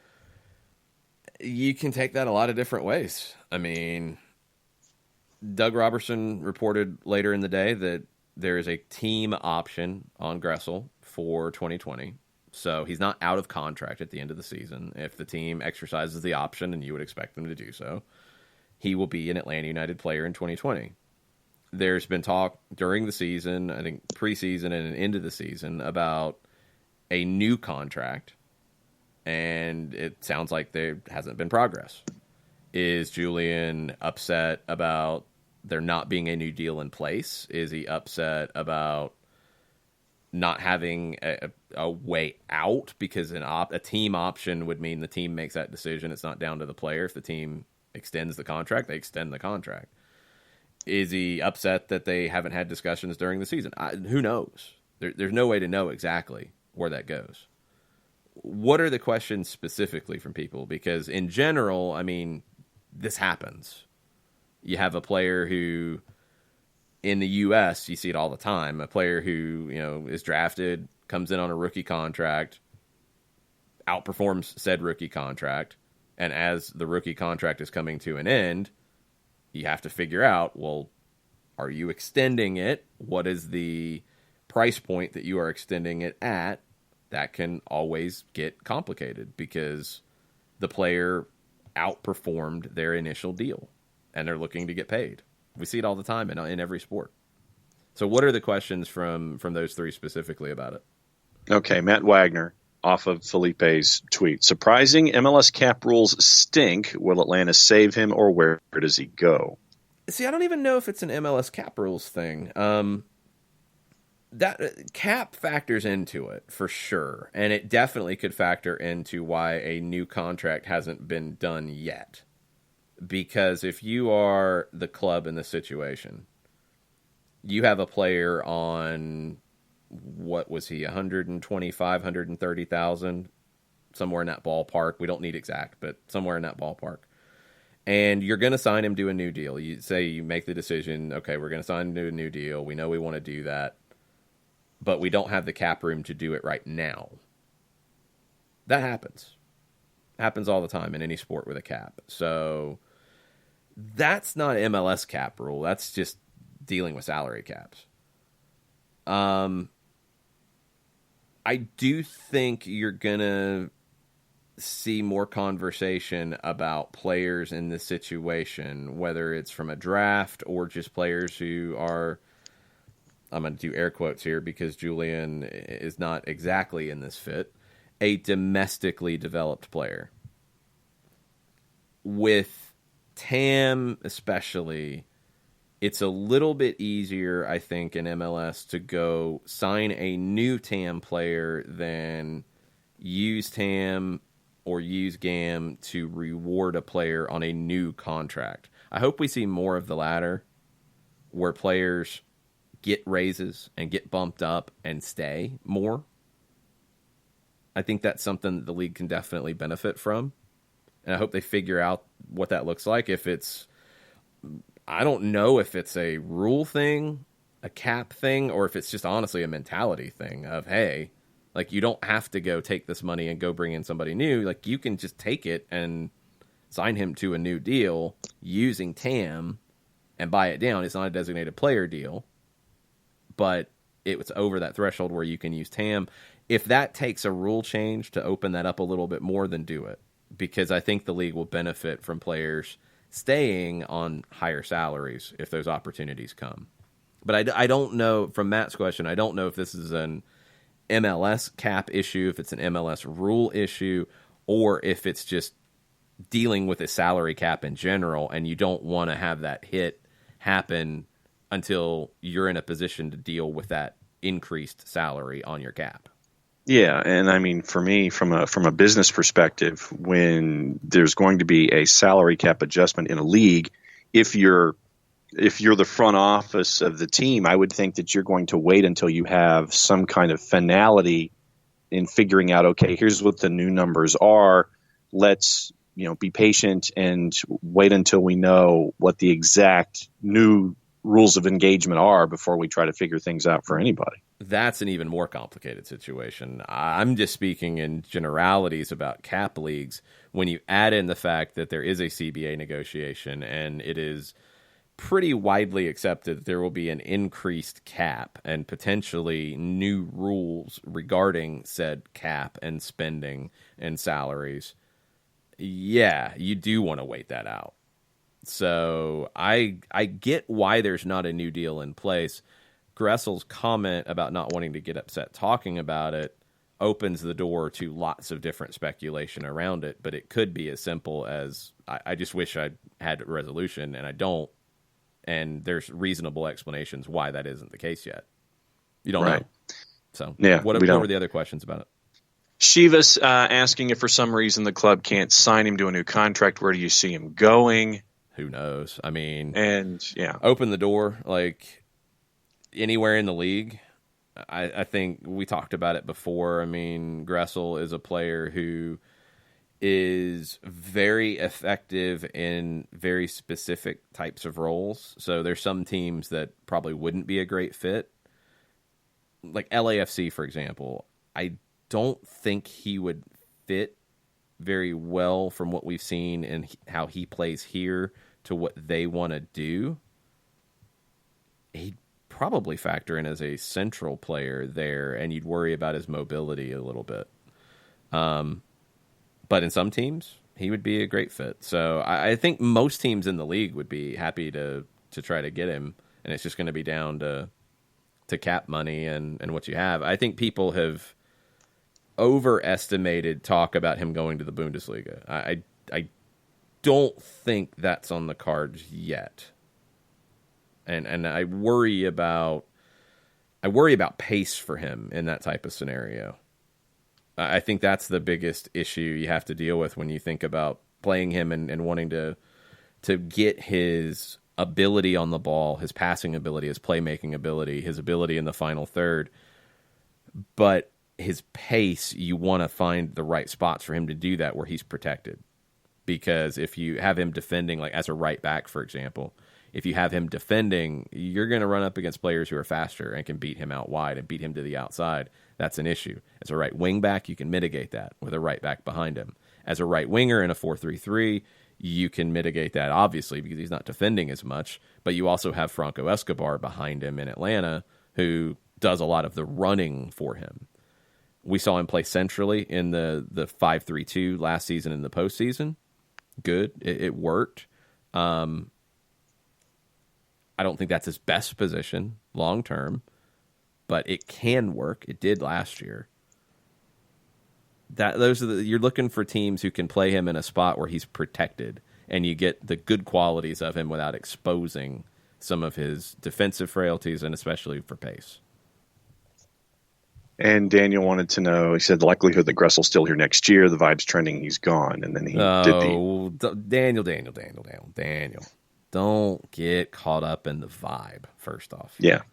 You can take that a lot of different ways. I mean, Doug Robertson reported later in the day that there is a team option on Gressel for 2020. So he's not out of contract at the end of the season. If the team exercises the option, and you would expect them to do so, he will be an Atlanta United player in 2020. There's been talk during the season, I think preseason and into the season, about a new contract, and it sounds like there hasn't been progress. Is Julian upset about there not being a new deal in place? Is he upset about not having a way out? Because a team option would mean the team makes that decision. It's not down to the player. If the team extends the contract, they extend the contract. Is he upset that they haven't had discussions during the season? Who knows? There's no way to know exactly where that goes. What are the questions specifically from people? Because in general, I mean, this happens. You have a player who, in the U.S., you see it all the time, a player who, is drafted, comes in on a rookie contract, outperforms said rookie contract, and as the rookie contract is coming to an end, you have to figure out, well, are you extending it? What is the price point that you are extending it at? That can always get complicated because the player outperformed their initial deal and they're looking to get paid. We see it all the time in every sport. So what are the questions from those three specifically about it? Okay, Matt Wagner, off of Felipe's tweet. Surprising MLS cap rules stink. Will Atlanta save him, or where does he go? See, I don't even know if it's an MLS cap rules thing. That cap factors into it for sure, and it definitely could factor into why a new contract hasn't been done yet. Because if you are the club in this situation, you have a player on, what was he, 125, 130,000, somewhere in that ballpark. We don't need exact, but somewhere in that ballpark. And you're going to sign him to a new deal. You say you make the decision, okay, we're going to sign him to a new deal. We know we want to do that, but we don't have the cap room to do it right now. That happens. Happens all the time in any sport with a cap. So that's not MLS cap rule. That's just dealing with salary caps. I do think you're going to see more conversation about players in this situation, whether it's from a draft or just players who are, I'm going to do air quotes here because Julian is not exactly in this fit, a domestically developed player. With TAM especially, it's a little bit easier, I think, in MLS to go sign a new TAM player than use TAM or use GAM to reward a player on a new contract. I hope we see more of the latter, where players get raises and get bumped up and stay more. I think that's something that the league can definitely benefit from. And I hope they figure out what that looks like. I don't know if it's a rule thing, a cap thing, or if it's just honestly a mentality thing of, hey, like, you don't have to go take this money and go bring in somebody new. Like, you can just take it and sign him to a new deal using TAM and buy it down. It's not a designated player deal, but it's over that threshold where you can use TAM. If that takes a rule change to open that up a little bit more, then do it. Because I think the league will benefit from players staying on higher salaries if those opportunities come. But I don't know, from Matt's question, I don't know if this is an MLS cap issue, if it's an MLS rule issue, or if it's just dealing with a salary cap in general, and you don't want to have that hit happen until you're in a position to deal with that increased salary on your cap. Yeah, and I mean, for me, from a business perspective, when there's going to be a salary cap adjustment in a league, if you're the front office of the team, I would think that you're going to wait until you have some kind of finality in figuring out, okay, here's what the new numbers are. Let's, be patient and wait until we know what the exact new rules of engagement are before we try to figure things out for anybody. That's an even more complicated situation. I'm just speaking in generalities about cap leagues. When you add in the fact that there is a CBA negotiation and it is pretty widely accepted that there will be an increased cap and potentially new rules regarding said cap and spending and salaries, yeah, you do want to wait that out. So I get why there's not a new deal in place. Gressel's comment about not wanting to get upset talking about it opens the door to lots of different speculation around it, but it could be as simple as, I just wish I had a resolution, and I don't, and there's reasonable explanations why that isn't the case yet. You don't know. So yeah, what were the other questions about it? Shivas asking if for some reason the club can't sign him to a new contract. Where do you see him going? Who knows? I mean, yeah, open the door, like anywhere in the league. I think we talked about it before. I mean, Gressel is a player who is very effective in very specific types of roles. So there's some teams that probably wouldn't be a great fit. Like LAFC, for example. I don't think he would fit very well from what we've seen and how he plays here to what they want to do. He'd probably factor in as a central player there, and you'd worry about his mobility a little bit. But in some teams, he would be a great fit. So I think most teams in the league would be happy to try to get him, and it's just going to be down to cap money and what you have. I think people have overestimated talk about him going to the Bundesliga. I don't think that's on the cards yet. And I worry about pace for him in that type of scenario. I think that's the biggest issue you have to deal with when you think about playing him and wanting to get his ability on the ball, his passing ability, his playmaking ability, his ability in the final third. But his pace, you want to find the right spots for him to do that where he's protected. Because if you have him defending, like as a right back, for example, if you have him defending, you're going to run up against players who are faster and can beat him out wide and beat him to the outside. That's an issue. As a right wing back, you can mitigate that with a right back behind him. As a right winger in a 4-3-3, you can mitigate that, obviously, because he's not defending as much. But you also have Franco Escobar behind him in Atlanta, who does a lot of the running for him. We saw him play centrally in the 5-3-2 last season in the postseason. Good. It worked. I don't think that's his best position long term, but it can work. It did last year. You're looking for teams who can play him in a spot where he's protected, and you get the good qualities of him without exposing some of his defensive frailties, and especially for pace. And Daniel wanted to know, he said the likelihood that Gressel's still here next year, the vibe's trending, he's gone. And then he did the... Daniel. Don't get caught up in the vibe, first off. Yeah.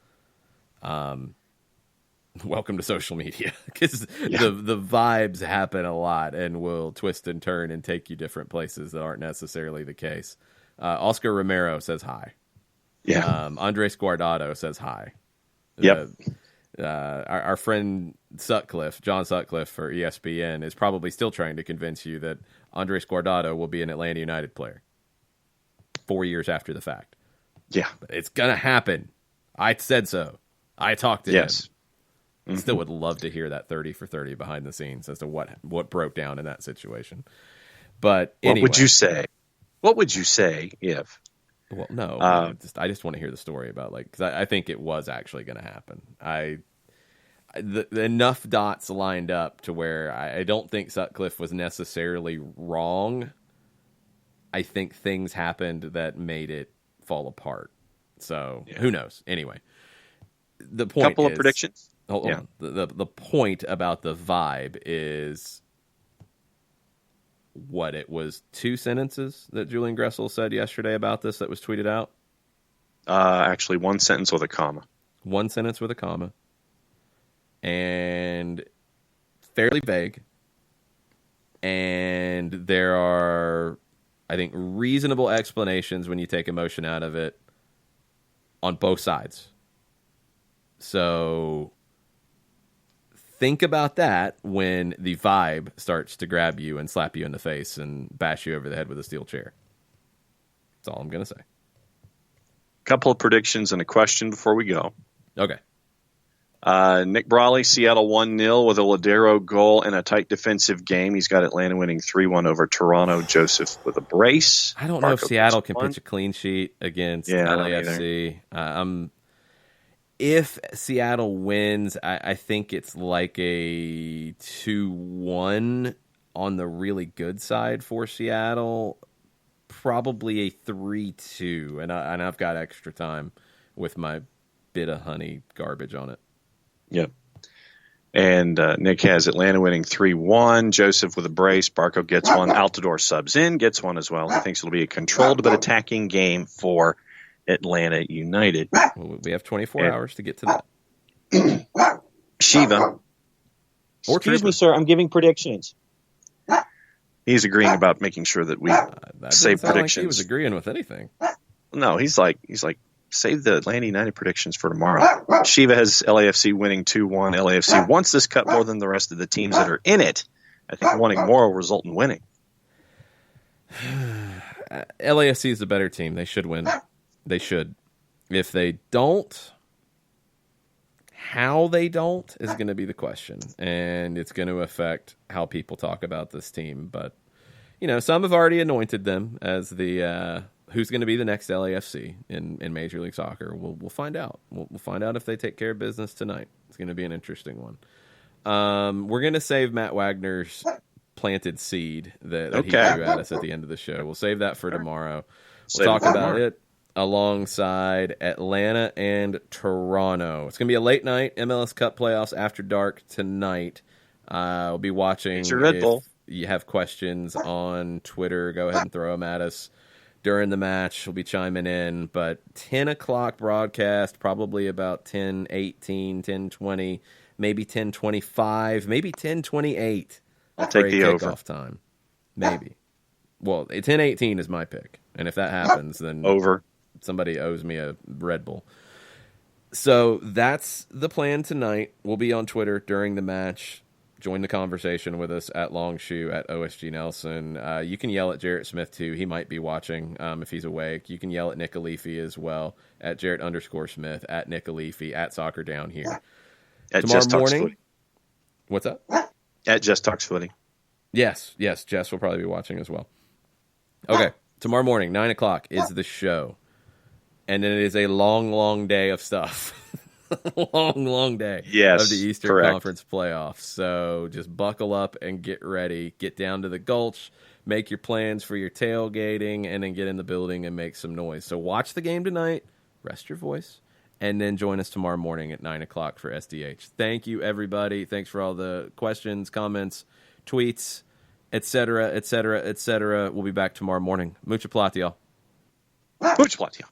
Welcome to social media, because the vibes happen a lot and will twist and turn and take you different places that aren't necessarily the case. Oscar Romero says hi. Yeah. Andres Guardado says hi. Yep. Our friend John Sutcliffe for ESPN, is probably still trying to convince you that Andres Guardado will be an Atlanta United player 4 years after the fact. Yeah. But it's going to happen. I said so. I talked to him. Mm-hmm. Still would love to hear that 30 for 30 behind the scenes as to what broke down in that situation. But anyway. What would you say if... Well, no, I just want to hear the story about, because I think it was actually going to happen. Enough dots lined up to where I don't think Sutcliffe was necessarily wrong. I think things happened that made it fall apart. So who knows? Anyway, the point. Couple of predictions. Hold on. The point about the vibe is. What, it was 2 sentences that Julian Gressel said yesterday about this that was tweeted out? Actually, 1 sentence with a comma. 1 sentence with a comma. And fairly vague. And there are, I think, reasonable explanations when you take emotion out of it on both sides. So... think about that when the vibe starts to grab you and slap you in the face and bash you over the head with a steel chair. That's all I'm going to say. Couple of predictions and a question before we go. Okay. Nick Brawley, Seattle 1-0 with a Ladero goal and a tight defensive game. He's got Atlanta winning 3-1 over Toronto. Joseph with a brace. I don't know if Seattle can pitch a clean sheet against LAFC. If Seattle wins, I think it's like a 2-1 on the really good side for Seattle. Probably a 3-2, and I've got extra time with my bit of honey garbage on it. Yep. And Nick has Atlanta winning 3-1. Joseph with a brace. Barco gets one. Altidore subs in, gets one as well. He thinks it'll be a controlled but attacking game for Atlanta United. Well, we have 24 hours to get to that. Shiva. Excuse me, sir. I'm giving predictions. He's agreeing about making sure that we save predictions. Like he was agreeing with anything. No, he's like, save the Atlanta United predictions for tomorrow. Shiva has LAFC winning 2-1. LAFC wants this cup more than the rest of the teams that are in it. I think wanting more will result in winning. LAFC is the better team. They should win. They should. If they don't, how they don't is going to be the question. And it's going to affect how people talk about this team. But, some have already anointed them as the who's going to be the next LAFC in Major League Soccer. We'll find out. We'll find out if they take care of business tonight. It's going to be an interesting one. We're going to save Matt Wagner's planted seed that he threw at us at the end of the show. We'll save that for tomorrow. We'll talk about it alongside Atlanta and Toronto. It's going to be a late night MLS Cup playoffs after dark tonight. We'll be watching. It's your Red Bull. You have questions on Twitter, go ahead and throw them at us during the match. We'll be chiming in. But 10 o'clock broadcast, probably about 10:18, 10:20, maybe 10:25, maybe 10:28. I'll take the over. Time. Maybe. Well, 10:18 is my pick. And if that happens, then over. Somebody owes me a Red Bull. So that's the plan tonight. We'll be on Twitter during the match. Join the conversation with us at Longshoe, at OSG Nelson. You can yell at Jarrett Smith, too. He might be watching if he's awake. You can yell at Nick Alifi as well, at Jarrett_Smith, at Nick Alifi, at Soccer Down Here. At Tomorrow Just Talks morning. Footy. What's up? At Just Talks Footy. Yes. Jess will probably be watching as well. Okay. Tomorrow morning, 9 o'clock, is the show. And then it is a long, long day of stuff. long day of the Eastern Conference playoffs. So just buckle up and get ready. Get down to the Gulch. Make your plans for your tailgating. And then get in the building and make some noise. So watch the game tonight. Rest your voice. and then join us tomorrow morning at 9 o'clock for SDH. Thank you, everybody. Thanks for all the questions, comments, tweets, etc., etc., etc. We'll be back tomorrow morning. Mucha plata, y'all. Mucha plata.